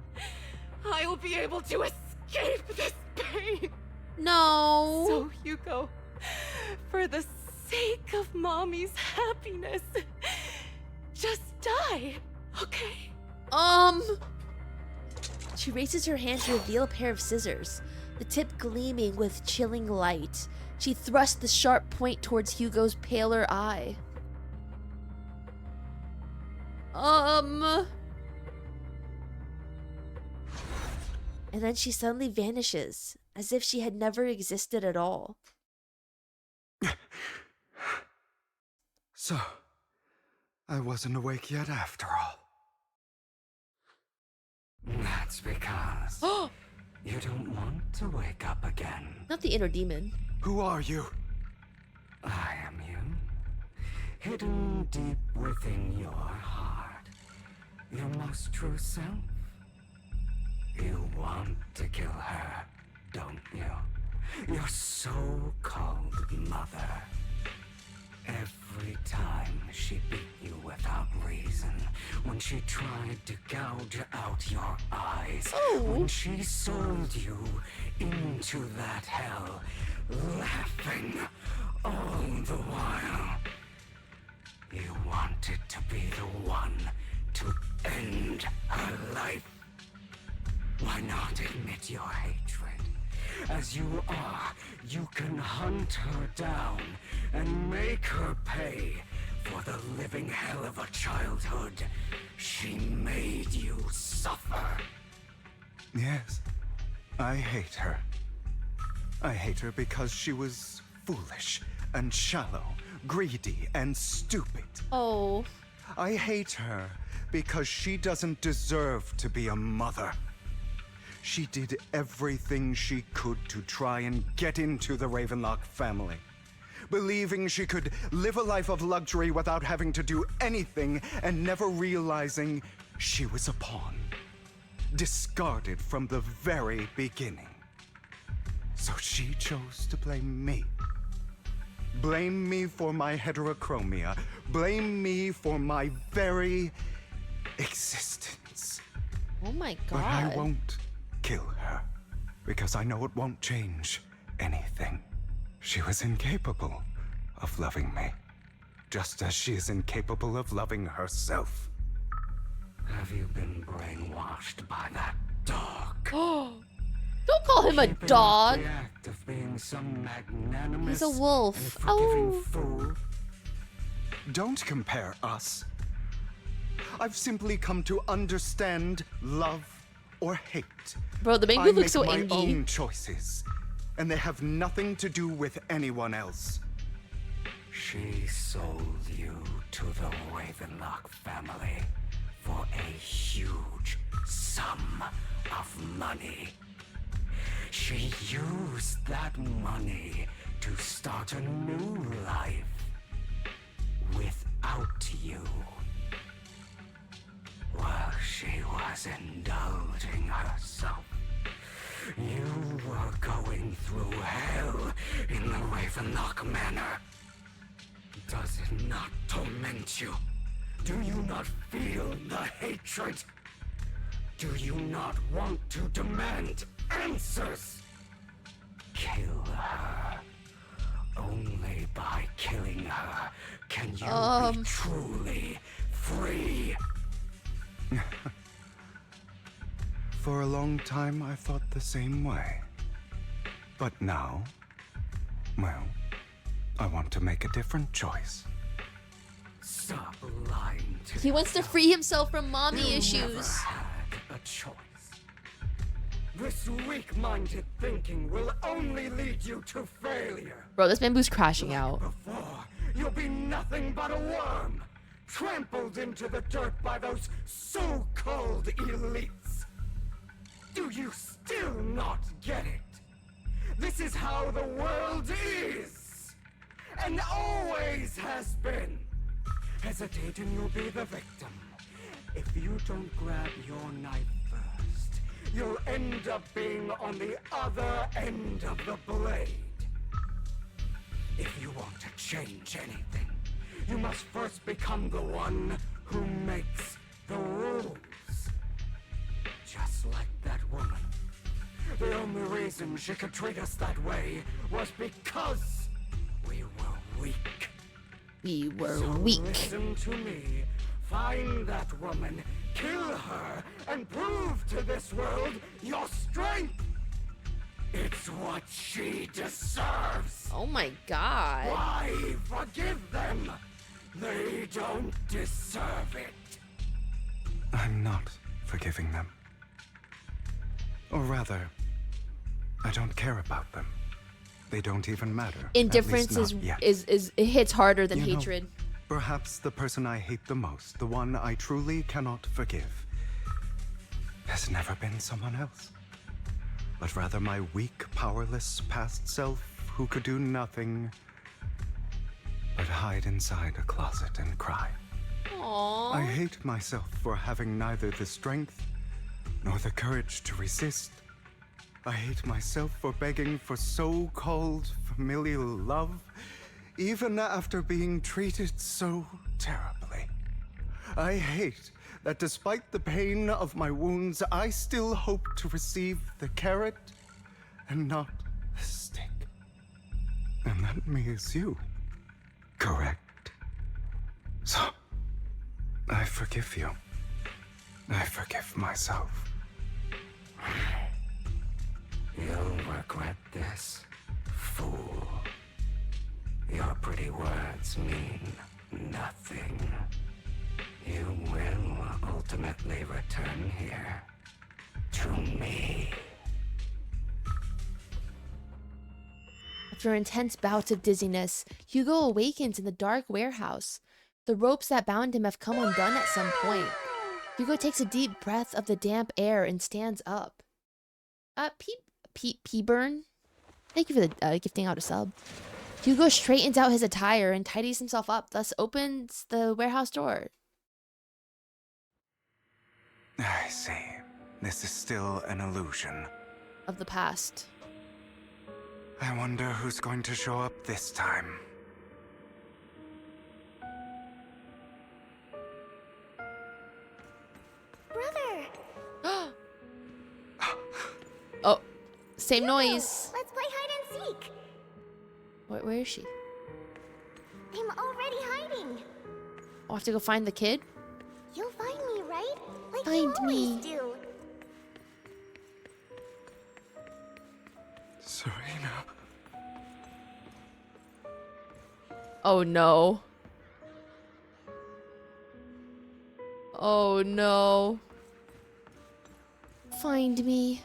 S17: I'll be able to escape this pain.
S1: No.
S17: So, Hugo, for the sake of Mommy's happiness, just die, okay?
S1: She raises her hand to reveal a pair of scissors, the tip gleaming with chilling light. She thrusts the sharp point towards Hugo's paler eye. And then she suddenly vanishes, as if she had never existed at all.
S15: So, I wasn't awake yet after all.
S18: That's because
S15: You don't want to wake up again.
S1: Not the inner demon.
S15: Who are you? I am you. Hidden deep within your heart. Your most true self. You want to kill her, don't you? Your so-called mother. Every time she beat you without reason, when she tried to gouge out your eyes, when she sold you into that hell, laughing all the while. You wanted to be the one to end her life. Why not admit your hatred? As you are, you can hunt her down and make her pay for the living hell of a childhood she made you suffer. Yes, I hate her. I hate her because she was foolish and shallow, greedy and stupid.
S1: Oh.
S15: I hate her because she doesn't deserve to be a mother. She did everything she could to try and get into the Ravenlock family, believing she could live a life of luxury without having to do anything and never realizing she was a pawn, discarded from the very beginning. So she chose to blame me. Blame me for my heterochromia. Blame me for my very existence.
S1: Oh my god.
S15: But I won't kill her, because I know it won't change anything. She was incapable of loving me, just as she is incapable of loving herself. Have you been brainwashed by that dog?
S1: Don't call him a dog.
S15: The act of being some magnanimous
S1: He's a wolf.
S15: and forgiving fool? Don't compare us. I've simply come to understand love or hate.
S1: Bro, the Bangboos look so
S15: I make my
S1: indie.
S15: own choices, and they have nothing to do with anyone else. She sold you to the Ravenlock family for a huge sum of money. She used that money to start a new life without you. While she was indulging herself, you were going through hell in the Ravenlock manor. Does it not torment you? Do you not feel the hatred? Do you not want to demand answers? Kill her. Only by killing her can you be truly free. For a long time, I thought the same way. But now, well, I want to make a different choice. Stop lying to
S1: He wants to free himself from mommy issues.
S15: Never had a choice. This weak-minded thinking will only lead you to failure.
S1: Bro, this Bamboo's crashing out.
S15: Before, you'll be nothing but a worm, trampled into the dirt by those so-called elites. Do you still not get it? This is how the world is, and always has been. Hesitate and you'll be the victim. If you don't grab your knife first, you'll end up being on the other end of the blade. If you want to change anything, you must first become the one who makes the rules. Just like that woman. The only reason she could treat us that way was because we were weak.
S1: We were
S15: So
S1: weak.
S15: Listen to me. Find that woman, kill her, and prove to this world your strength. It's what she deserves.
S1: Oh my god.
S15: Why forgive them? They don't deserve it. I'm not forgiving them. Or rather, I don't care about them. They don't even matter.
S1: Indifference
S15: At least not yet.
S1: is it hits harder than
S15: You know,
S1: hatred.
S15: Perhaps the person I hate the most, the one I truly cannot forgive, has never been someone else. but rather my weak, powerless past self who could do nothing but hide inside a closet and cry.
S1: Aww.
S15: I hate myself for having neither the strength nor the courage to resist. I hate myself for begging for so-called familial love, even after being treated so terribly. I hate that despite the pain of my wounds, I still hope to receive the carrot and not the stick. And that me is you, correct? So, I forgive you. I forgive myself.
S18: You'll regret this, fool. Your pretty words mean nothing. You will ultimately return here to me.
S1: After intense bouts of dizziness, Hugo awakens in the dark warehouse. The ropes that bound him have come undone at some point. Hugo takes a deep breath of the damp air and stands up. P-Burn? Thank you for the gifting out a sub. Hugo straightens out his attire and tidies himself up, thus opens the warehouse door.
S15: I see. This is still an illusion.
S1: Of the past.
S15: I wonder who's going to show up this time.
S2: Brother!
S1: Oh, same
S2: Hugo,
S1: noise.
S2: Let's play hide and seek.
S1: Where is she?
S2: I'm already hiding.
S1: I'll have to go find the kid?
S2: You'll find me, right? Like
S1: Find
S2: you always
S1: me.
S2: do.
S15: Serena.
S1: Oh no. Oh no. Find me.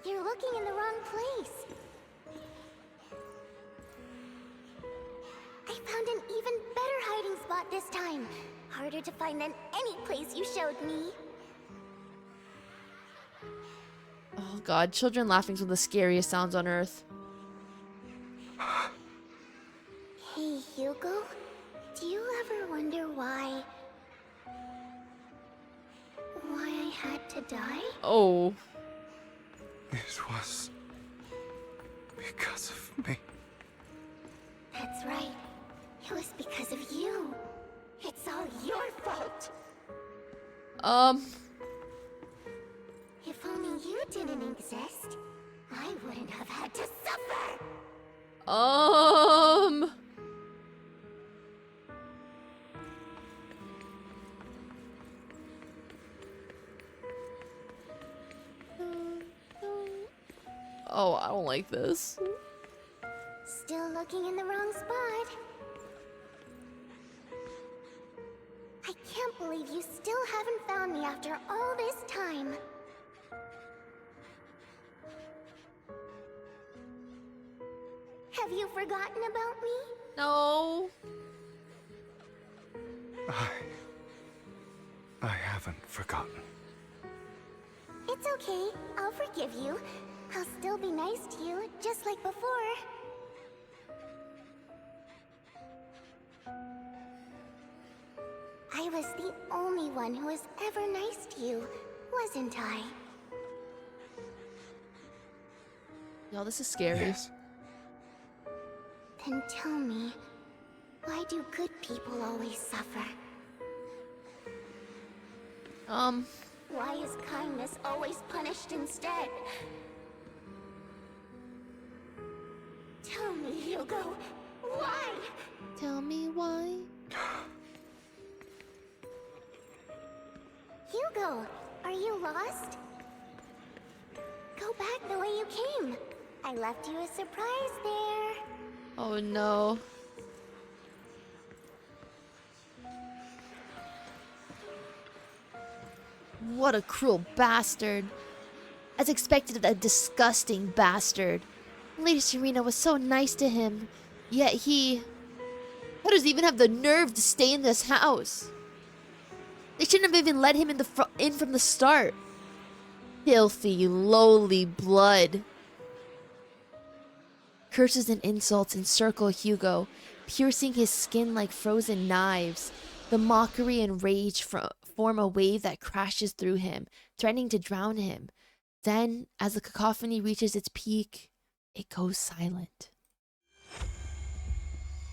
S2: You're looking in the wrong place. I found an even better hiding spot this time. Harder to find than any place you showed me.
S1: Oh god, children laughing is one of the scariest sounds on earth.
S2: Hey, Hugo. Do you ever wonder why I had to die?
S1: Oh.
S15: It was because of me.
S2: That's right. It was because of you. It's all your fault. If only you didn't exist, I wouldn't have had to suffer.
S1: Oh, I don't like this.
S2: Still looking in the wrong spot. I can't believe you still haven't found me after all this time. Have you forgotten about me?
S1: No.
S15: I haven't forgotten.
S2: It's okay. I'll forgive you. I'll still be nice to you, just like before. I was the only one who was ever nice to you, wasn't I?
S1: Yo, this is scary.
S15: Yes.
S2: Then tell me, why do good people always suffer? Why is kindness always punished instead? Tell me, Hugo, why?
S1: Tell me why.
S2: Hugo, are you lost? Go back the way you came. I left you a surprise there.
S1: Oh no. What a cruel bastard. As expected of that disgusting bastard. Lady Serena was so nice to him, yet how does he even have the nerve to stay in this house? They shouldn't have even let him in from the start. Filthy, lowly blood. Curses and insults encircle Hugo, piercing his skin like frozen knives. The mockery and rage form a wave that crashes through him, threatening to drown him. Then, as the cacophony reaches its peak, it goes silent.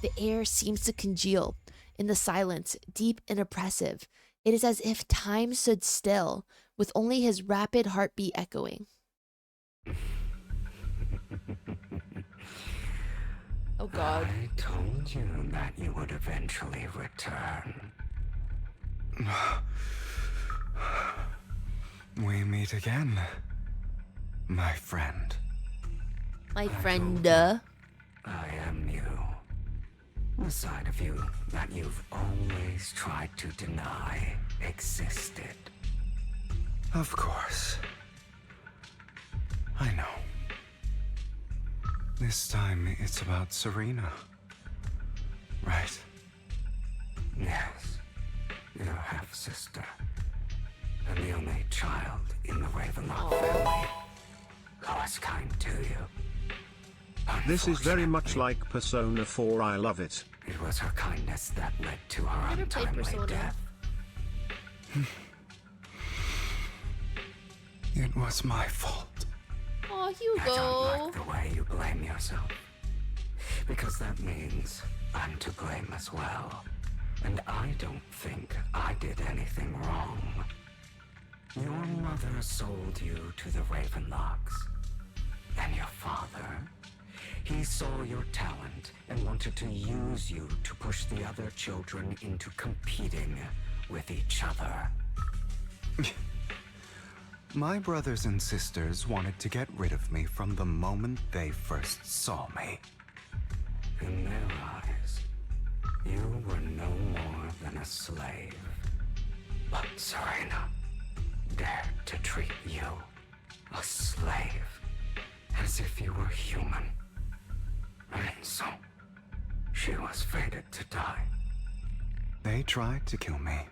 S1: The air seems to congeal in the silence, deep and oppressive. It is as if time stood still, with only his rapid heartbeat echoing. Oh God.
S18: I told you that you would eventually return.
S15: We meet again, my friend.
S1: My friend.
S18: I am you. The side of you that you've always tried to deny existed.
S15: Of course. I know. This time it's about Serena. Right?
S18: Yes. Your half-sister. And the only child in the Ravenlock family. I was kind to you.
S16: This is very much like Persona 4. I love it.
S18: It was her kindness that led to her untimely death.
S15: It was my fault.
S1: Oh, Hugo.
S18: I don't like the way you blame yourself. Because that means I'm to blame as well. And I don't think I did anything wrong. Your mother sold you to the Ravenlocks. And your father? He saw your talent and wanted to use you to push the other children into competing with each other.
S15: My brothers and sisters wanted to get rid of me from the moment they first saw me.
S18: In their eyes, you were no more than a slave. But Serena dared to treat you, a slave, as if you were human. And so, she was fated to die.
S15: They tried to kill me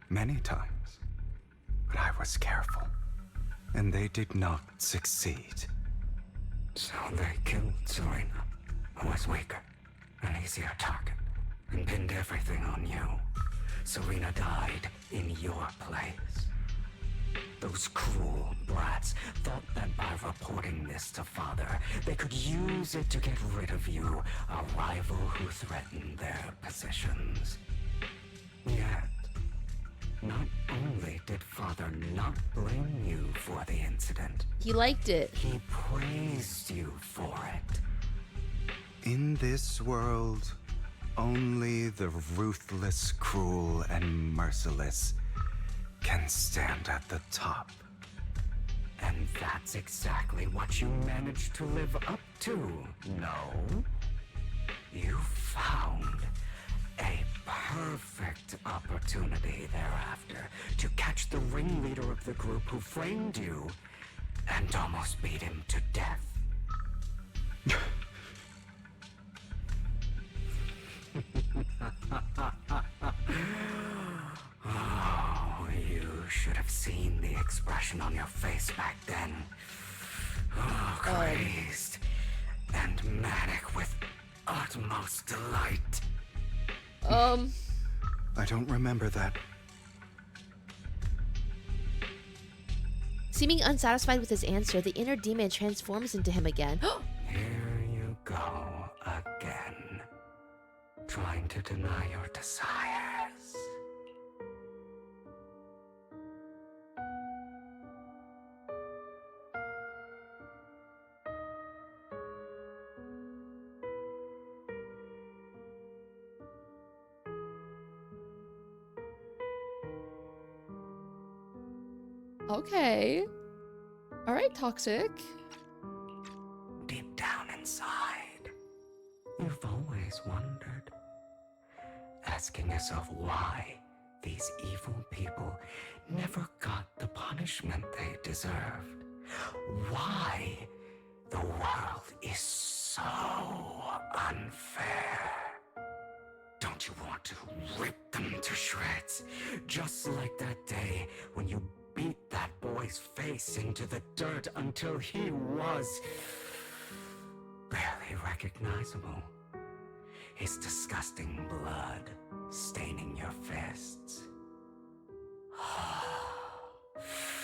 S15: many times, but I was careful, and they did not succeed.
S18: So they killed Serena, who was weaker, an easier target, and pinned everything on you. Serena died in your place. Those cruel brats thought that by reporting this to Father, they could use it to get rid of you, a rival who threatened their positions. Yet, not only did Father not blame you for the incident,
S1: he liked it.
S18: He praised you for it.
S15: In this world, only the ruthless, cruel, and merciless can stand at the top.
S18: And that's exactly what you managed to live up to, no? You found a perfect opportunity thereafter to catch the ringleader of the group who framed you and almost beat him to death. Oh, you should have seen the expression on your face back then. Oh, crazed and manic with utmost delight.
S15: I don't remember that.
S1: Seeming unsatisfied with his answer, the inner demon transforms into him again.
S18: Here you go again. Trying to deny your desires.
S1: Okay. All right, Toxic.
S18: Deep down inside, you've always wondered, asking yourself why these evil people never got the punishment they deserved. Why the world is so unfair. Don't you want to rip them to shreds, just like that day when you beat that boy's face into the dirt until he was barely recognizable. His disgusting blood staining your fists.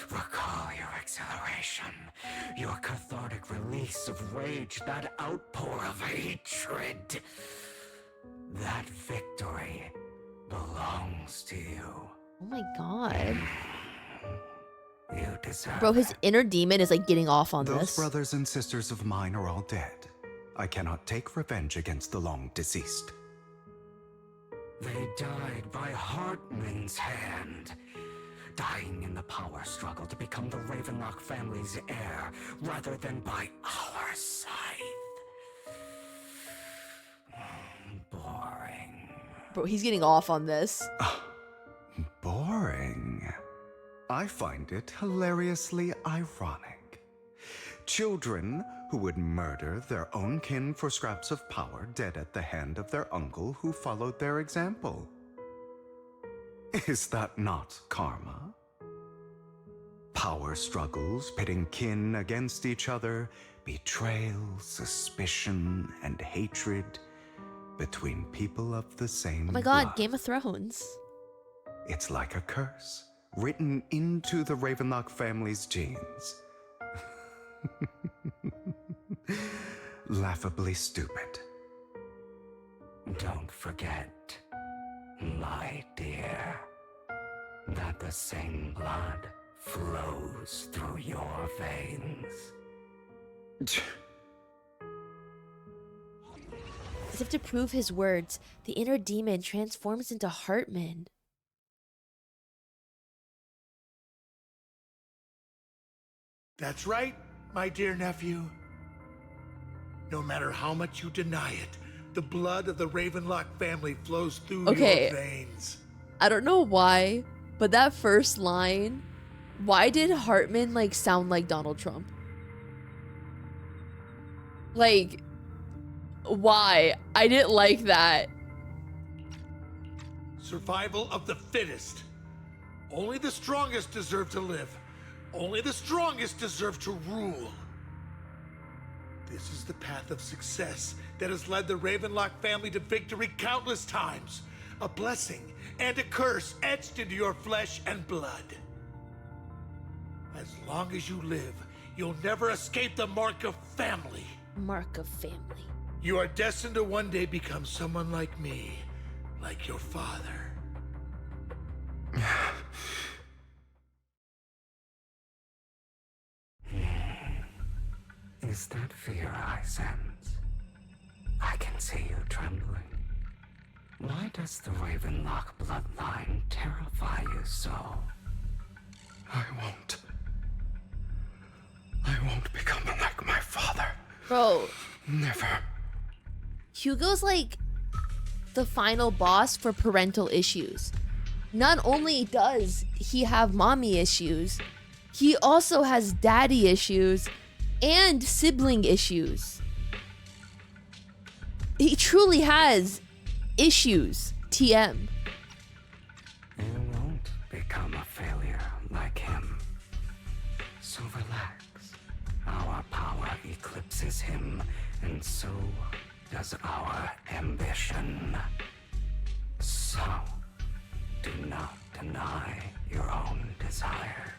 S18: Recall your exhilaration, your cathartic release of rage, that outpour of hatred. That victory belongs to you.
S1: Oh my god.
S18: You deserve
S1: Bro, his inner demon is like getting off on
S15: Those
S1: this.
S15: brothers and sisters of mine are all dead. I cannot take revenge against the long deceased.
S18: They died by Hartman's hand, dying in the power struggle to become the Ravenlock family's heir, rather than by our scythe. Boring.
S1: Bro, he's getting off on this.
S15: Boring. I find it hilariously ironic. Children who would murder their own kin for scraps of power dead at the hand of their uncle who followed their example. Is that not karma? Power struggles pitting kin against each other, betrayal, suspicion, and hatred between people of the same
S1: Oh my god,
S15: blood.
S1: Game of Thrones.
S15: It's like a curse, written into the Ravenlock family's genes. Laughably stupid.
S18: Don't forget, my dear, that the same blood flows through your veins.
S1: As if to prove his words, the inner demon transforms into Hartman.
S12: That's right, my dear nephew. No matter how much you deny it, the blood of the Ravenlock family flows through your veins.
S1: I don't know why, but that first line, why did Hartman like sound like Donald Trump? Like, why? I didn't like that.
S12: Survival of the fittest. Only the strongest deserve to live. Only the strongest deserve to rule. This is the path of success that has led the Ravenlock family to victory countless times. A blessing and a curse etched into your flesh and blood. As long as you live, you'll never escape the mark of family.
S1: Mark of family.
S12: You are destined to one day become someone like me, like your father.
S18: Is that fear I sense? I can see you trembling. Why does the Ravenlock bloodline terrify you so?
S15: I won't become like my father.
S1: Bro.
S15: Never.
S1: Hugo's like the final boss for parental issues. Not only does he have mommy issues, he also has daddy issues and sibling issues. He truly has issues, TM.
S18: You won't become a failure like him. So relax. Our power eclipses him, and so does our ambition. So, do not deny your own desires.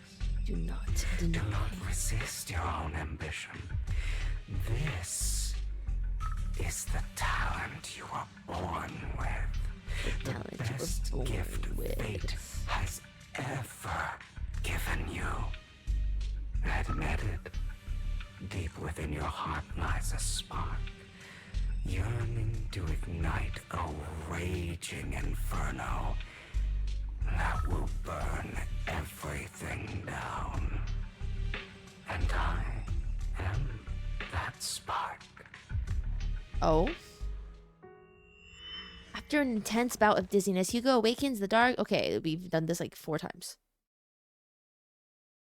S1: Do not deny.
S18: Do not resist your own ambition. This is the talent you were born with. The best gift fate has ever given you. Admit it. Deep within your heart lies a spark, yearning to ignite a raging inferno that will burn everything down. And I am that spark.
S1: Oh? After an intense bout of dizziness, Hugo awakens the dark. Okay, we've done this like 4 times.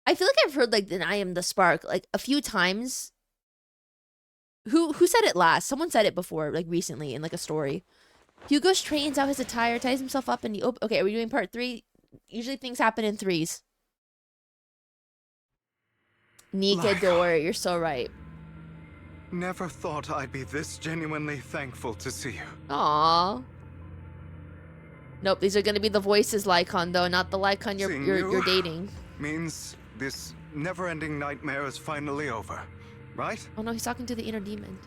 S1: I feel like I've heard like I am the spark like a few times. Who said it last? Someone said it before, like recently in like a story. Hugo straightens out his attire, ties himself up, and he okay, are we doing part 3? Usually things happen in 3s. Nikador, you're so right.
S15: Never thought I'd be this genuinely thankful to see you.
S1: Aww. Nope, these are gonna be the voices Lycon though, not the Lycon you're dating.
S15: Means this never-ending nightmare is finally over, right?
S1: Oh no, he's talking to the inner demon.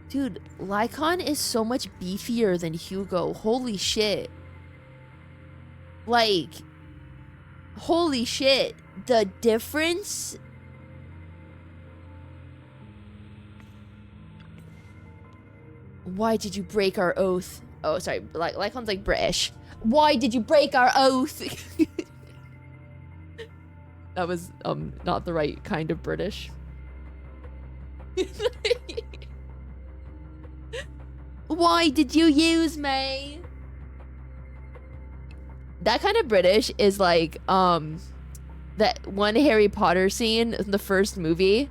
S1: Dude, Lycon is so much beefier than Hugo. Holy shit. Like, holy shit. The difference. Why did you break our oath? Oh, sorry. Lycon's like British. Why did you break our oath? That was not the right kind of British. Why did you use me? That kind of British is like that one Harry Potter scene in the first movie.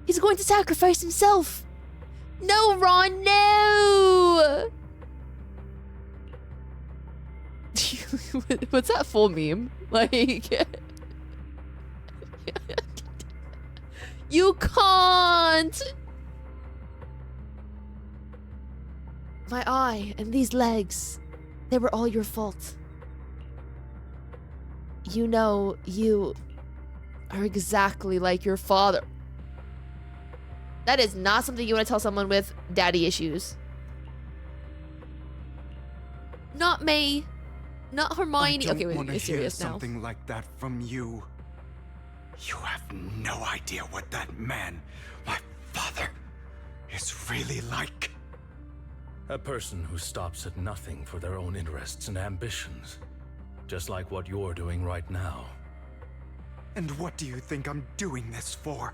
S1: He's going to sacrifice himself. No, Ron, no. What's that full meme? Like you can't. My eye and these legs, they were all your fault. You know, you are exactly like your father. That is not something you want to tell someone with daddy issues. Not me. Not Hermione. Okay, wait, you're serious now.
S15: Something like that from you. You have no idea what that man, my father, is really like.
S5: A person who stops at nothing for their own interests and ambitions. Just like what you're doing right now.
S15: And what do you think I'm doing this for?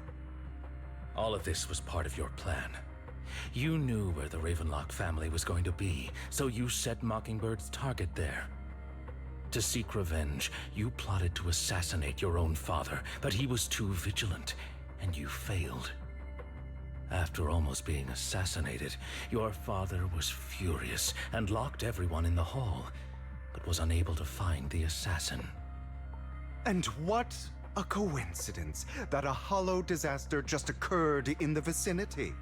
S5: All of this was part of your plan. You knew where the Ravenlock family was going to be, so you set Mockingbird's target there. To seek revenge, you plotted to assassinate your own father, but he was too vigilant, and you failed. After almost being assassinated, your father was furious and locked everyone in the hall, but was unable to find the assassin.
S15: And what a coincidence that a hollow disaster just occurred in the vicinity.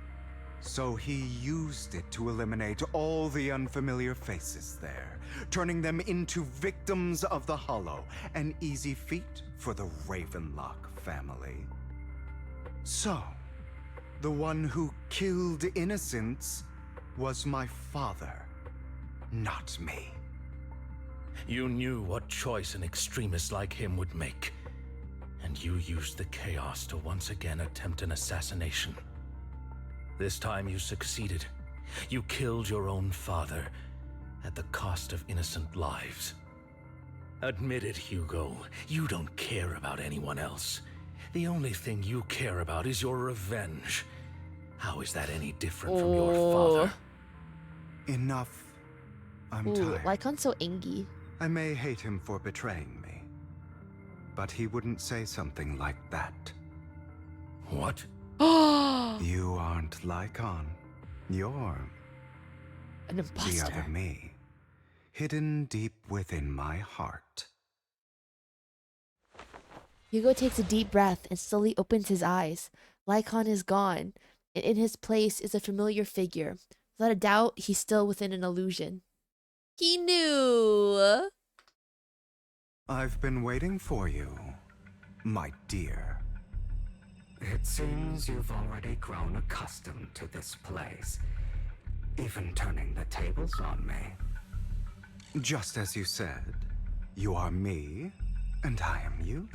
S15: So he used it to eliminate all the unfamiliar faces there, turning them into victims of the hollow, an easy feat for the Ravenlock family. So, the one who killed innocents was my father, not me.
S5: You knew what choice an extremist like him would make, and you used the chaos to once again attempt an assassination. This time you succeeded. You killed your own father at the cost of innocent lives. Admit it, Hugo. You don't care about anyone else. The only thing you care about is your revenge. How is that any different from your father?
S15: Enough. I'm tired.
S1: Lycon's so angy.
S15: I may hate him for betraying me, but he wouldn't say something like that.
S5: What?
S15: You aren't Lycon. You're
S1: an imposter.
S15: The other me, hidden deep within my heart.
S1: Hugo takes a deep breath and slowly opens his eyes. Lycon is gone, and in his place is a familiar figure. Without a doubt, he's still within an illusion. He knew.
S15: I've been waiting for you, my dear.
S18: It seems you've already grown accustomed to this place, even turning the tables on me.
S15: Just as you said, you are me, and I am you.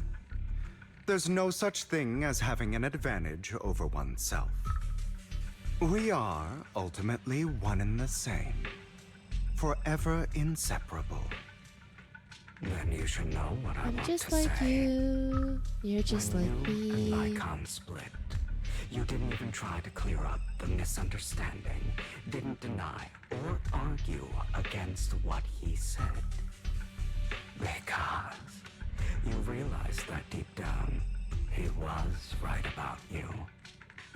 S15: There's no such thing as having an advantage over oneself. We are ultimately one and the same, forever inseparable.
S18: Then you should know what I want
S1: just
S18: to
S1: like
S18: say.
S1: you. You're just
S18: When
S1: like
S18: you
S1: me.
S18: and Lycon split, you didn't even try to clear up the misunderstanding, didn't deny or argue against what he said. Because you realized that deep down, he was right about you.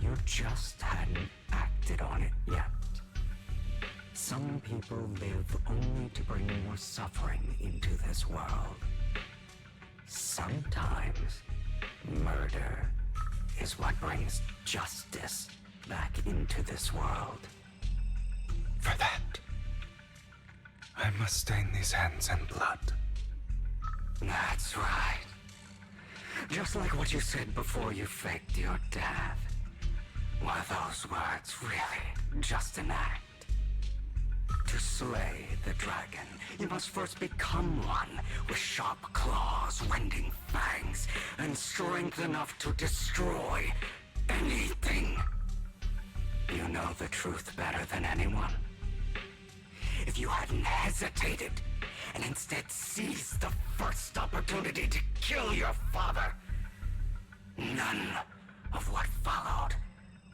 S18: You just hadn't acted on it yet. Some people live only to bring more suffering into this world. Sometimes, murder is what brings justice back into this world.
S15: For that, I must stain these hands in blood.
S18: That's right. Just like what you said before you faked your death. Were those words really just an act? To slay the dragon, you must first become one with sharp claws, rending fangs, and strength enough to destroy anything. You know the truth better than anyone. If you hadn't hesitated and instead seized the first opportunity to kill your father, none of what followed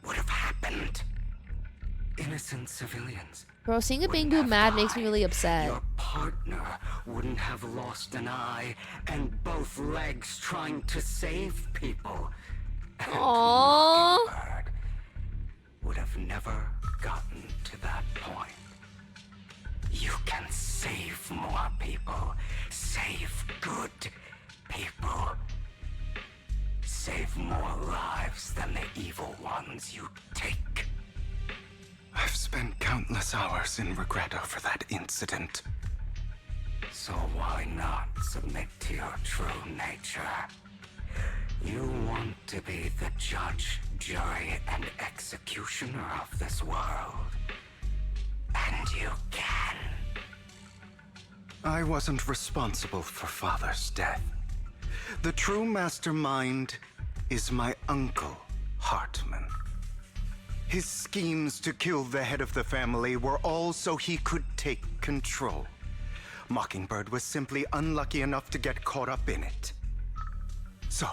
S18: would have happened. Innocent civilians.
S1: Bro, seeing a Bangboos mad makes me really upset.
S18: Your partner wouldn't have lost an eye and both legs trying to save people. And Mockingbird would have never gotten to that point. You can save more people. Save good people. Save more lives than the evil ones you take.
S15: I've spent countless hours in regret over that incident.
S18: So why not submit to your true nature? You want to be the judge, jury, and executioner of this world. And you can.
S15: I wasn't responsible for Father's death. The true mastermind is my uncle, Hartman. His schemes to kill the head of the family were all so he could take control. Mockingbird was simply unlucky enough to get caught up in it. So,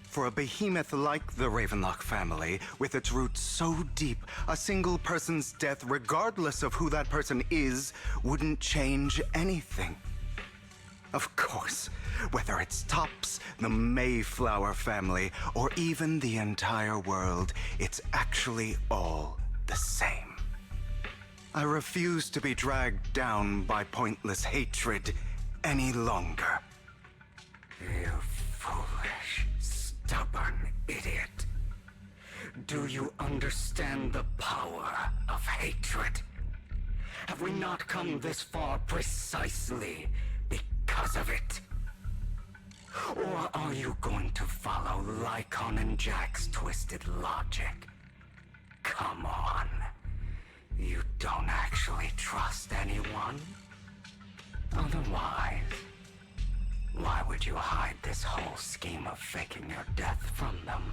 S15: for a behemoth like the Ravenlock family, with its roots so deep, a single person's death, regardless of who that person is, wouldn't change anything. Of course, whether it's Tops, the Mayflower family, or even the entire world, it's actually all the same. I refuse to be dragged down by pointless hatred any longer.
S18: You foolish, stubborn idiot. Do you understand the power of hatred? Have we not come this far precisely because of it? Or are you going to follow Lycon and Jack's twisted logic? Come on. You don't actually trust anyone? Otherwise, why would you hide this whole scheme of faking your death from them?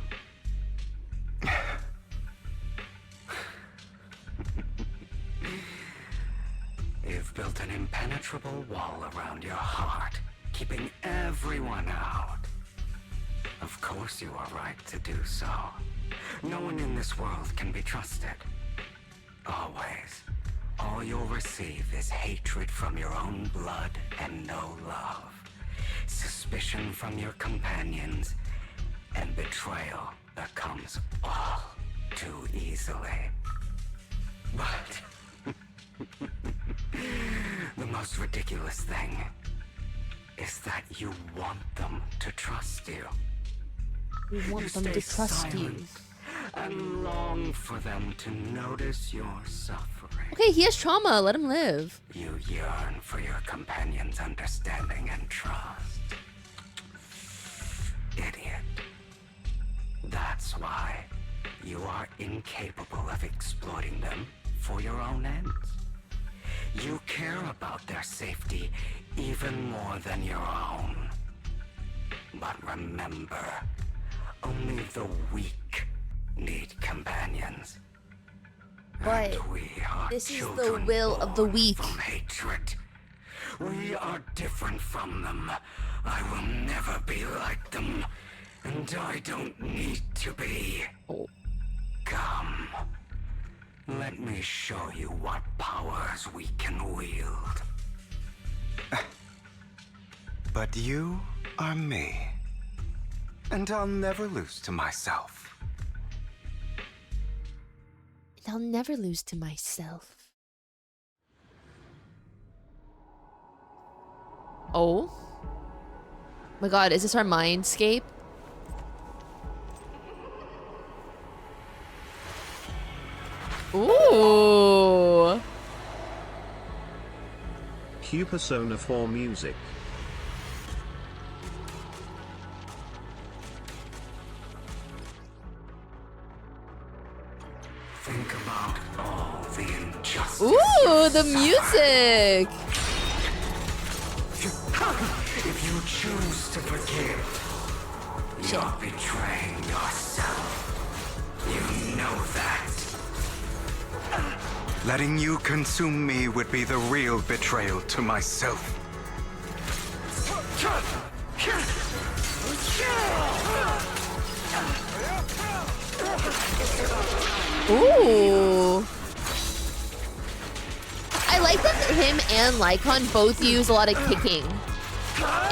S18: You've built an impenetrable wall around your heart, keeping everyone out. Of course you are right to do so. No one in this world can be trusted. Always. All you'll receive is hatred from your own blood and no love. Suspicion from your companions, and betrayal that comes all too easily. But the most ridiculous thing is that you want them to trust you.
S1: You want them to trust you.
S18: And long for them to notice your suffering.
S1: Okay, he has trauma. Let him live.
S18: You yearn for your companion's understanding and trust. Idiot. That's why you are incapable of exploiting them for your own ends. You care about their safety even more than your own. But remember, only the weak need companions.
S1: But
S18: and we are
S1: this is the
S18: children
S1: will of the
S18: born
S1: weak.
S18: From hatred. We are different from them. I will never be like them. And I don't need to be. Come. Let me show you what powers we can wield.
S15: But you are me. And I'll never lose to myself.
S6: And I'll never lose to myself.
S1: Oh. My god, is this our mindscape? Ooh.
S16: Q Persona 4 music.
S18: Think about all the injustice.
S1: Ooh, the music.
S18: If you choose to forgive, you're betraying yourself. You know that.
S15: Letting you consume me would be the real betrayal to myself.
S1: Ooh. I like that him and Lycon both use a lot of kicking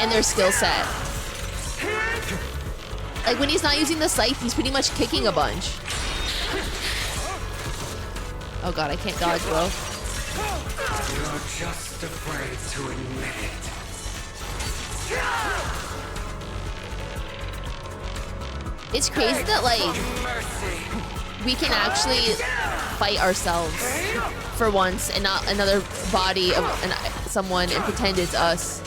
S1: in their skill set. Like when he's not using the scythe, he's pretty much kicking a bunch. Oh god, I can't dodge, bro.
S18: You're just afraid to admit it.
S1: It's crazy that like we can actually fight ourselves for once and not another body of someone and pretend it's us.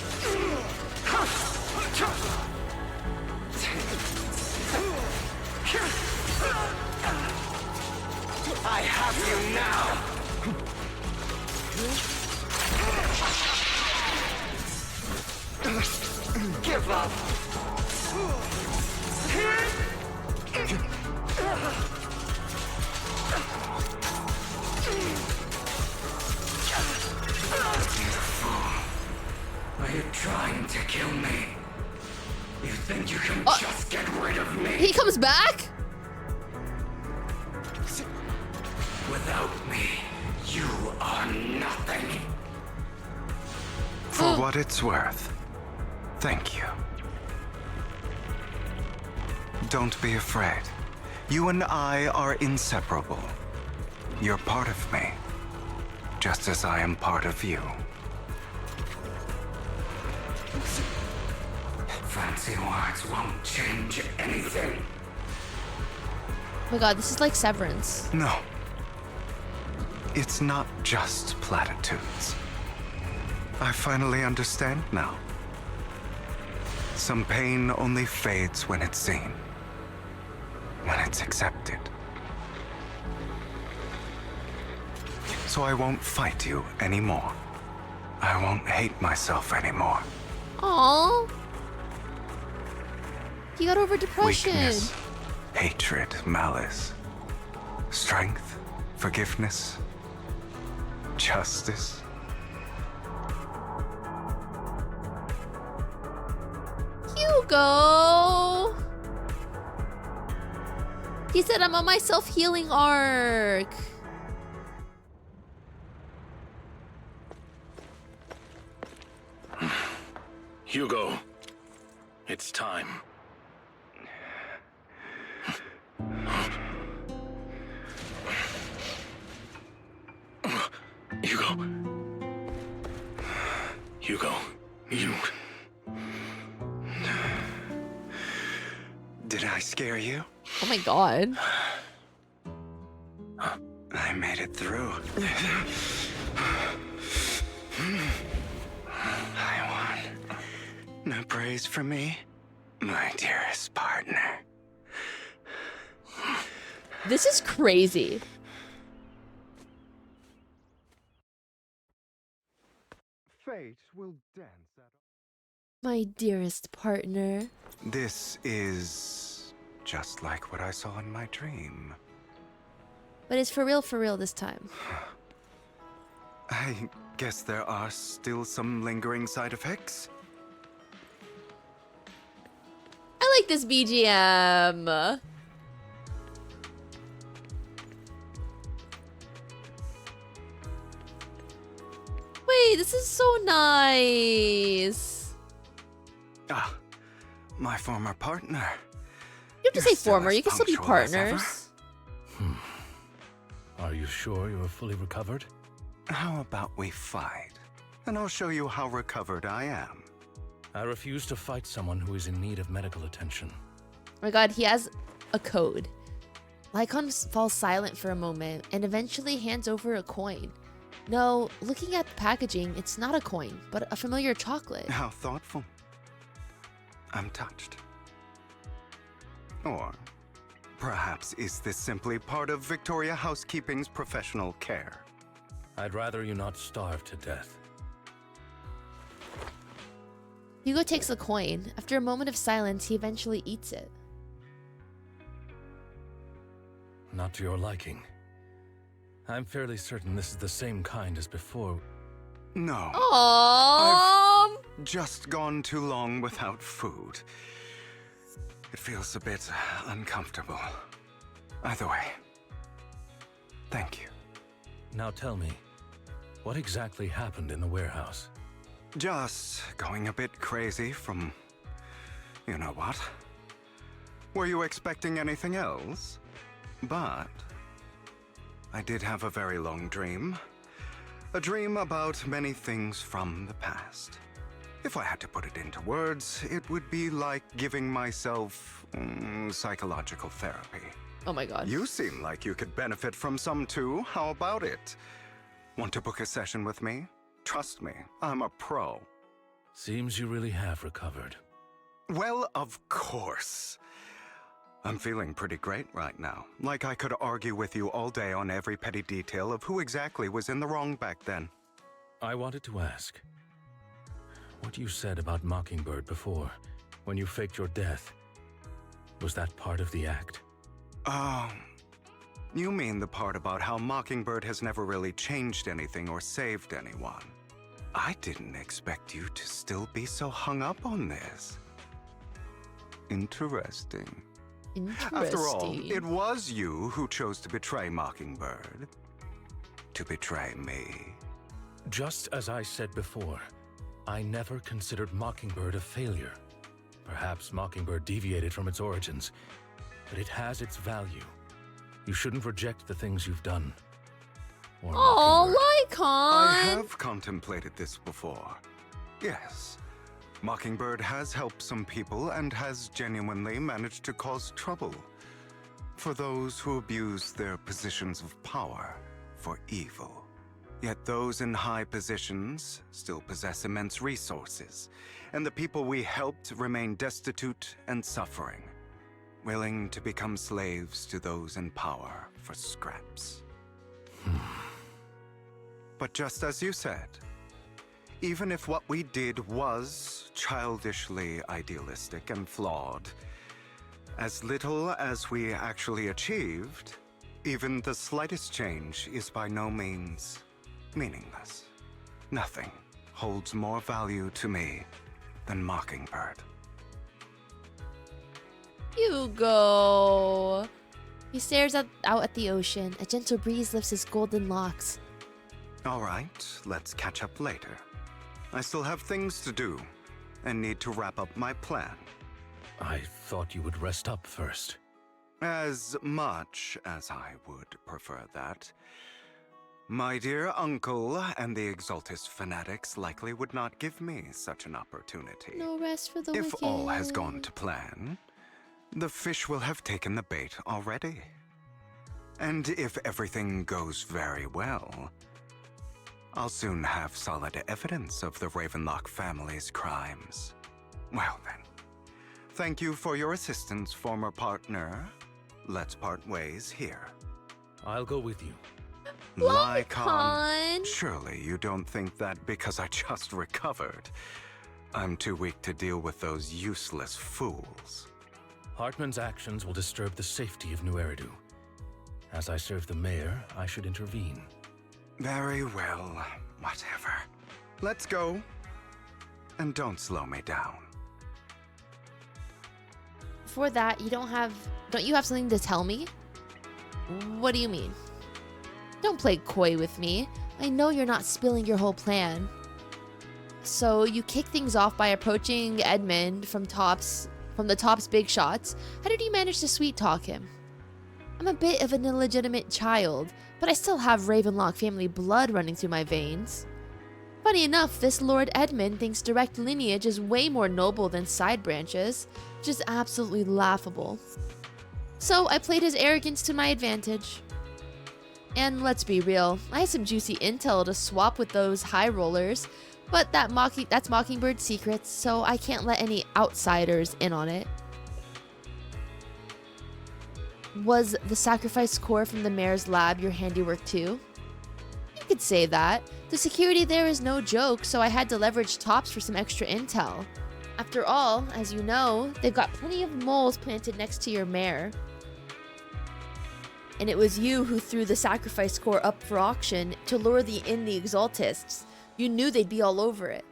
S18: I have you now. Give up. Are you trying to kill me? You think you can just get rid of me?
S1: He comes back?
S18: Without me, you are nothing.
S15: For what it's worth, thank you. Don't be afraid. You and I are inseparable. You're part of me, just as I am part of you.
S18: Fancy words won't change anything.
S1: Oh my god, this is like Severance.
S15: No. It's not just platitudes. I finally understand now. Some pain only fades when it's seen, when it's accepted. So I won't fight you anymore. I won't hate myself anymore.
S1: Aww. He got over depression.
S15: Weakness, hatred, malice, strength, forgiveness, justice.
S1: Hugo! He said I'm on my self-healing arc.
S5: Hugo, it's time. Hugo, you...
S15: Did I scare you?
S1: Oh my god.
S15: I made it through. I won. No praise from me, my dearest partner.
S1: This is crazy.
S15: Fate will dance at...
S1: My dearest partner.
S15: This is just like what I saw in my dream.
S1: But it's for real this time.
S15: I guess there are still some lingering side effects.
S1: I like this BGM. Wait, this is so nice.
S15: Ah, my former partner.
S1: You have to say former, you can still be partners.
S5: Are you sure you're fully recovered?
S15: How about we fight? And I'll show you how recovered I am.
S5: I refuse to fight someone who is in need of medical attention.
S1: Oh my god, he has a code. Lycon falls silent for a moment and eventually hands over a coin. No, looking at the packaging, it's not a coin, but a familiar chocolate.
S15: How thoughtful. I'm touched. Or perhaps is this simply part of Victoria Housekeeping's professional care?
S5: I'd rather you not starve to death.
S1: Hugo takes the coin. After a moment of silence, he eventually eats it.
S5: Not to your liking. I'm fairly certain this is the same kind as before.
S15: No.
S1: Aww.
S15: I've just gone too long without food. It feels a bit uncomfortable. Either way, thank you.
S5: Now tell me, what exactly happened in the warehouse?
S15: Just going a bit crazy from... you know what? Were you expecting anything else? But I did have a very long dream. A dream about many things from the past. If I had to put it into words, it would be like giving myself psychological therapy.
S1: Oh my god.
S15: You seem like you could benefit from some too. How about it? Want to book a session with me? Trust me, I'm a pro.
S5: Seems you really have recovered.
S15: Well, of course. I'm feeling pretty great right now. Like I could argue with you all day on every petty detail of who exactly was in the wrong back then.
S5: I wanted to ask, what you said about Mockingbird before, when you faked your death, was that part of the act?
S15: You mean the part about how Mockingbird has never really changed anything or saved anyone? I didn't expect you to still be so hung up on this. Interesting. After all, it was you who chose to betray Mockingbird. To betray me.
S5: Just as I said before, I never considered Mockingbird a failure. Perhaps Mockingbird deviated from its origins, but it has its value. You shouldn't reject the things you've done.
S1: Oh, Lycon!
S15: I have contemplated this before. Yes. Mockingbird has helped some people and has genuinely managed to cause trouble for those who abuse their positions of power for evil. Yet those in high positions still possess immense resources, and the people we helped remain destitute and suffering, willing to become slaves to those in power for scraps. But just as you said, even if what we did was childishly idealistic and flawed, as little as we actually achieved, even the slightest change is by no means meaningless. Nothing holds more value to me than Mockingbird.
S1: Hugo! He stares out at the ocean. A gentle breeze lifts his golden locks.
S15: All right, let's catch up later. I still have things to do, and need to wrap up my plan.
S5: I thought you would rest up first.
S15: As much as I would prefer that. My dear uncle and the Exaltus fanatics likely would not give me such an opportunity.
S1: No rest for the
S15: If
S1: wicked.
S15: all has gone to plan, the fish will have taken the bait already. And if everything goes very well, I'll soon have solid evidence of the Ravenlock family's crimes. Well then, thank you for your assistance, former partner. Let's part ways here.
S5: I'll go with you.
S15: Lycon, surely you don't think that because I just recovered, I'm too weak to deal with those useless fools.
S5: Hartman's actions will disturb the safety of New Eridu. As I serve the mayor, I should intervene.
S15: Very well, whatever. Let's go. And don't slow me down.
S1: Before that, don't you have something to tell me? What do you mean? Don't play coy with me. I know you're not spilling your whole plan. So you kick things off by approaching Edmund from the Top's big shots. How did you manage to sweet talk him? I'm a bit of an illegitimate child, but I still have Ravenlock family blood running through my veins. Funny enough, this Lord Edmund thinks direct lineage is way more noble than side branches, which is absolutely laughable. So I played his arrogance to my advantage. And let's be real, I had some juicy intel to swap with those high rollers, but that's Mockingbird's secrets, so I can't let any outsiders in on it. Was the sacrifice core from the mayor's lab your handiwork too? You could say that. The security there is no joke, so I had to leverage Tops for some extra intel. After all, as you know, they've got plenty of moles planted next to your mare. And it was you who threw the sacrifice core up for auction to lure in the exaltists. You knew they'd be all over it.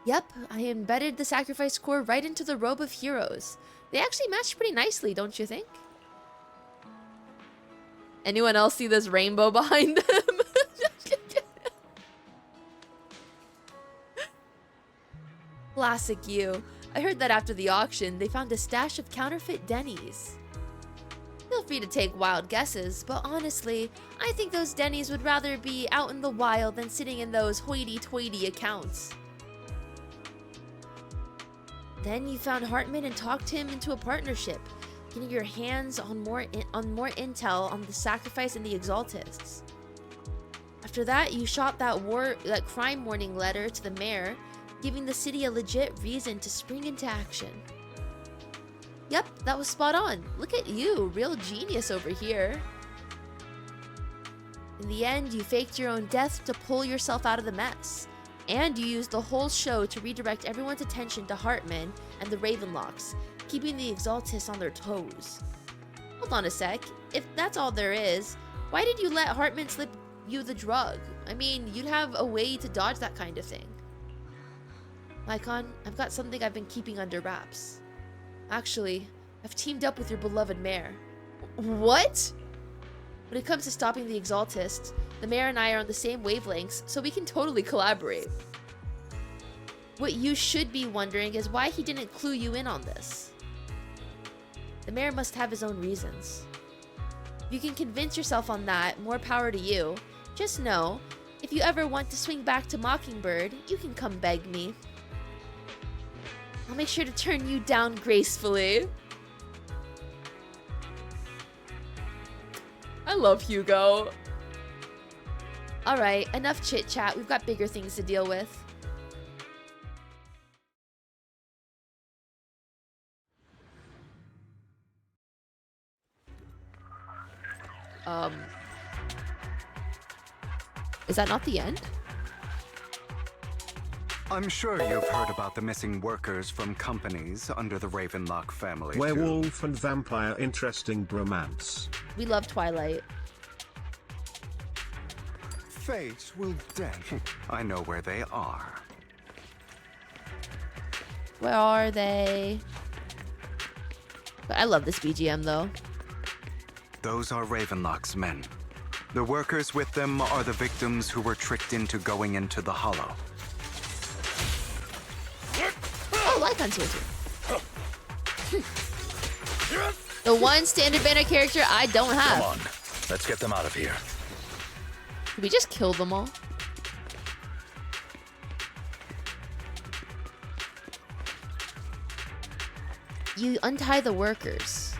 S1: Yep, I embedded the sacrifice core right into the robe of heroes. They actually matched pretty nicely, don't you think? Anyone else see this rainbow behind them? Classic you. I heard that after the auction, they found a stash of counterfeit Denny's. Feel free to take wild guesses, but honestly, I think those Denny's would rather be out in the wild than sitting in those hoity-toity accounts. Then you found Hartman and talked him into a partnership, getting your hands on more intel on the sacrifice and the exaltists. After that, you shot that crime warning letter to the mayor, giving the city a legit reason to spring into action. Yep, that was spot on. Look at you, real genius over here. In the end, you faked your own death to pull yourself out of the mess. And you used the whole show to redirect everyone's attention to Hartman and the Ravenlocks, keeping the Exaltists on their toes. Hold on a sec. If that's all there is, why did you let Hartman slip you the drug? I mean, you'd have a way to dodge that kind of thing. Lycon, I've got something I've been keeping under wraps. Actually, I've teamed up with your beloved mayor. What? When it comes to stopping the Exaltists, the mayor and I are on the same wavelengths, so we can totally collaborate. What you should be wondering is why he didn't clue you in on this. The mayor must have his own reasons. If you can convince yourself on that, more power to you. Just know, if you ever want to swing back to Mockingbird, you can come beg me. I'll make sure to turn you down gracefully. I love Hugo. Alright, enough chit-chat. We've got bigger things to deal with. Is that not the end?
S15: I'm sure you've heard about the missing workers from companies under the Ravenlock family.
S16: Werewolf and vampire, interesting bromance.
S1: We love Twilight.
S15: Fate will dead. I know where they are.
S1: Where are they? But I love this BGM though.
S15: Those are Ravenlock's men. The workers with them are the victims who were tricked into going into the Hollow.
S1: Oh, Lycon's here too. The one standard banner character I don't have.
S5: Come on, let's get them out of here.
S1: Did we just kill them all? You untie the workers.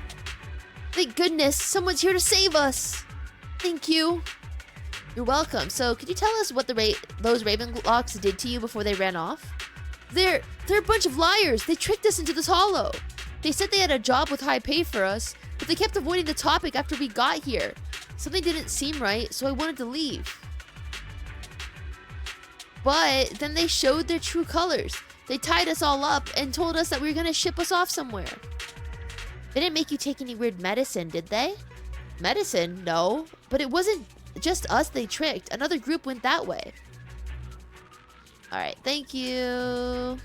S1: Thank goodness, someone's here to save us. Thank you. You're welcome. So, could you tell us what those Ravenlocks did to you before they ran off? They're a bunch of liars. They tricked us into this hollow. They said they had a job with high pay for us, but they kept avoiding the topic after we got here. Something didn't seem right, so I wanted to leave. But then they showed their true colors. They tied us all up and told us that we were gonna ship us off somewhere. They didn't make you take any weird medicine, did they? Medicine? No. But it wasn't just us they tricked. Another group went that way. Alright, thank you.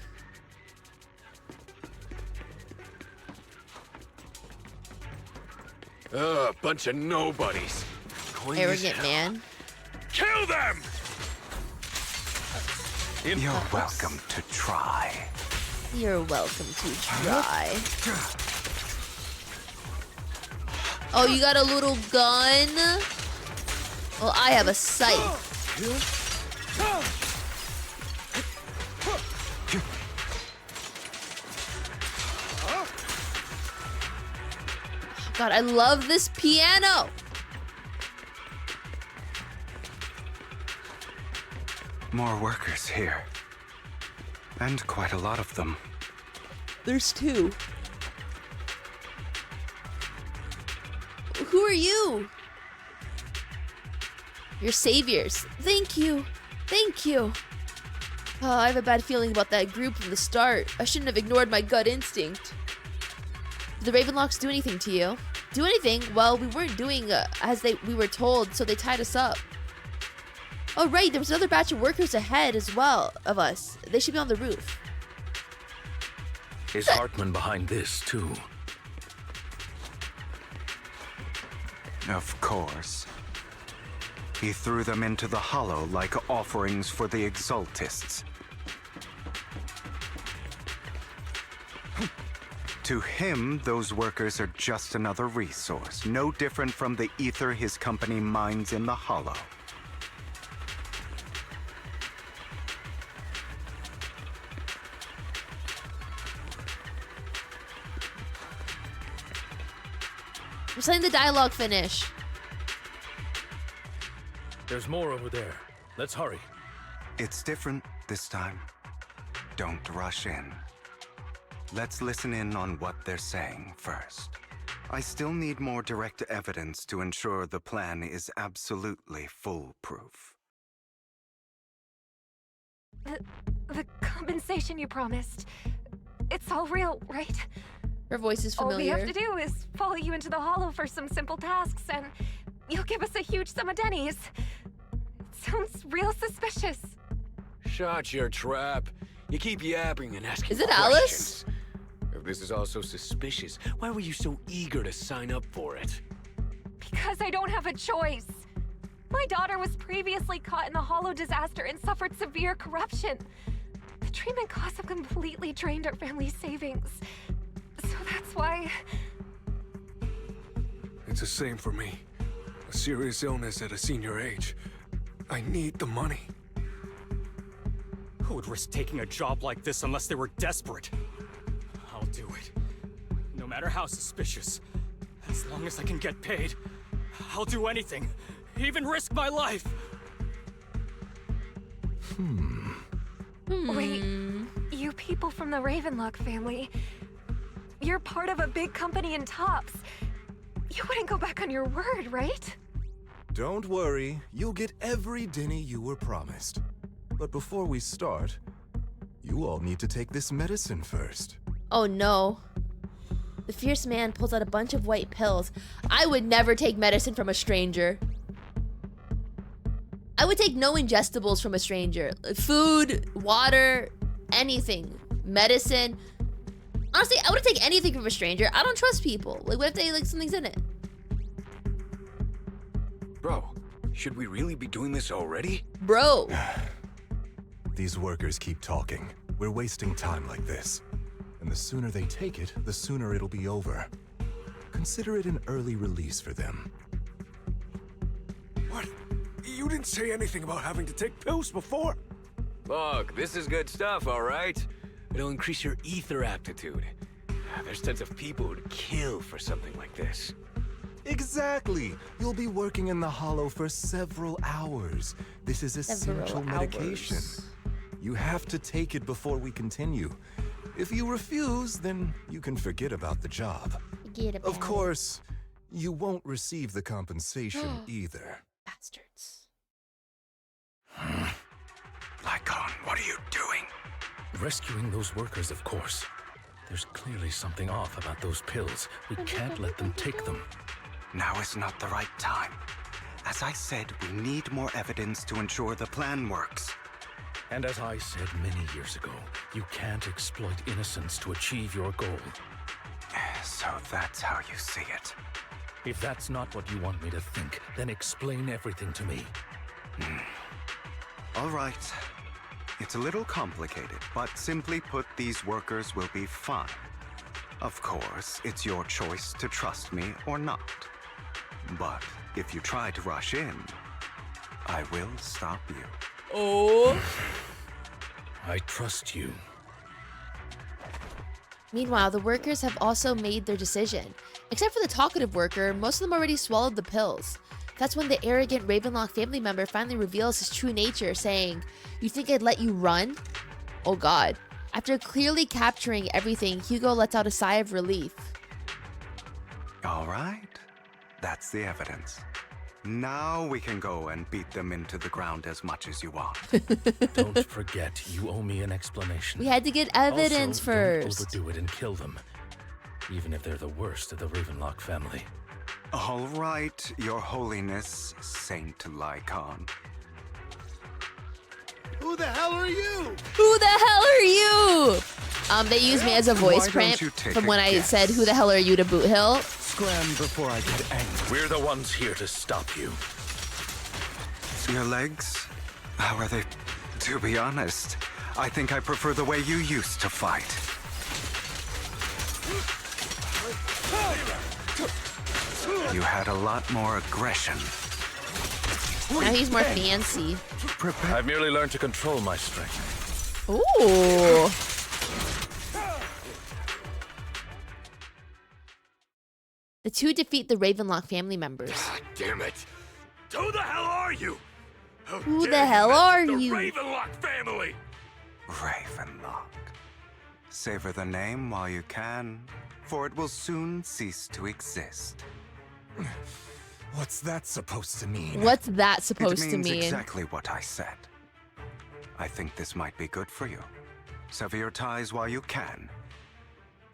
S11: Bunch of nobodies.
S1: Arrogant man.
S11: Kill them!
S15: You're welcome to try.
S1: You're welcome to try. Oh, you got a little gun? Well, I have a scythe. God, I love this piano.
S15: More workers here. And quite a lot of them.
S1: There's 2. Who are you? You're saviors. Thank you. Thank you. Oh, I have a bad feeling about that group from the start. I shouldn't have ignored my gut instinct. Did the Ravenlocks do anything to you? Do anything? Well, we weren't doing as we were told, so they tied us up. Oh, right, there was another batch of workers ahead as well of us. They should be on the roof.
S5: Is Hartman behind this, too?
S15: Of course. He threw them into the hollow like offerings for the Exaltists. To him, those workers are just another resource, no different from the ether his company mines in the hollow.
S1: I'm letting the dialogue finish.
S5: There's more over there. Let's hurry.
S15: It's different this time. Don't rush in. Let's listen in on what they're saying first. I still need more direct evidence to ensure the plan is absolutely foolproof.
S19: The compensation you promised. It's all real, right?
S1: Her voice is familiar.
S19: All we have to do is follow you into the hollow for some simple tasks, and you'll give us a huge sum of dennies. It sounds real suspicious.
S20: Shut your trap. You keep yapping and asking
S1: Is it
S20: questions.
S1: Alice?
S20: If this is all so suspicious, why were you so eager to sign up for it?
S19: Because I don't have a choice. My daughter was previously caught in the hollow disaster and suffered severe corruption. The treatment costs have completely drained our family's savings. So that's why...
S11: It's the same for me. A serious illness at a senior age. I need the money.
S21: Who would risk taking a job like this unless they were desperate? I'll do it. No matter how suspicious. As long as I can get paid, I'll do anything. Even risk my life.
S19: Wait, you people from the Ravenlock family, you're part of a big company in Tops. You wouldn't go back on your word, right?
S22: Don't worry, you'll get every Denny you were promised. But before we start, you all need to take this medicine first.
S1: Oh no. The fierce man pulls out a bunch of white pills. I would never take medicine from a stranger. I would take no ingestibles from a stranger. Food, water, anything. Medicine. Honestly, I wouldn't take anything from a stranger. I don't trust people. Like, what if they, like, something's in it?
S20: Bro, should we really be doing this already?
S1: Bro.
S22: These workers keep talking. We're wasting time like this. And the sooner they take it, the sooner it'll be over. Consider it an early release for them.
S11: What? You didn't say anything about having to take pills before.
S20: Look, this is good stuff, all right? It'll increase your ether aptitude. There's tons of people who'd kill for something like this.
S22: Exactly! You'll be working in the hollow for several hours. This is essential medication. You have to take it before we continue. If you refuse, then you can forget about the job. Of course, you won't receive the compensation either.
S1: Bastards.
S15: Lycon, what are you doing?
S5: Rescuing those workers, of course. There's clearly something off about those pills. We can't let them take them.
S15: Now is not the right time. As I said, we need more evidence to ensure the plan works.
S5: And as I said many years ago, you can't exploit innocence to achieve your goal.
S15: So that's how you see it.
S5: If that's not what you want me to think, then explain everything to me.
S15: All right. It's a little complicated, but simply put, these workers will be fine. Of course, it's your choice to trust me or not. But if you try to rush in, I will stop you.
S1: Oh.
S5: I trust you.
S1: Meanwhile, the workers have also made their decision. Except for the talkative worker, most of them already swallowed the pills. That's when the arrogant Ravenlock family member finally reveals his true nature, saying, "You think I'd let you run?" Oh god. After clearly capturing everything, Hugo lets out a sigh of relief.
S15: All right. That's the evidence. Now we can go and beat them into the ground as much as you want.
S5: Don't forget, you owe me an explanation.
S1: We had to get evidence
S5: also,
S1: first.
S5: Don't overdo it and kill them, even if they're the worst of the Ravenlock family.
S15: All right, Your Holiness, Saint Lycon.
S12: Who the hell are you?
S1: Who the hell are you? They used me as a voice
S15: Why
S1: print
S15: don't you take
S1: from
S15: a
S1: when I
S15: guess?
S1: said, "Who the hell are you?" to Boot Hill.
S22: Scram before I get angry.
S5: We're the ones here to stop you.
S15: Your legs? How are they? To be honest, I think I prefer the way you used to fight. You had a lot more aggression.
S1: Now he's more fancy.
S5: I've merely learned to control my strength.
S1: Ooh. The two defeat the Ravenlock family members.
S20: Damn it! Who the hell are you?
S1: Who the hell are
S20: The
S1: you?
S20: Ravenlock family!
S15: Ravenlock. Savor the name while you can, for it will soon cease to exist.
S22: What's that supposed to mean?
S1: What's that supposed
S15: it
S1: to
S15: means
S1: mean?
S15: exactly what I said. I think this might be good for you. Sever your ties while you can.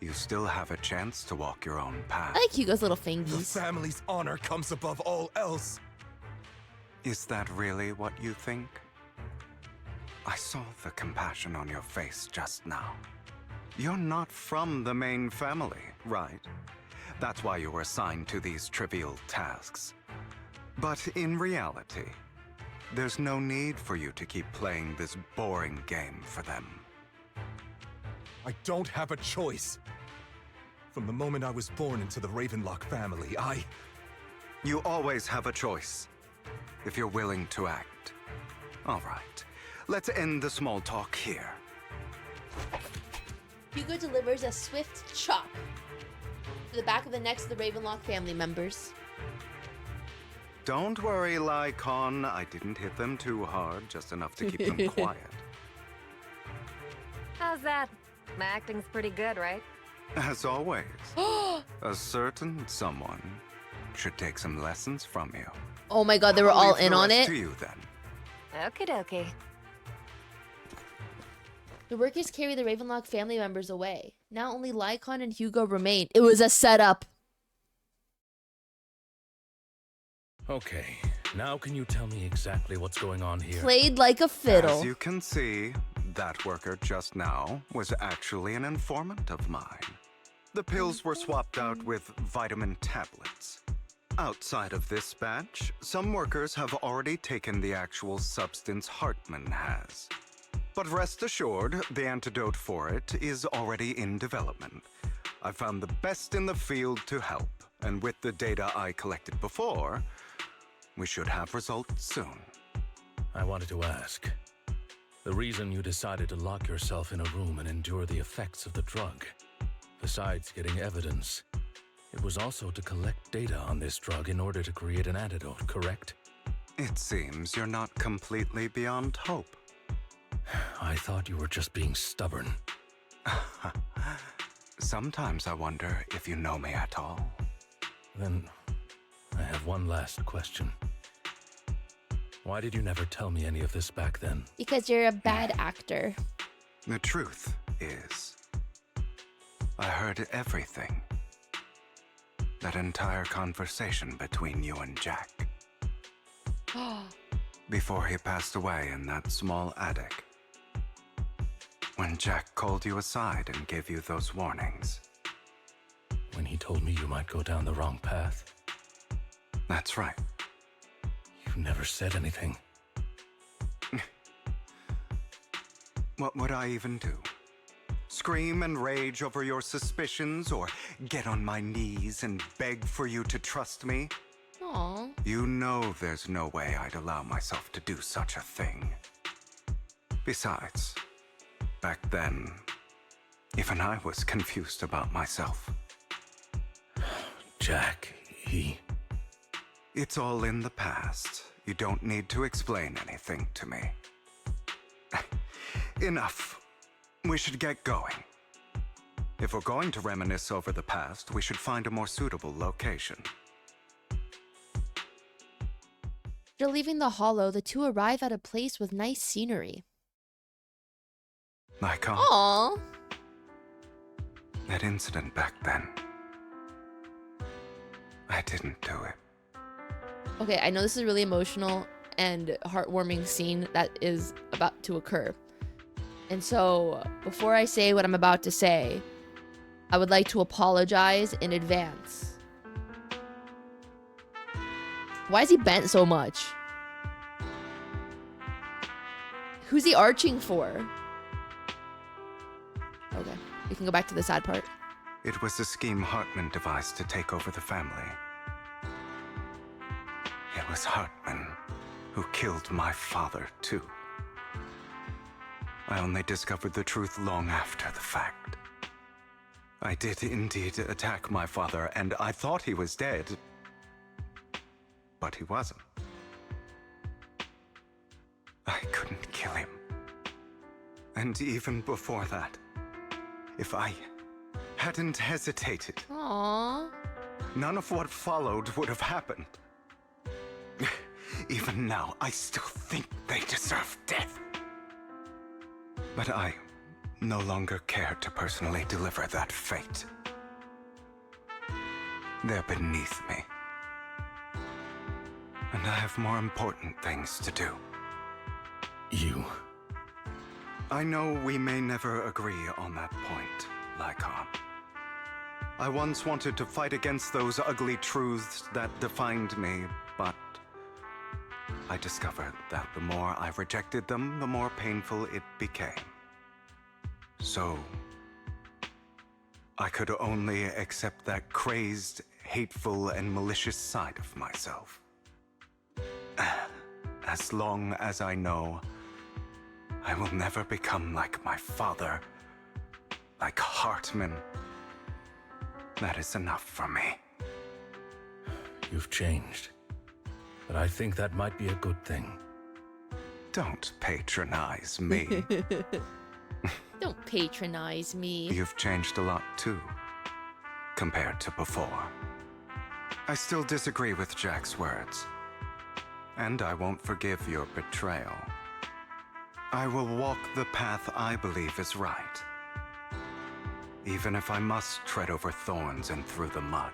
S15: You still have a chance to walk your own path.
S1: I like Hugo's little
S22: The
S1: fingies.
S22: family's honor comes above all else.
S15: Is that really what you think? I saw the compassion on your face just now. You're not from the main family, right? That's why you were assigned to these trivial tasks. But in reality, there's no need for you to keep playing this boring game for them.
S22: I don't have a choice. From the moment I was born into the Ravenlock family,
S15: You always have a choice, if you're willing to act. All right, let's end the small talk here.
S1: Hugo delivers a swift chop to the back of the necks of the Ravenlock family members.
S15: Don't worry, Lycon. I didn't hit them too hard, just enough to keep them quiet.
S19: How's that? My acting's pretty good, right?
S15: As always, a certain someone should take some lessons from you.
S1: Oh my god, they were
S15: I'll
S1: all
S15: leave
S1: in
S15: the
S1: on
S15: rest
S1: it.
S15: To you then.
S19: Okie dokie.
S1: The workers carry the Ravenlock family members away. Now only Lycon and Hugo remain. It was a setup.
S5: Okay, now can you tell me exactly what's going on here?
S1: Played like a fiddle.
S15: As you can see, that worker just now was actually an informant of mine. The pills were swapped out with vitamin tablets. Outside of this batch, some workers have already taken the actual substance Hartman has. But rest assured, the antidote for it is already in development. I found the best in the field to help, and with the data I collected before, we should have results soon.
S5: I wanted to ask. The reason you decided to lock yourself in a room and endure the effects of the drug, besides getting evidence, it was also to collect data on this drug in order to create an antidote, correct?
S15: It seems you're not completely beyond hope.
S5: I thought you were just being stubborn.
S15: Sometimes I wonder if you know me at all.
S5: Then, I have one last question. Why did you never tell me any of this back then?
S1: Because you're a bad actor.
S15: The truth is, I heard everything. That entire conversation between you and Jack. Before he passed away in that small attic. When Jack called you aside and gave you those warnings.
S5: When he told me you might go down the wrong path?
S15: That's right.
S5: You never said anything.
S15: What would I even do? Scream and rage over your suspicions, or get on my knees and beg for you to trust me?
S1: Aww.
S15: You know there's no way I'd allow myself to do such a thing. Besides, back then, even I was confused about myself.
S5: Jack, he...
S15: It's all in the past. You don't need to explain anything to me. Enough. We should get going. If we're going to reminisce over the past, we should find a more suitable location.
S1: After leaving the hollow, the two arrive at a place with nice scenery.
S15: Aww. That incident back then. I didn't do it.
S1: Okay, I know this is a really emotional and heartwarming scene that is about to occur. And so, before I say what I'm about to say, I would like to apologize in advance. Why is he bent so much? Who's he arching for? Okay, we can go back to the sad part.
S15: It was a scheme Hartman devised to take over the family. It was Hartman who killed my father, too. I only discovered the truth long after the fact. I did indeed attack my father, and I thought he was dead. But he wasn't. I couldn't kill him. And even before that, if I hadn't hesitated,
S1: Aww.
S15: none of what followed would have happened. Even now, I still think they deserve death. But I no longer care to personally deliver that fate. They're beneath me. And I have more important things to do.
S5: You...
S15: I know we may never agree on that point, Lycon. I once wanted to fight against those ugly truths that defined me, but I discovered that the more I rejected them, the more painful it became. So, I could only accept that crazed, hateful, and malicious side of myself. As long as I know I will never become like my father, like Hartman, that is enough for me.
S5: You've changed. But I think that might be a good thing.
S15: Don't patronize me.
S1: Don't patronize me.
S15: You've changed a lot too, compared to before. I still disagree with Jack's words. And I won't forgive your betrayal. I will walk the path I believe is right. Even if I must tread over thorns and through the mud.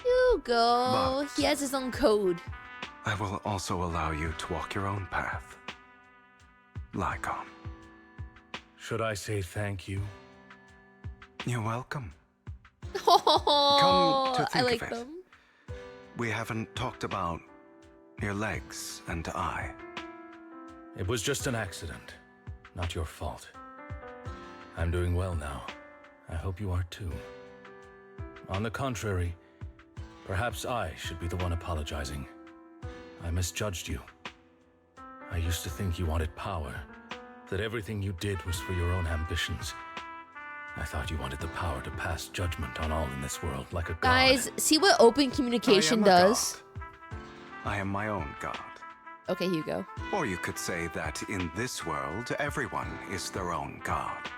S1: Hugo,
S15: But
S1: he has his own code.
S15: I will also allow you to walk your own path. Lycon.
S5: Should I say thank you?
S15: You're welcome.
S1: Oh,
S15: Come to think
S1: I like
S15: of it,
S1: them.
S15: we haven't talked about your legs and eye.
S5: It was just an accident, not your fault. I'm doing well now. I hope you are too. On the contrary, perhaps I should be the one apologizing. I misjudged you. I used to think you wanted power, that everything you did was for your own ambitions. I thought you wanted the power to pass judgment on all in this world like a god.
S1: Guys, see what open communication does?
S15: I am my own god.
S1: Okay, Hugo.
S15: Or you could say that in this world, everyone is their own god.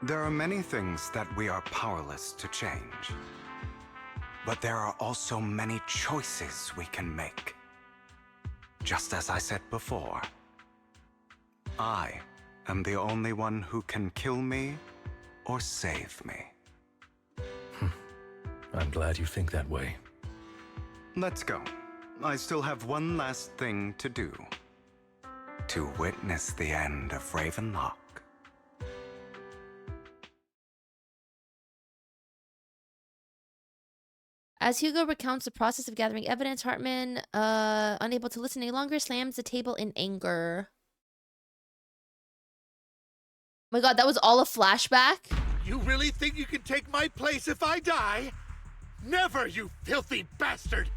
S15: There are many things that we are powerless to change. But there are also many choices we can make. Just as I said before, I am the only one who can kill me or save me.
S5: I'm glad you think that way.
S15: Let's go. I still have one last thing to do. To witness the end of Ravenlock.
S1: As Hugo recounts the process of gathering evidence, Hartman, unable to listen any longer, slams the table in anger. Oh my god, that was all a flashback?
S12: You really think you can take my place if I die? Never, you filthy bastard!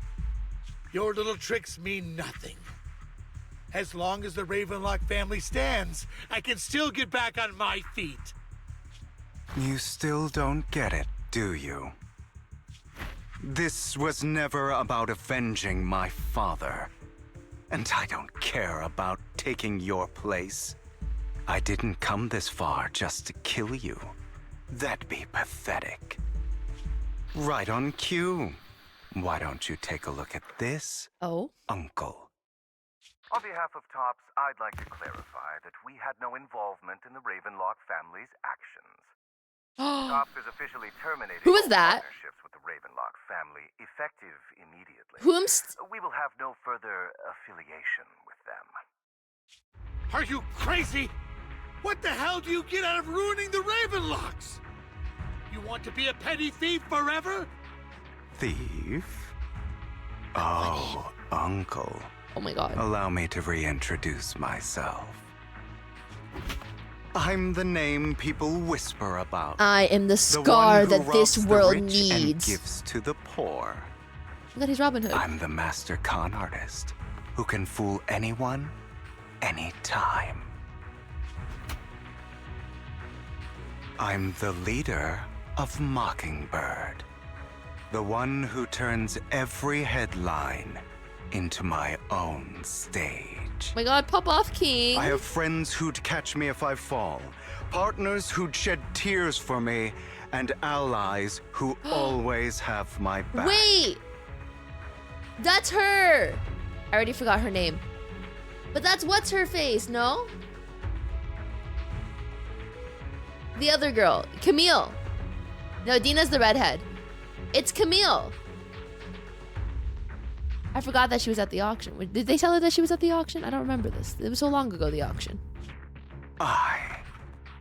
S12: Your little tricks mean nothing. As long as the Ravenlock family stands, I can still get back on my feet.
S15: You still don't get it, do you? This was never about avenging my father. And I don't care about taking your place. I didn't come this far just to kill you. That'd be pathetic. Right on cue. Why don't you take a look at this, Uncle?
S8: On behalf of Tops, I'd like to clarify that we had no involvement in the Ravenlock family's actions. Tops is officially terminating
S1: Who is that?
S8: partnerships with the Ravenlock family, effective immediately.
S1: Whomst?
S8: We will have no further affiliation with them.
S12: Are you crazy? What the hell do you get out of ruining the Ravenlocks? You want to be a petty thief forever?
S15: Thief? Oh, Uncle.
S1: Oh my god.
S15: Allow me to reintroduce myself. I'm the name people whisper about.
S1: I am the
S15: The
S1: scar
S15: one who
S1: that this
S15: robs the
S1: world
S15: rich and
S1: needs.
S15: gives to the poor.
S1: Look at his Robin Hood.
S15: I'm the master con artist who can fool anyone, anytime. I'm the leader of Mockingbird. The one who turns every headline into my own stage.
S1: Oh my god, pop off, King.
S15: I have friends who'd catch me if I fall, partners who'd shed tears for me, and allies who always have my back.
S1: Wait! That's her! I already forgot her name. But that's what's her face, no? The other girl, Camille. No, Dena's the redhead. It's Camille. I forgot that she was at the auction. Did they tell her that she was at the auction? I don't remember this. It was so long ago, the auction.
S15: I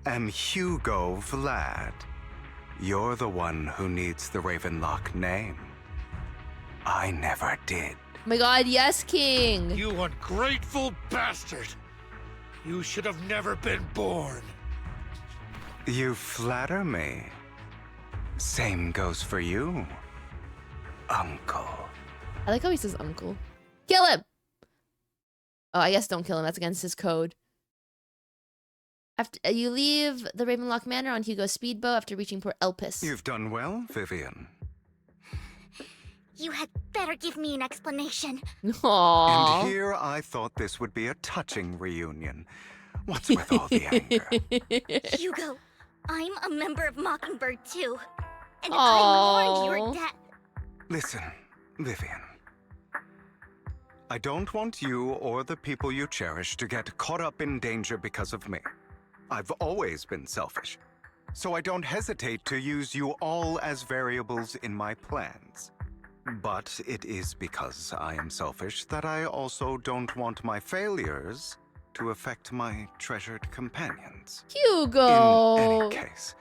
S15: am Hugo Vlad. You're the one who needs the Ravenlock name. I never did.
S1: Oh my god, yes, King.
S12: You ungrateful bastard. You should have never been born.
S15: You flatter me. Same goes for you, Uncle.
S1: I like how he says uncle. Kill him! Oh, I guess don't kill him. That's against his code. After you leave the Ravenlock Manor on Hugo's speedboat after reaching Port Elpis.
S15: You've done well, Vivian.
S2: You had better give me an explanation.
S1: Aww.
S15: And here I thought this would be a touching reunion. What's with all the anger?
S2: Hugo, I'm a member of Mockingbird too. And
S1: Aww.
S2: I mourned your death.
S15: Listen, Vivian. I don't want you or the people you cherish to get caught up in danger because of me. I've always been selfish, so I don't hesitate to use you all as variables in my plans. But it is because I am selfish that I also don't want my failures to affect my treasured companions.
S1: Hugo!
S15: In any case,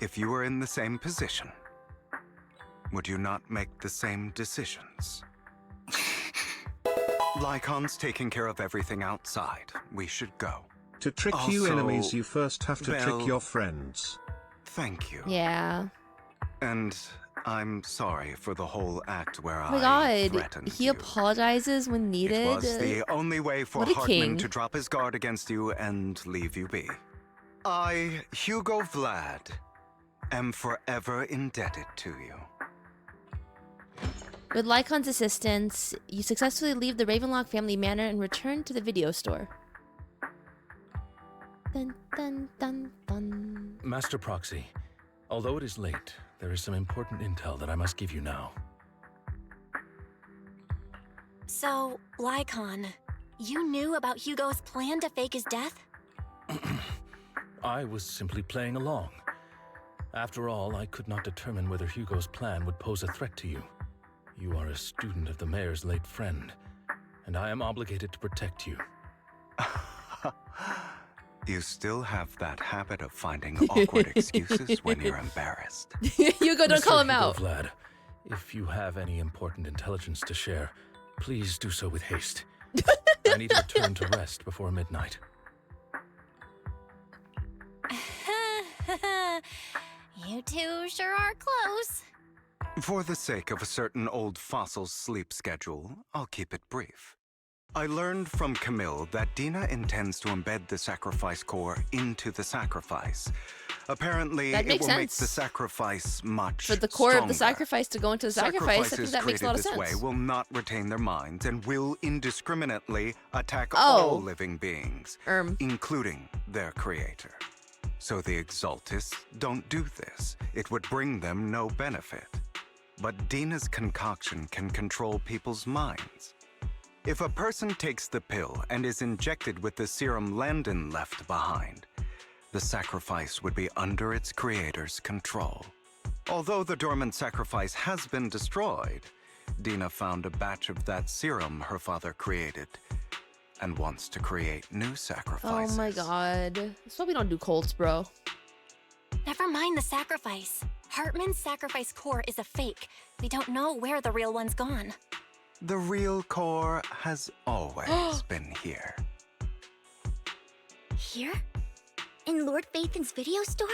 S15: if you were in the same position, would you not make the same decisions? Lycon's taking care of everything outside. We should go.
S16: To trick
S15: Also,
S16: you enemies, you first have to
S15: Belle,
S16: trick your friends.
S15: Thank you.
S1: Yeah.
S15: And I'm sorry for the whole act where
S1: Oh my
S15: I
S1: god.
S15: threatened
S1: He
S15: you.
S1: apologizes when needed.
S15: It was the only way for
S1: What a
S15: Hartman
S1: king.
S15: to drop his guard against you and leave you be. I, Hugo Vlad, am forever indebted to you.
S1: With Lycon's assistance, you successfully leave the Ravenlock family manor and return to the video store. Dun, dun, dun, dun.
S5: Master Proxy, although it is late, there is some important intel that I must give you now.
S3: So, Lycon, you knew about Hugo's plan to fake his death?
S5: I was simply playing along. After all, I could not determine whether Hugo's plan would pose a threat to you. You are a student of the mayor's late friend, and I am obligated to protect you.
S15: You still have that habit of finding awkward excuses when you're embarrassed.
S1: Hugo, don't call him
S5: Hugo
S1: out.
S5: Vlad, if you have any important intelligence to share, please do so with haste. I need to return to rest before midnight.
S3: You two sure are close.
S15: For the sake of a certain old fossil's sleep schedule, I'll keep it brief. I learned from Camille that Dena intends to embed the sacrifice core into the sacrifice. Apparently,
S1: That
S15: it
S1: makes
S15: will make
S1: sense.
S15: the sacrifice much
S1: For the core of the
S15: stronger.
S1: sacrifice to go into the sacrifice, I think that makes a lot of sense.
S15: Sacrifices created this way will not retain their minds and will indiscriminately attack
S1: Oh.
S15: all living beings,
S1: Um.
S15: including their creator. So the Exaltists don't do this. It would bring them no benefit. But Dena's concoction can control people's minds. If a person takes the pill and is injected with the serum Landon left behind, the sacrifice would be under its creator's control. Although the dormant sacrifice has been destroyed, Dena found a batch of that serum her father created and wants to create new sacrifices.
S1: Oh my god. That's why we don't do cults, bro.
S3: Never mind the sacrifice. Hartman's sacrifice core is a fake. We don't know where the real one's gone.
S15: The real core has always been here.
S2: Here? In Lord Phaethon's video store?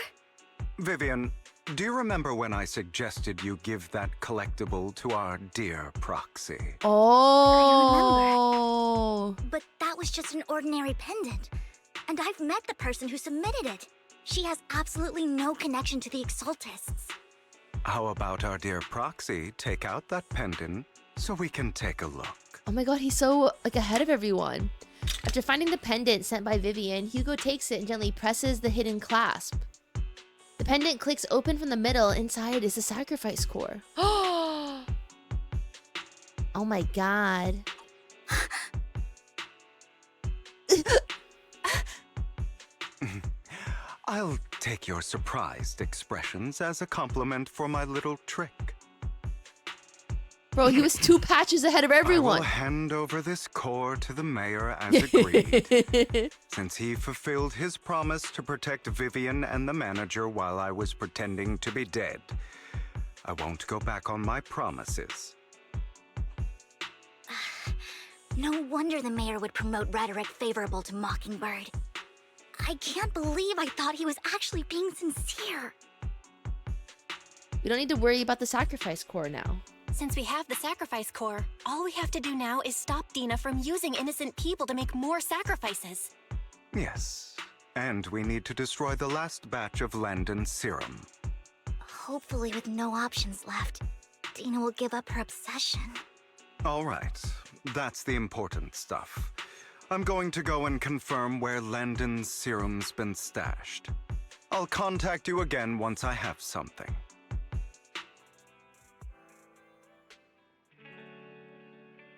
S15: Vivian, do you remember when I suggested you give that collectible to our dear proxy?
S1: Oh.
S2: But that was just an ordinary pendant. And I've met the person who submitted it. She has absolutely no connection to the Exaltists.
S15: How about our dear proxy take out that pendant so we can take a look?
S1: Oh my god, he's so like ahead of everyone. After finding the pendant sent by Vivian, Hugo takes it and gently presses the hidden clasp. The pendant clicks open from the middle. Inside is the sacrifice core. Oh my god.
S15: I'll take your surprised expressions as a compliment for my little trick.
S1: Bro, he was 2 patches ahead of
S15: I
S1: everyone.
S15: will hand over this core to the mayor as agreed, since he fulfilled his promise to protect Vivian and the manager while I was pretending to be dead. I won't go back on my promises.
S2: No wonder the mayor would promote rhetoric favorable to Mockingbird. I can't believe I thought he was actually being sincere.
S1: We don't need to worry about the sacrifice core now.
S3: Since we have the sacrifice core, all we have to do now is stop Dena from using innocent people to make more sacrifices.
S15: Yes, and we need to destroy the last batch of Landon's serum.
S2: Hopefully with no options left, Dena will give up her obsession.
S15: All right, that's the important stuff. I'm going to go and confirm where Landon's serum's been stashed. I'll contact you again once I have something.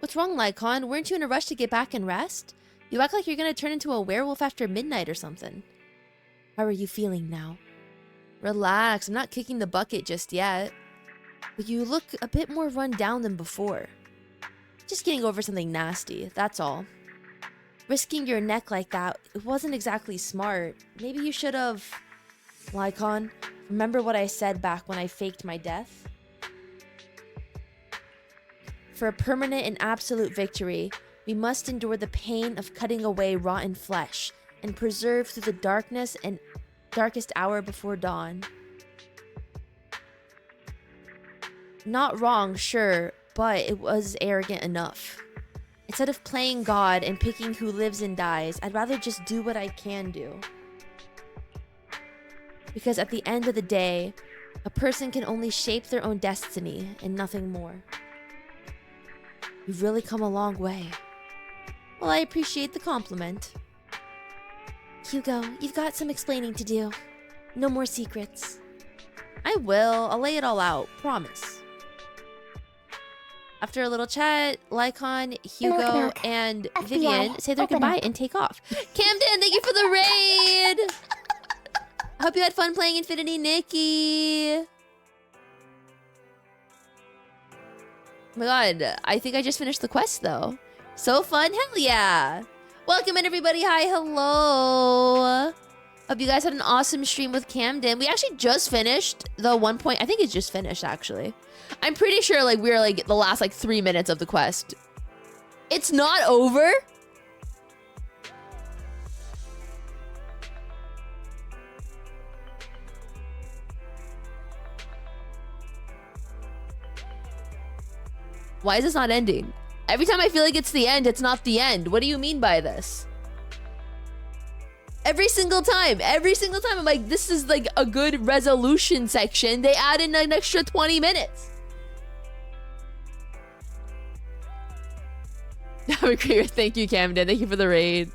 S1: What's wrong, Lycon? Weren't you in a rush to get back and rest? You act like you're gonna turn into a werewolf after midnight or something. How are you feeling now? Relax, I'm not kicking the bucket just yet. But you look a bit more run down than before. Just getting over something nasty, that's all. Risking your neck like that, it wasn't exactly smart. Maybe you should have... Lycon, remember what I said back when I faked my death? For a permanent and absolute victory, we must endure the pain of cutting away rotten flesh and preserve through the darkness and darkest hour before dawn. Not wrong, sure, but it was arrogant enough. Instead of playing God and picking who lives and dies, I'd rather just do what I can do. Because at the end of the day, a person can only shape their own destiny and nothing more. You've really come a long way. Well, I appreciate the compliment.
S6: Hugo, you've got some explaining to do. No more secrets.
S1: I will. I'll lay it all out. Promise. After a little chat, Lycon, Hugo, and Vivian say their goodbye and take off. Camden, thank you for the raid! I hope you had fun playing Infinity Nikki. Oh my god, I think I just finished the quest though. So fun, hell yeah! Welcome in everybody, hi, hello! Hope you guys had an awesome stream with Camden. We actually just finished the 1 point, I think it's just finished actually. I'm pretty sure like we're like the last like 3 minutes of the quest. It's not over? Why is this not ending? Every time I feel like it's the end, it's not the end. What do you mean by this? Every single time I'm like, this is like a good resolution section. They add in an extra 20 minutes. Thank you, Camden. Thank you for the raid.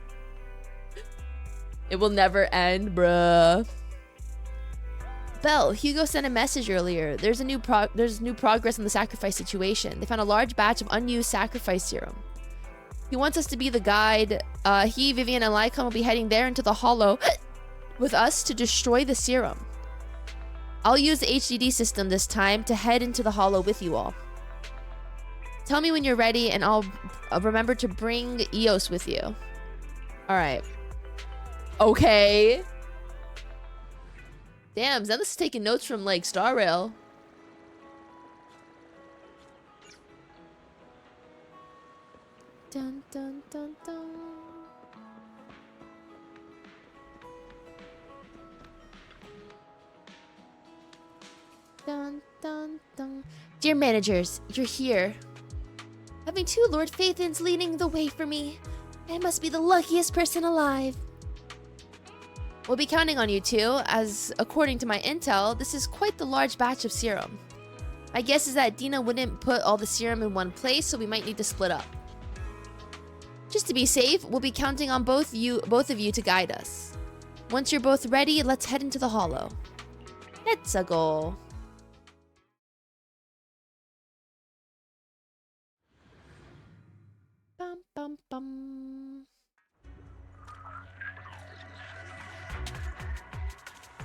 S1: It will never end, bruh. Belle, Hugo sent a message earlier. There's new progress in the sacrifice situation. They found a large batch of unused sacrifice serum. He wants us to be the guide. He, Vivian, and Lycon will be heading there into the hollow with us to destroy the serum. I'll use the HDD system this time to head into the hollow with you all. Tell me when you're ready, and I'll remember to bring Eos with you. Alright. Okay. Damn, Zenless is taking notes from, like, Star Rail. Dun, dun, dun, dun. Dun, dun, dun. Dear managers, you're here. Having two Lord Phaethons leading the way for me. I must be the luckiest person alive. We'll be counting on you two, as according to my intel, this is quite the large batch of serum. My guess is that Dena wouldn't put all the serum in one place, so we might need to split up. Just to be safe, we'll be counting on both of you to guide us. Once you're both ready, let's head into the hollow. Let's go. Bum bum bum.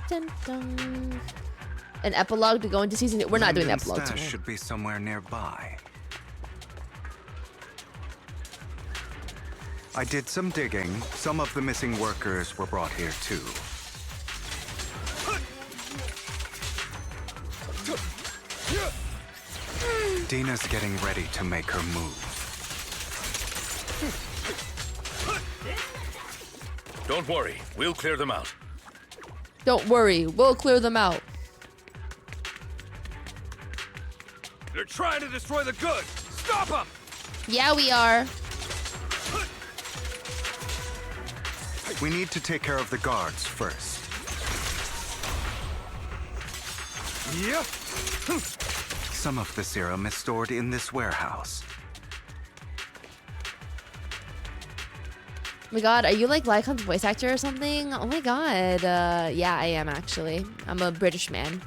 S1: Dun, dun. An epilogue to go into season 2. We're not doing the epilogue today.
S15: Should be somewhere nearby. I did some digging. Some of the missing workers were brought here too. Dena's getting ready to make her move.
S5: Don't worry, we'll clear them out.
S1: Don't worry, we'll clear them out.
S20: They're trying to destroy the goods! Stop them!
S1: Yeah, we are.
S15: We need to take care of the guards first.
S20: Yeah.
S15: Some of the serum is stored in this warehouse.
S1: Oh my god, are you like Lycon's voice actor or something? Oh my god. Yeah, I am actually. I'm a British man.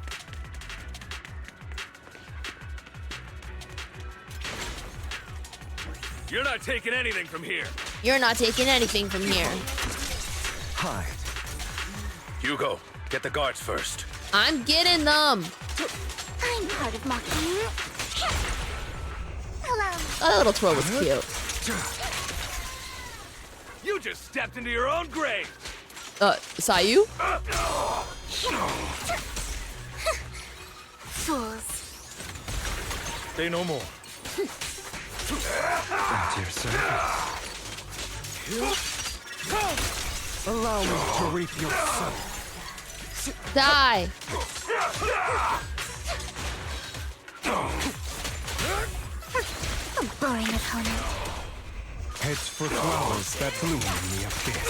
S20: You're not taking anything from here.
S1: You're not taking anything from here.
S15: Hi.
S5: Hugo, get the guards first.
S1: I'm getting them.
S2: I'm part of Mockingbird. Hello.
S1: Oh, that little twirl was cute.
S20: You just stepped into your own grave.
S1: Sayu?
S2: Fools.
S5: Say no more.
S15: At your service. Allow me to reap your soul.
S1: Die.
S2: A boring opponent.
S15: Heads for flowers that bloom in the abyss.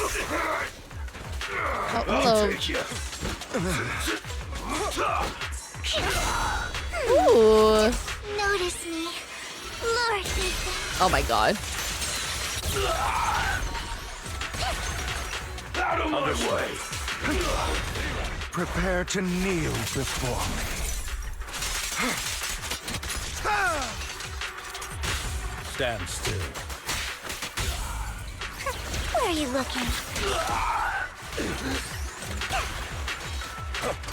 S1: Oh, hello. Ooh.
S2: Notice me, Lord Ethan.
S1: Oh my god.
S20: Out of my way.
S15: Prepare to kneel before me.
S5: Stand still.
S2: Where are you looking?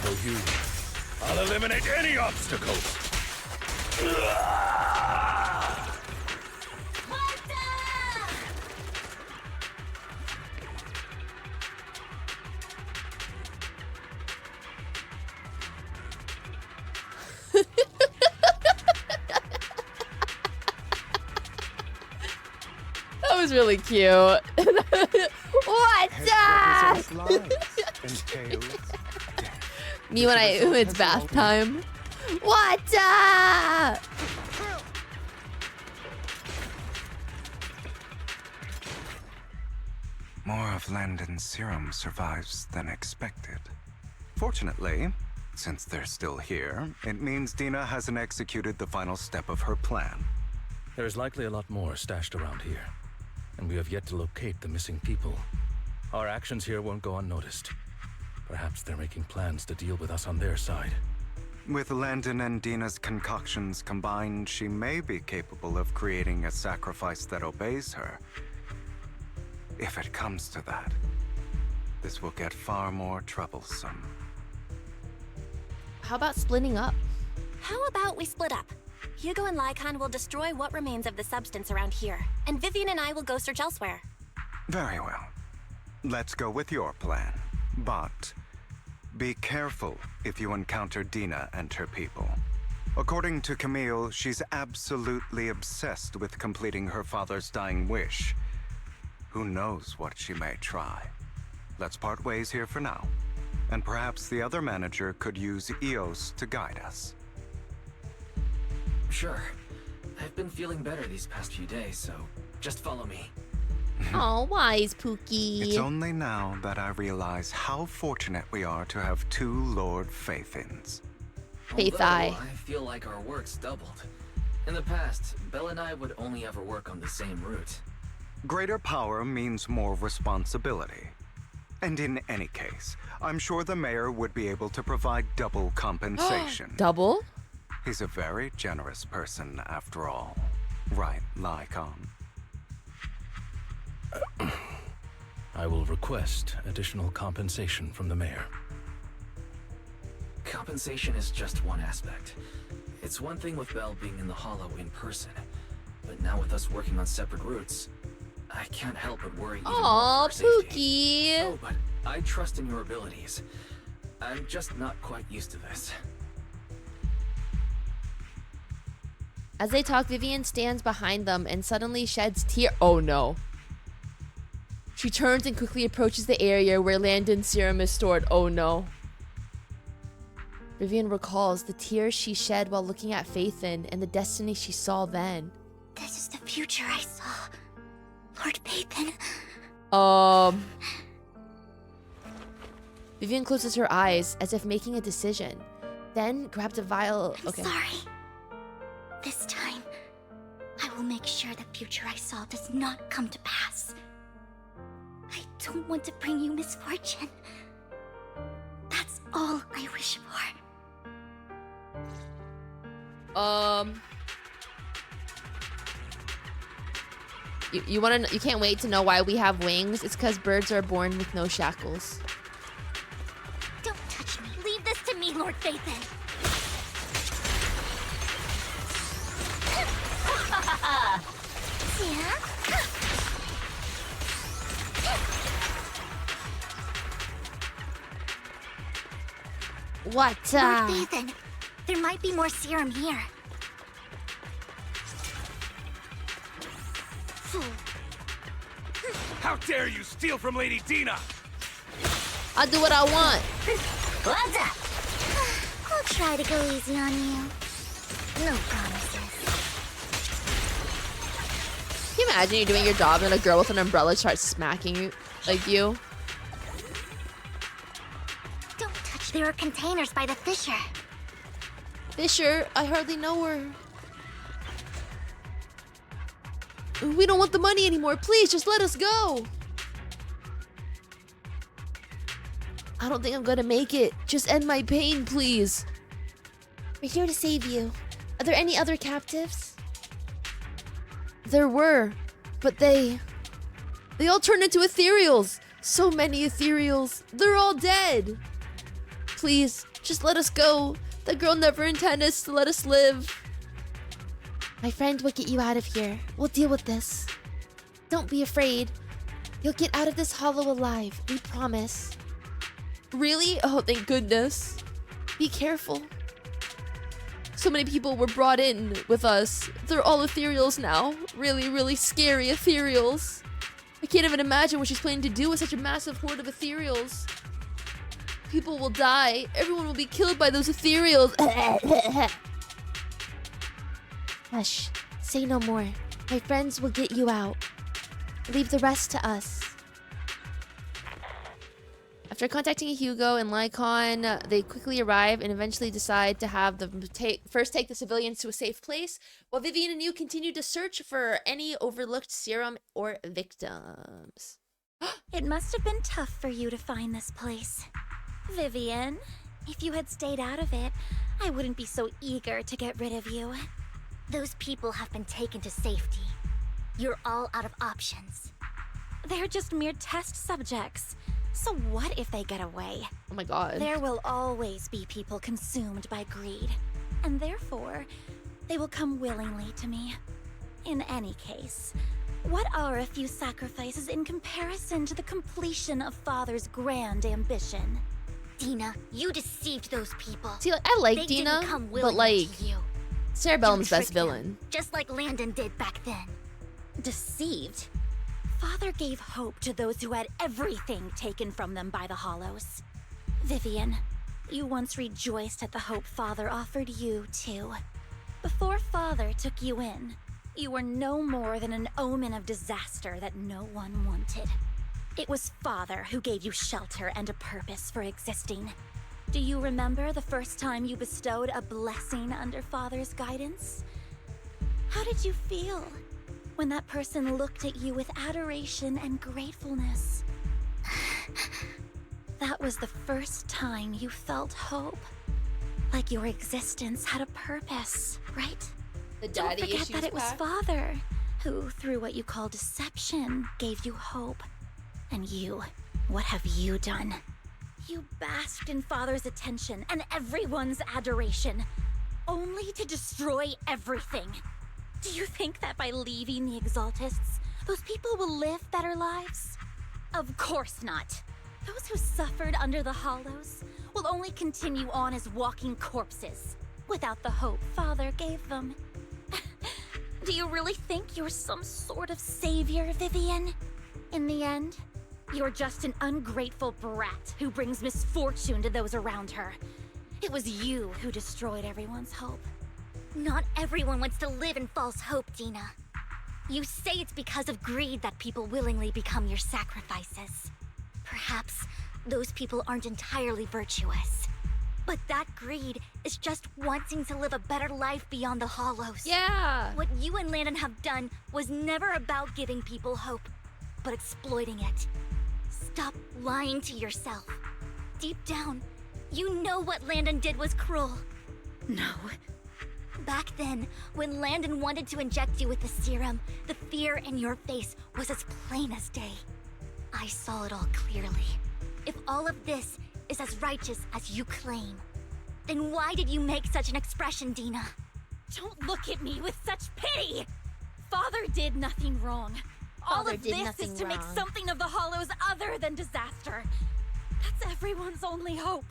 S5: For you, I'll eliminate any obstacles.
S1: That was really cute. What? Me when it's bath time. What?
S15: More of Landon's serum survives than expected. Fortunately, since they're still here, it means Dena hasn't executed the final step of her plan.
S5: There's likely a lot more stashed around here, and we have yet to locate the missing people. Our actions here won't go unnoticed. Perhaps they're making plans to deal with us on their side.
S15: With Landon and Dena's concoctions combined, she may be capable of creating a sacrifice that obeys her. If it comes to that, this will get far more troublesome.
S1: How about splitting up?
S3: How about we split up? Hugo and Lycon will destroy what remains of the substance around here, and Vivian and I will go search elsewhere.
S15: Very well. Let's go with your plan. But be careful if you encounter Dena and her people. According to Camille, she's absolutely obsessed with completing her father's dying wish. Who knows what she may try? Let's part ways here for now. And perhaps the other manager could use Eos to guide us.
S4: Sure. I've been feeling better these past few days, so just follow me.
S1: Oh, wise Pookie.
S15: It's only now that I realize how fortunate we are to have two Lord Faithins.
S1: Faith
S4: Although
S1: Eye.
S4: I feel like our work's doubled. In the past, Belle and I would only ever work on the same route.
S15: Greater power means more responsibility. And in any case, I'm sure the mayor would be able to provide double compensation.
S1: Double?
S15: He's a very generous person, after all. Right, Lycon?
S5: I will request additional compensation from the mayor.
S4: Compensation is just one aspect. It's one thing with Belle being in the Hollow in person, but now with us working on separate routes, I can't help but worry even more for
S1: Aw,
S4: her safety.
S1: Pookie.
S4: Oh, but I trust in your abilities. I'm just not quite used to this.
S1: As they talk, Vivian stands behind them and suddenly sheds tears. Oh no. She turns and quickly approaches the area where Landon's serum is stored. Oh no. Vivian recalls the tears she shed while looking at Faithin and the destiny she saw then.
S2: This is the future I saw. Lord Faithin.
S1: Vivian closes her eyes as if making a decision, then grabs a vial.
S2: I'm sorry. This time, I will make sure the future I saw does not come to pass. I don't want to bring you misfortune. That's all I wish for.
S1: You can't wait to know why we have wings? It's because birds are born with no shackles.
S2: Don't touch me. Leave this to me, Lord Faithin.
S1: What?
S2: Lord Faithin, there might be more serum here.
S11: How dare you steal from Lady Dena?
S1: I'll do what I want.
S2: I'll try to go easy on you. No promises.
S1: Can you imagine you doing your job and a girl with an umbrella starts smacking you like you?
S2: Don't touch. There are containers by the fissure.
S1: Fisher, I hardly know her. We don't want the money anymore. Please, just let us go. I don't think I'm gonna make it. Just end my pain, please.
S6: We're here to save you. Are there any other captives?
S1: There were, but they all turned into ethereals. So many ethereals. They're all dead. Please, just let us go. That girl never intended us to let us live.
S6: My friend will get you out of here. We'll deal with this. Don't be afraid. You'll get out of this hollow alive. We promise.
S1: Really? Oh, thank goodness. Be careful. So many people were brought in with us. They're all ethereals now. Really, really scary ethereals. I can't even imagine what she's planning to do with such a massive horde of ethereals. People will die. Everyone will be killed by those ethereals.
S6: Hush. Say no more. My friends will get you out. Leave the rest to us.
S1: After contacting Hugo and Lycon, they quickly arrive and eventually decide to have them first take the civilians to a safe place, while Vivian and you continue to search for any overlooked serum or victims.
S2: It must have been tough for you to find this place. Vivian, if you had stayed out of it, I wouldn't be so eager to get rid of you. Those people have been taken to safety. You're all out of options. They're just mere test subjects. So what if they get away?
S1: Oh my god.
S2: There will always be people consumed by greed, and therefore, they will come willingly to me. In any case, what are a few sacrifices in comparison to the completion of Father's grand ambition? Dena, you deceived those people.
S1: See, I like
S2: they
S1: Dena,
S2: didn't come
S1: but like,
S2: to you.
S1: Cerebellum's
S2: You
S1: best
S2: tricked them,
S1: villain.
S2: just like Landon did back then. Deceived? Father gave hope to those who had everything taken from them by the Hollows. Vivian, you once rejoiced at the hope Father offered you, too. Before Father took you in, you were no more than an omen of disaster that no one wanted. It was Father who gave you shelter and a purpose for existing. Do you remember the first time you bestowed a blessing under Father's guidance? How did you feel when that person looked at you with adoration and gratefulness? That was the first time you felt hope. Like your existence had a purpose, right?
S1: The
S2: Don't
S1: daddy
S2: forget
S1: issues
S2: that it was
S1: pack?
S2: Father who, through what you call deception, gave you hope. And you, what have you done? You basked in Father's attention and everyone's adoration, only to destroy everything. Do you think that by leaving the Exaltists, those people will live better lives? Of course not. Those who suffered under the Hollows will only continue on as walking corpses, without the hope Father gave them. Do you really think you're some sort of savior, Vivian? In the end, you're just an ungrateful brat who brings misfortune to those around her. It was you who destroyed everyone's hope. Not everyone wants to live in false hope, Dena. You say it's because of greed that people willingly become your sacrifices. Perhaps those people aren't entirely virtuous. But that greed is just wanting to live a better life beyond the Hollows.
S1: Yeah!
S2: What you and Landon have done was never about giving people hope, but exploiting it. Stop lying to yourself. Deep down, you know what Landon did was cruel. No. Back then, when Landon wanted to inject you with the serum, the fear in your face was as plain as day. I saw it all clearly. If all of this is as righteous as you claim, then why did you make such an expression, Dena? Don't look at me with such pity! Father did nothing wrong. All of this is to make something of the Hollows other than disaster. That's everyone's only hope.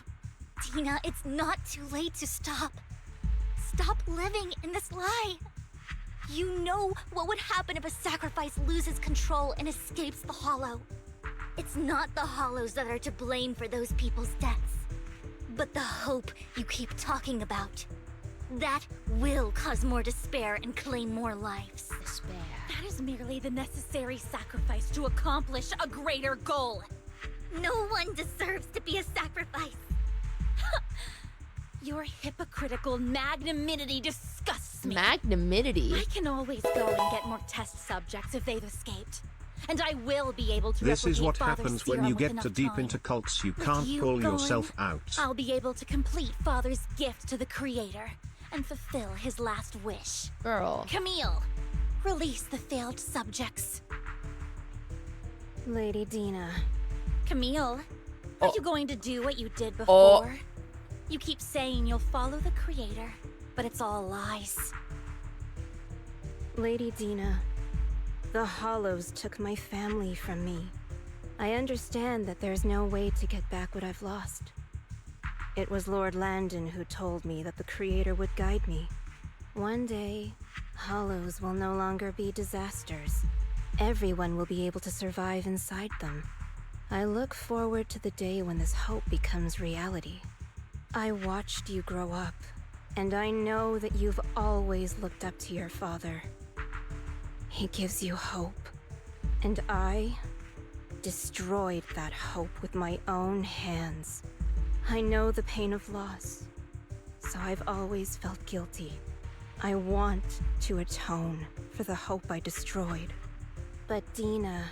S2: Dena, it's not too late to stop. Stop living in this lie. You know what would happen if a sacrifice loses control and escapes the Hollow. It's not the Hollows that are to blame for those people's deaths, but the hope you keep talking about. That will cause more despair and claim more lives.
S1: Despair.
S2: That is merely the necessary sacrifice to accomplish a greater goal. No one deserves to be a sacrifice. Your hypocritical magnanimity disgusts me.
S1: Magnanimity?
S2: I can always go and get more test subjects if they've escaped. And I will be able to
S16: This is
S2: replicate
S16: what
S2: Father's
S16: happens when
S2: serum
S16: you
S2: with
S16: get
S2: enough
S16: too deep
S2: time.
S16: into cults. You
S2: With
S16: can't
S2: you
S16: pull
S2: gone,
S16: yourself out.
S2: I'll be able to complete Father's gift to the Creator and fulfill his last wish.
S1: Girl.
S2: Camille, release the failed subjects.
S10: Lady Dena.
S2: Camille, are you going to do what you did before? You keep saying you'll follow the Creator, but it's all lies.
S10: Lady Dena, the Hollows took my family from me. I understand that there's no way to get back what I've lost. It was Lord Landon who told me that the Creator would guide me. One day, Hollows will no longer be disasters. Everyone will be able to survive inside them. I look forward to the day when this hope becomes reality. I watched you grow up, and I know that you've always looked up to your father. He gives you hope, and I destroyed that hope with my own hands. I know the pain of loss, so I've always felt guilty. I want to atone for the hope I destroyed. But Dena,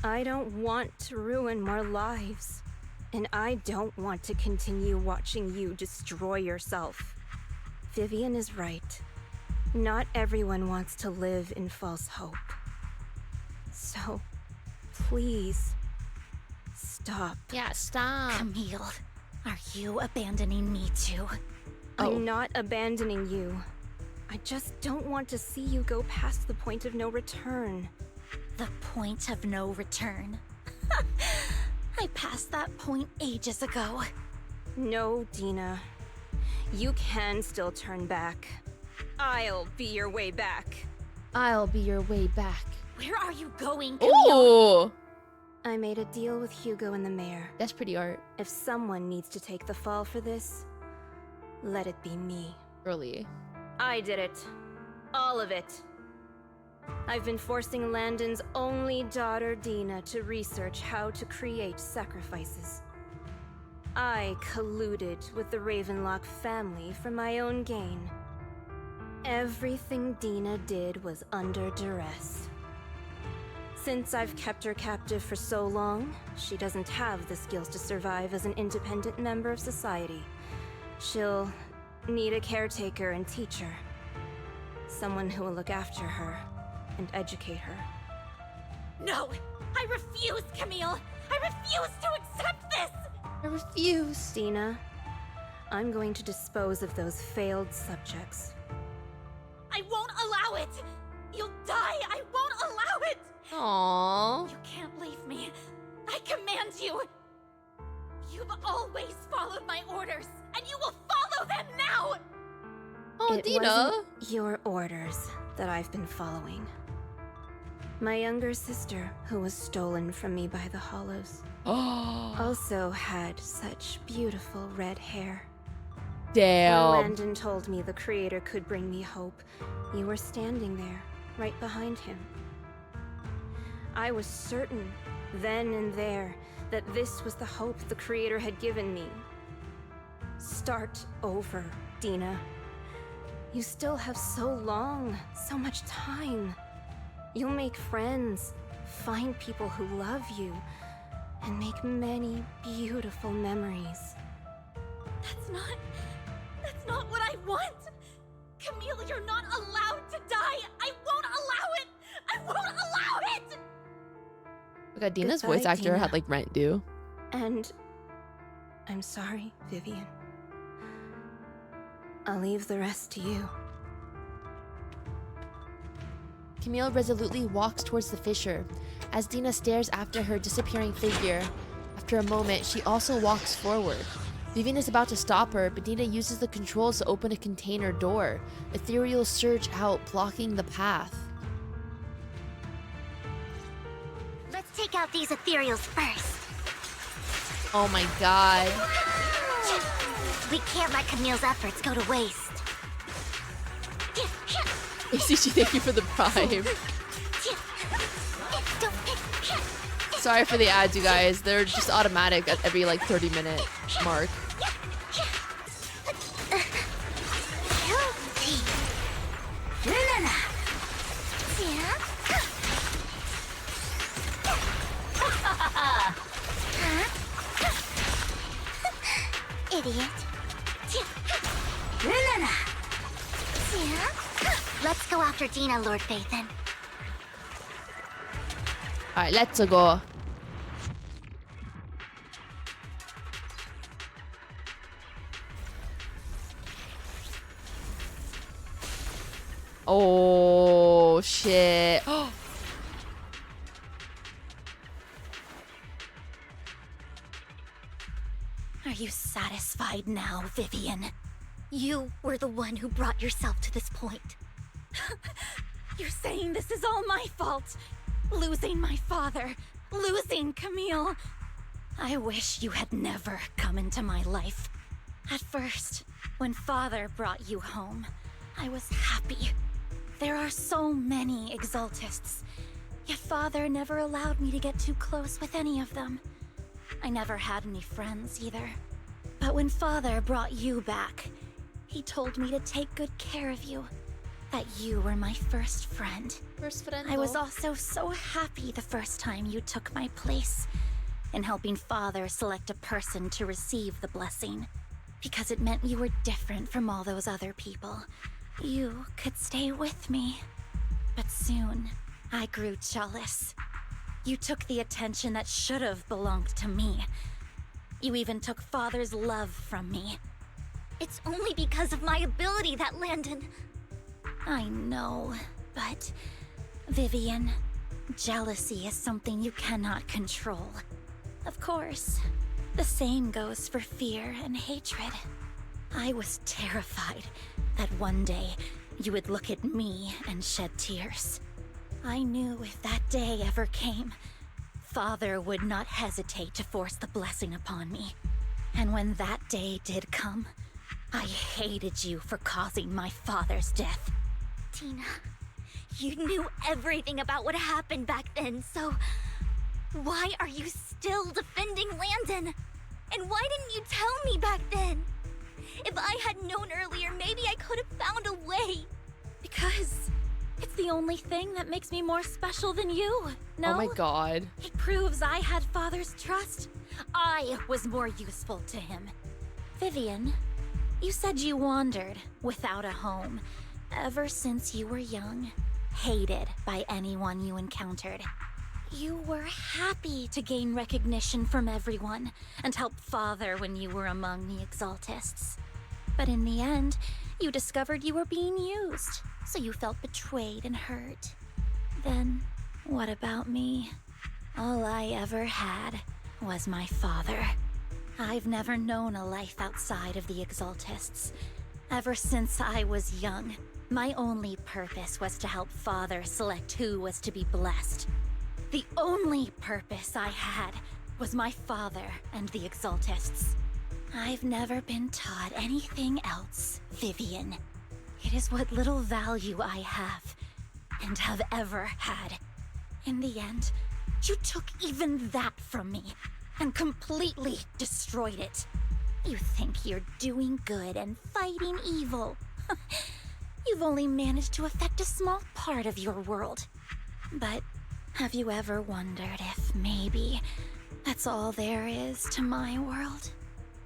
S10: I don't want to ruin more lives. And I don't want to continue watching you destroy yourself. Vivian is right. Not everyone wants to live in false hope. So, please, stop.
S1: Yeah, stop.
S2: Camille, are you abandoning me too?
S10: I'm not abandoning you. I just don't want to see you go past the point of no return.
S2: The point of no return? I passed that point ages ago.
S10: No, Dena. You can still turn back. I'll be your way back.
S1: I'll be your way back.
S2: Where are you going, Camille?
S1: Ooh!
S10: I made a deal with Hugo and the mayor.
S1: That's pretty art.
S10: If someone needs to take the fall for this, let it be me.
S1: Really?
S10: I did it. All of it. I've been forcing Landon's only daughter, Dena, to research how to create sacrifices. I colluded with the Ravenlock family for my own gain. Everything Dena did was under duress. Since I've kept her captive for so long, she doesn't have the skills to survive as an independent member of society. She'll need a caretaker and teacher. Someone who will look after her and educate her.
S2: No! I refuse, Camille! I refuse to accept this!
S1: I refuse.
S10: Dena, I'm going to dispose of those failed subjects.
S2: I won't allow it! You'll die! I won't allow it!
S1: Aww.
S2: You can't leave me. I command you! You've always followed my orders, and you will follow them now!
S1: Oh,
S10: It
S1: Dena.
S10: wasn't your orders that I've been following. My younger sister, who was stolen from me by the Hollows, also had such beautiful red hair.
S1: Damn.
S10: When Landon told me the Creator could bring me hope, you were standing there, right behind him. I was certain, then and there, that this was the hope the Creator had given me. Start over, Dena. You still have so long, so much time. You'll make friends, find people who love you, and make many beautiful memories.
S2: That's not what I want! Camille, you're not allowed to die! I won't allow it! I won't allow it!
S1: Oh god, Dena's
S10: Goodbye,
S1: voice actor
S10: Dena.
S1: had like rent due.
S10: And I'm sorry, Vivian. I'll leave the rest to you.
S1: Camille resolutely walks towards the fissure, as Dena stares after her disappearing figure. After a moment, she also walks forward. Vivian is about to stop her, but Dena uses the controls to open a container door. Ethereals surge out, blocking the path.
S2: Let's take out these ethereals first.
S1: Oh my god.
S2: We can't let Camille's efforts go to waste.
S1: ACG, thank you for the prime. Sorry for the ads, you guys. They're just automatic at every like 30-minute mark.
S2: Idiot. Let's go after Dena, Lord Phaethon.
S1: Alright, let's go. Oh shit.
S2: Are you satisfied now, Vivian? You were the one who brought yourself to this point. You're saying this is all my fault. Losing my father, losing Camille. I wish you had never come into my life. At first, when father brought you home, I was happy. There are so many Exaltists, Yet Father never allowed me to get too close with any of them. I never had any friends either. But when Father brought you back, he told me to take good care of you. That you were my first friend. I was also so happy the first time you took my place in helping Father select a person to receive the blessing. Because it meant you were different from all those other people. You could stay with me. But soon, I grew jealous. You took the attention that should have belonged to me. You even took Father's love from me. It's only because of my ability that Landon... I know, but... Vivian, jealousy is something you cannot control. Of course, the same goes for fear and hatred. I was terrified that one day you would look at me and shed tears. I knew if that day ever came, Father would not hesitate to force the blessing upon me. And when that day did come, I hated you for causing my father's death. Dena, you knew everything about what happened back then, so... why are you still defending Landon? And why didn't you tell me back then? If I had known earlier, maybe I could have found a way.
S10: Because it's the only thing that makes me more special than you, no?
S1: Oh my god.
S10: It proves I had Father's trust. I was more useful to him.
S2: Vivian, you said you wandered without a home ever since you were young, hated by anyone you encountered. You were happy to gain recognition from everyone and help Father when you were among the Exaltists. But in the end, you discovered you were being used, so you felt betrayed and hurt. Then, what about me? All I ever had was my father. I've never known a life outside of the Exaltists. Ever since I was young, my only purpose was to help Father select who was to be blessed. The only purpose I had was my father and the Exaltists. I've never been taught anything else, Vivian. It is what little value I have, and have ever had. In the end, you took even that from me, and completely destroyed it. You think you're doing good and fighting evil. You've only managed to affect a small part of your world. But have you ever wondered if maybe that's all there is to my world?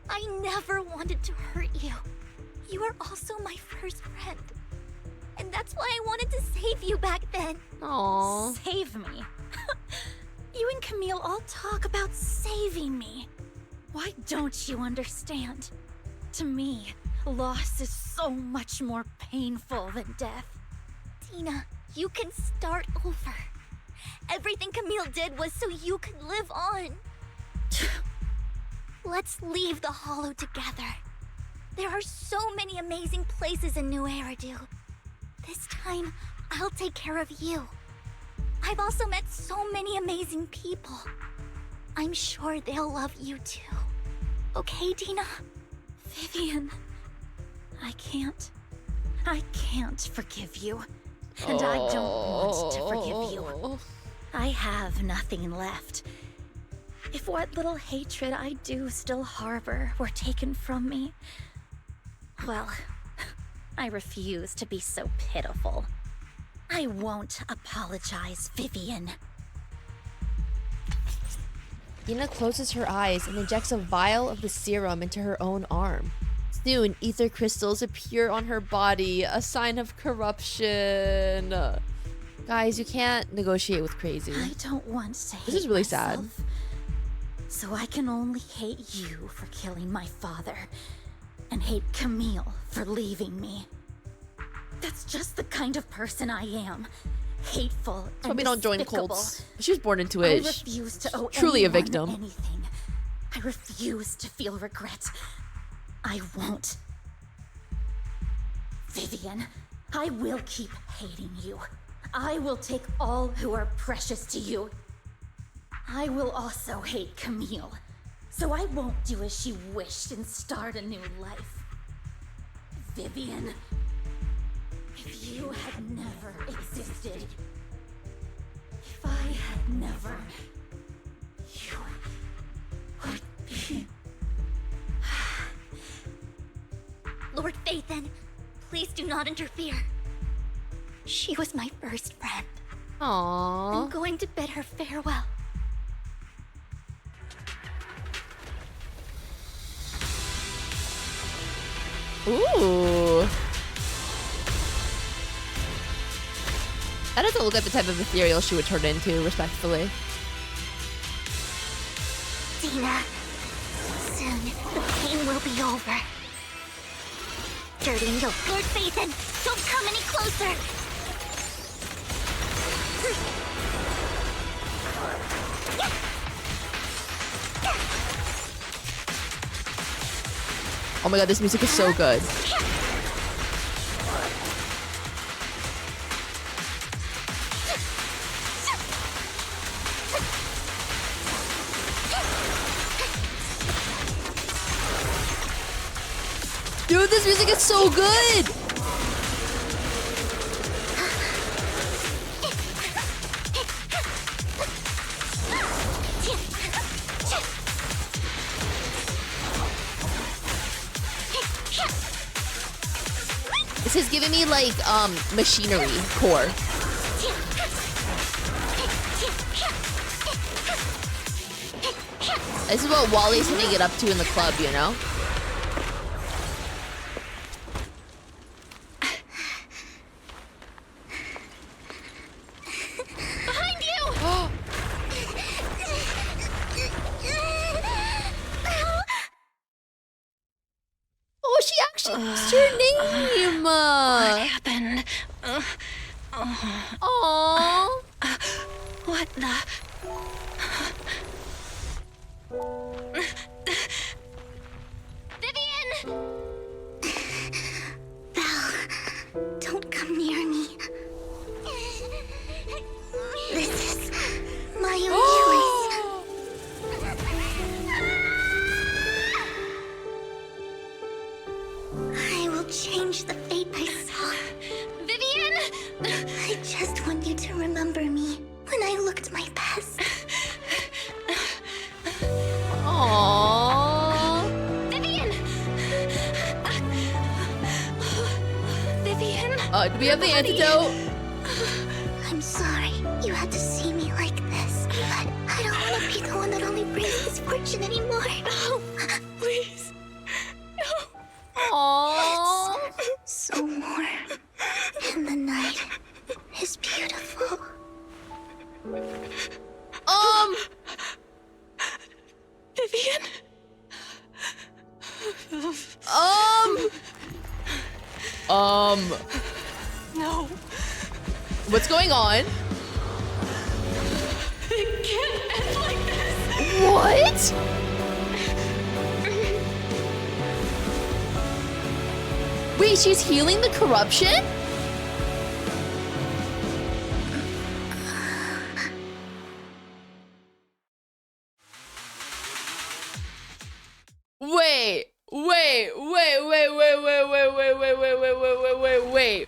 S2: I never wanted to hurt you. You were also my first friend. And that's why I wanted to save you back then.
S1: Aww.
S10: Save me? You and Camille all talk about saving me. Why don't you understand? To me, loss is so much more painful than death.
S2: Dena, you can start over. Everything Camille did was so you could live on. Let's leave the Hollow together. There are so many amazing places in New Eridu. This time, I'll take care of you. I've also met so many amazing people. I'm sure they'll love you too. Okay, Dena?
S10: Vivian, I can't forgive you. And I don't want to forgive you. I have nothing left. If what little hatred I do still harbor were taken from me, well, I refuse to be so pitiful. I won't apologize, Vivian.
S1: Dena closes her eyes and injects a vial of the serum into her own arm. Soon, ether crystals appear on her body, a sign of corruption. Guys, you can't negotiate with crazy.
S10: I don't want to hate
S1: This is really
S10: myself,
S1: sad.
S10: So I can only hate you for killing my father, and hate Camille for leaving me. That's just the kind of person I am. Hateful and
S1: But we don't join
S10: despicable.
S1: cults. She was born into it.
S10: I refuse to owe
S1: Truly a
S10: anyone
S1: victim.
S10: anything. I refuse to feel regret. I won't. Vivian, I will keep hating you. I will take all who are precious to you. I will also hate Camille, so I won't do as she wished and start a new life. Vivian, if you had never existed, if
S17: If I had never, you would be...
S2: Lord Phaethon, please do not interfere. She was my first friend.
S1: Aww.
S2: I'm going to bid her farewell.
S1: Ooh. That doesn't look like the type of ethereal she would turn into, respectfully.
S2: Dena, soon the pain will be over. Dirty and Lord Phaethon, don't come any closer!
S1: Oh my god, this music is so good. Dude, this music is so good! This is giving me like machinery core. This is what Wally's gonna get up to in the club, you know?
S2: Behind you!
S1: Oh, she actually used her name!
S3: What happened?
S1: Aww.
S3: What the...
S2: Vivian! Belle, don't come near me. This is my own choice. I will change the fate I saw.
S3: Vivian!
S2: I just want you to remember me when I looked my best.
S1: Aww.
S3: Vivian! Vivian?
S1: Do we have the antidote?
S2: I'm sorry you had to see me like this, but I don't want to be the one that only brings misfortune anymore.
S3: No, please.
S1: Aww.
S2: So warm, and the night is beautiful.
S3: Vivian? No.
S1: What's going on?
S3: It can't end like this.
S1: What? Wait, she's healing the corruption? Wait.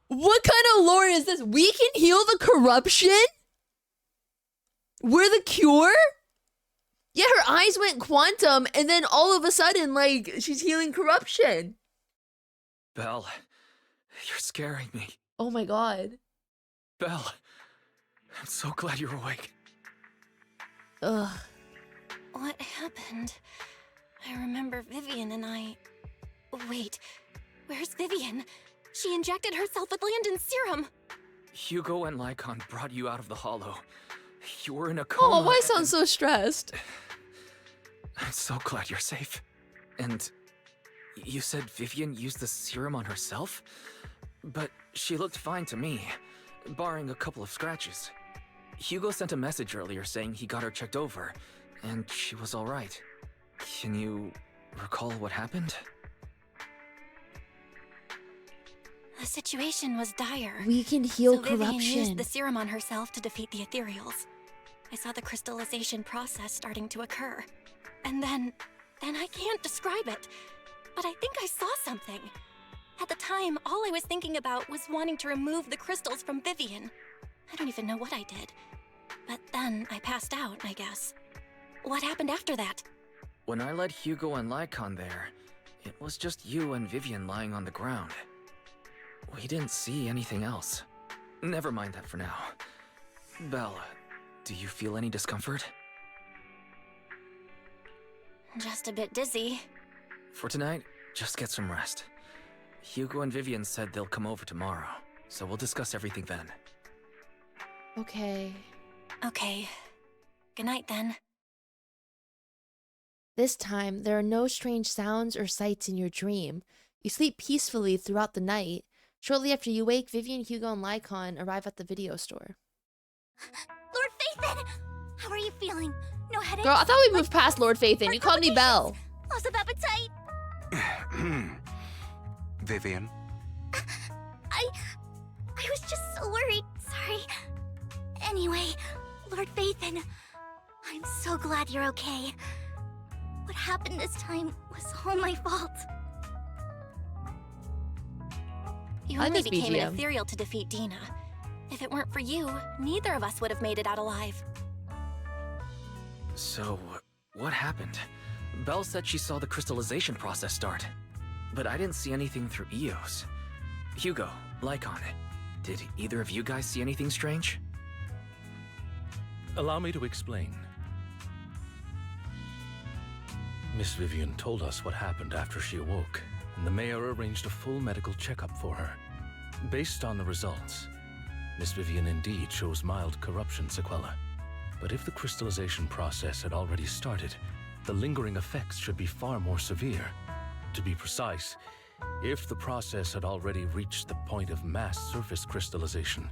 S1: What kind of lore is this? We can heal the corruption? We're the cure? Yeah, her eyes went quantum, and then all of a sudden, like, she's healing corruption.
S4: Belle, you're scaring me.
S1: Oh my god.
S4: Belle, I'm so glad you're awake.
S1: Ugh.
S3: What happened? I remember Vivian and I... Wait, where's Vivian? She injected herself with Landon's serum.
S4: Hugo and Lycon brought you out of the hollow. You were in a coma.
S1: Oh, why sound so stressed?
S4: I'm so glad you're safe. And you said Vivian used the serum on herself? But she looked fine to me, barring a couple of scratches. Hugo sent a message earlier saying he got her checked over, and she was alright. Can you recall what happened?
S3: The situation was dire.
S1: We can heal
S3: so Vivian
S1: corruption.
S3: used the serum on herself to defeat the ethereals. I saw the crystallization process starting to occur. And then I can't describe it. But I think I saw something. At the time, all I was thinking about was wanting to remove the crystals from Vivian. I don't even know what I did. But then I passed out, I guess. What happened after that?
S4: When I led Hugo and Lycon there, it was just you and Vivian lying on the ground. We didn't see anything else. Never mind that for now. Belle, do you feel any discomfort?
S3: Just a bit dizzy.
S4: For tonight, just get some rest. Hugo and Vivian said they'll come over tomorrow, so we'll discuss everything then.
S1: Okay.
S3: Okay. Good night then.
S1: This time, there are no strange sounds or sights in your dream. You sleep peacefully throughout the night. Shortly after you wake, Vivian, Hugo, and Lycon arrive at the video store.
S2: Lord Phaethon! How are you feeling? No headache?
S1: Girl, I thought we moved past Lord Phaethon. You called me Belle.
S2: Loss of appetite?
S15: Vivian?
S2: I was just so worried. Sorry. Anyway, Lord Phaethon, I'm so glad you're okay. What happened this time was all my fault.
S3: You only became an ethereal to defeat Dena. If it weren't for you, neither of us would have made it out alive.
S4: So, what happened? Belle said she saw the crystallization process start, but I didn't see anything through Eos. Hugo, Lycon, did either of you guys see anything strange?
S5: Allow me to explain. Miss Vivian told us what happened after she awoke, and the mayor arranged a full medical checkup for her. Based on the results, Miss Vivian indeed shows mild corruption sequela. But if the crystallization process had already started, the lingering effects should be far more severe. To be precise, if the process had already reached the point of mass surface crystallization,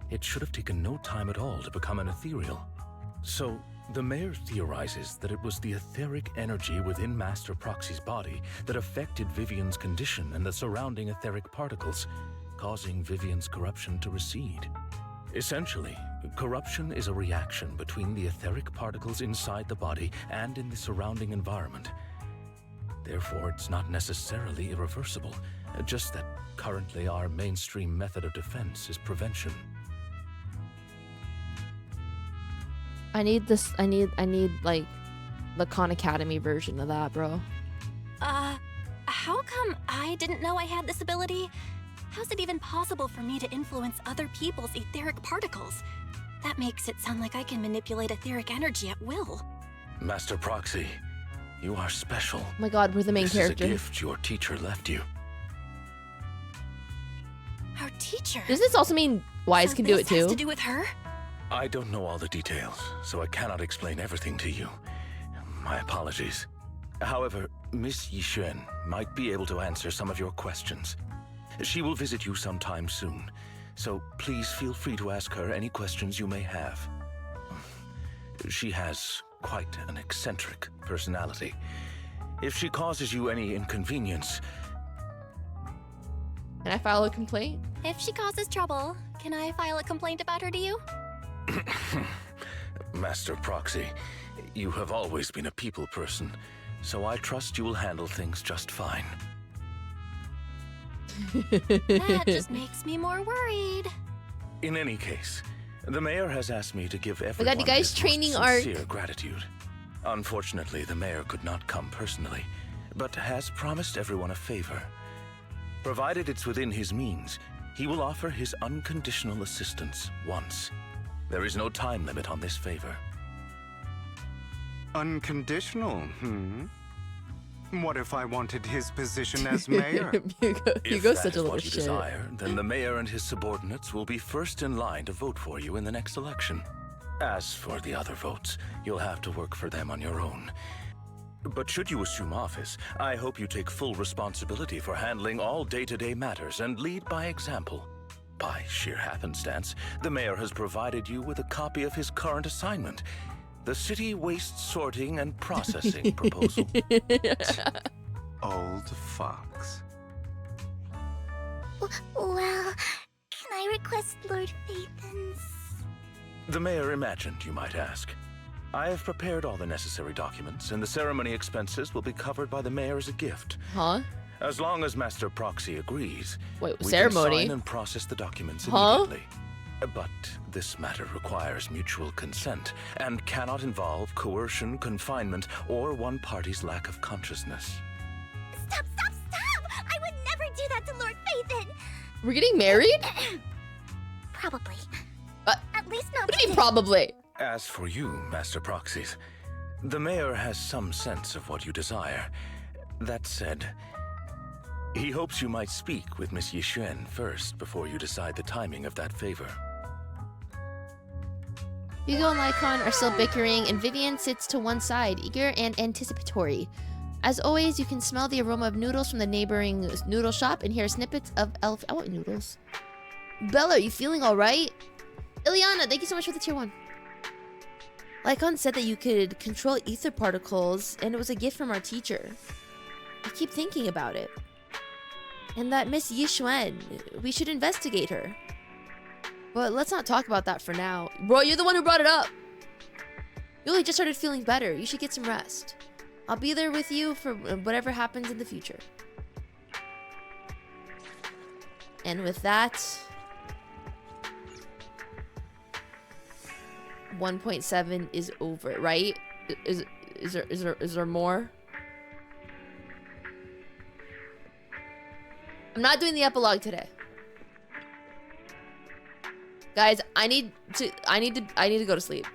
S5: it should have taken no time at all to become an ethereal. So, the mayor theorizes that it was the etheric energy within Master Proxy's body that affected Vivian's condition and the surrounding etheric particles, causing Vivian's corruption to recede. Essentially, corruption is a reaction between the etheric particles inside the body and in the surrounding environment. Therefore, it's not necessarily irreversible, just that currently our mainstream method of defense is prevention.
S1: I need like the Khan Academy version of that, bro.
S3: How come I didn't know I had this ability? How's it even possible for me to influence other people's etheric particles? That makes it sound like I can manipulate etheric energy at will.
S5: Master Proxy, you are special.
S1: Oh my god, we're the main character.
S5: This is a gift your teacher left you.
S3: Our teacher?
S1: Does this also mean Wise can do it too?
S3: Has to do with her?
S5: I don't know all the details, so I cannot explain everything to you. My apologies. However, Miss Xuan might be able to answer some of your questions. She will visit you sometime soon, so please feel free to ask her any questions you may have. She has quite an eccentric personality. If she causes you any inconvenience...
S1: Can I file a complaint?
S3: If she causes trouble, can I file a complaint about her to you?
S5: Master Proxy, you have always been a people person, so I trust you will handle things just fine.
S3: That just makes me more worried.
S5: In any case, the mayor has asked me to give everyone
S1: you guys
S5: his
S1: training
S5: most
S1: arc.
S5: sincere gratitude. Unfortunately, the mayor could not come personally, but has promised everyone a favor. Provided it's within his means, he will offer his unconditional assistance once. There is no time limit on this favor.
S15: Unconditional, What if I wanted his position as mayor?
S1: Hugo's such a little
S5: what you
S1: shit.
S5: desire, then the mayor and his subordinates will be first in line to vote for you in the next election. As for the other votes, you'll have to work for them on your own. But should you assume office, I hope you take full responsibility for handling all day-to-day matters and lead by example. By sheer happenstance, the mayor has provided you with a copy of his current assignment, the City Waste Sorting and Processing proposal.
S15: Old fox.
S2: Well, can I request Lord Phaethon's?
S5: The mayor imagined, you might ask. I have prepared all the necessary documents, and the ceremony expenses will be covered by the mayor as a gift.
S1: Huh?
S5: As long as Master Proxy agrees,
S1: Wait,
S5: we
S1: ceremony?
S5: can sign and process the documents immediately. But this matter requires mutual consent and cannot involve coercion, confinement, or one party's lack of consciousness.
S2: Stop, stop, stop! I would never do that to Lord Phaethon!
S1: We're getting married?
S2: Probably. At least not
S1: What do you mean, probably?
S5: As for you, Master Proxies, the mayor has some sense of what you desire. That said, he hopes you might speak with Miss Xuan first before you decide the timing of that favor.
S1: Hugo and Lycon are still bickering, and Vivian sits to one side, eager and anticipatory. As always, you can smell the aroma of noodles from the neighboring noodle shop and hear snippets of elf... I want noodles. Bella, are you feeling alright? Ileana, thank you so much for the tier 1. Lycon said that you could control ether particles, and it was a gift from our teacher. I keep thinking about it. And that Miss Xuan, we should investigate her. But let's not talk about that for now. Bro, you're the one who brought it up! You only just started feeling better. You should get some rest. I'll be there with you for whatever happens in the future. And with that... 1.7 is over, right? Is there more? I'm not doing the epilogue today. Guys, I need to go to sleep.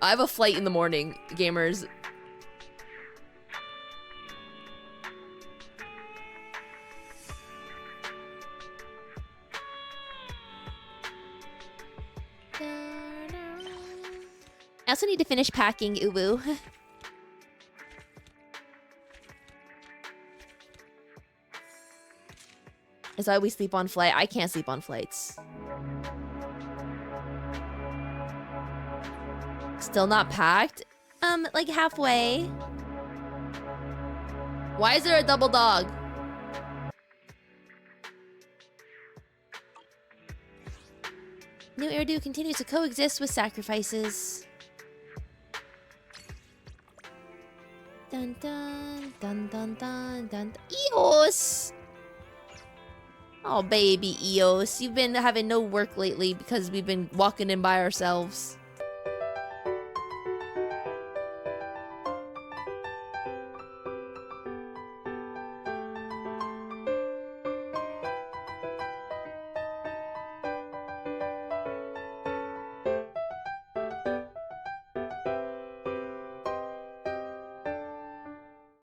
S1: I have a flight in the morning, gamers. I also need to finish packing, uwu. Is why we sleep on flight. I can't sleep on flights. Still not packed? Like halfway. Why is there a double dog? New Eridu continues to coexist with sacrifices. Dun dun dun dun dun dun. Eos! Oh baby Eos, you've been having no work lately because we've been walking in by ourselves.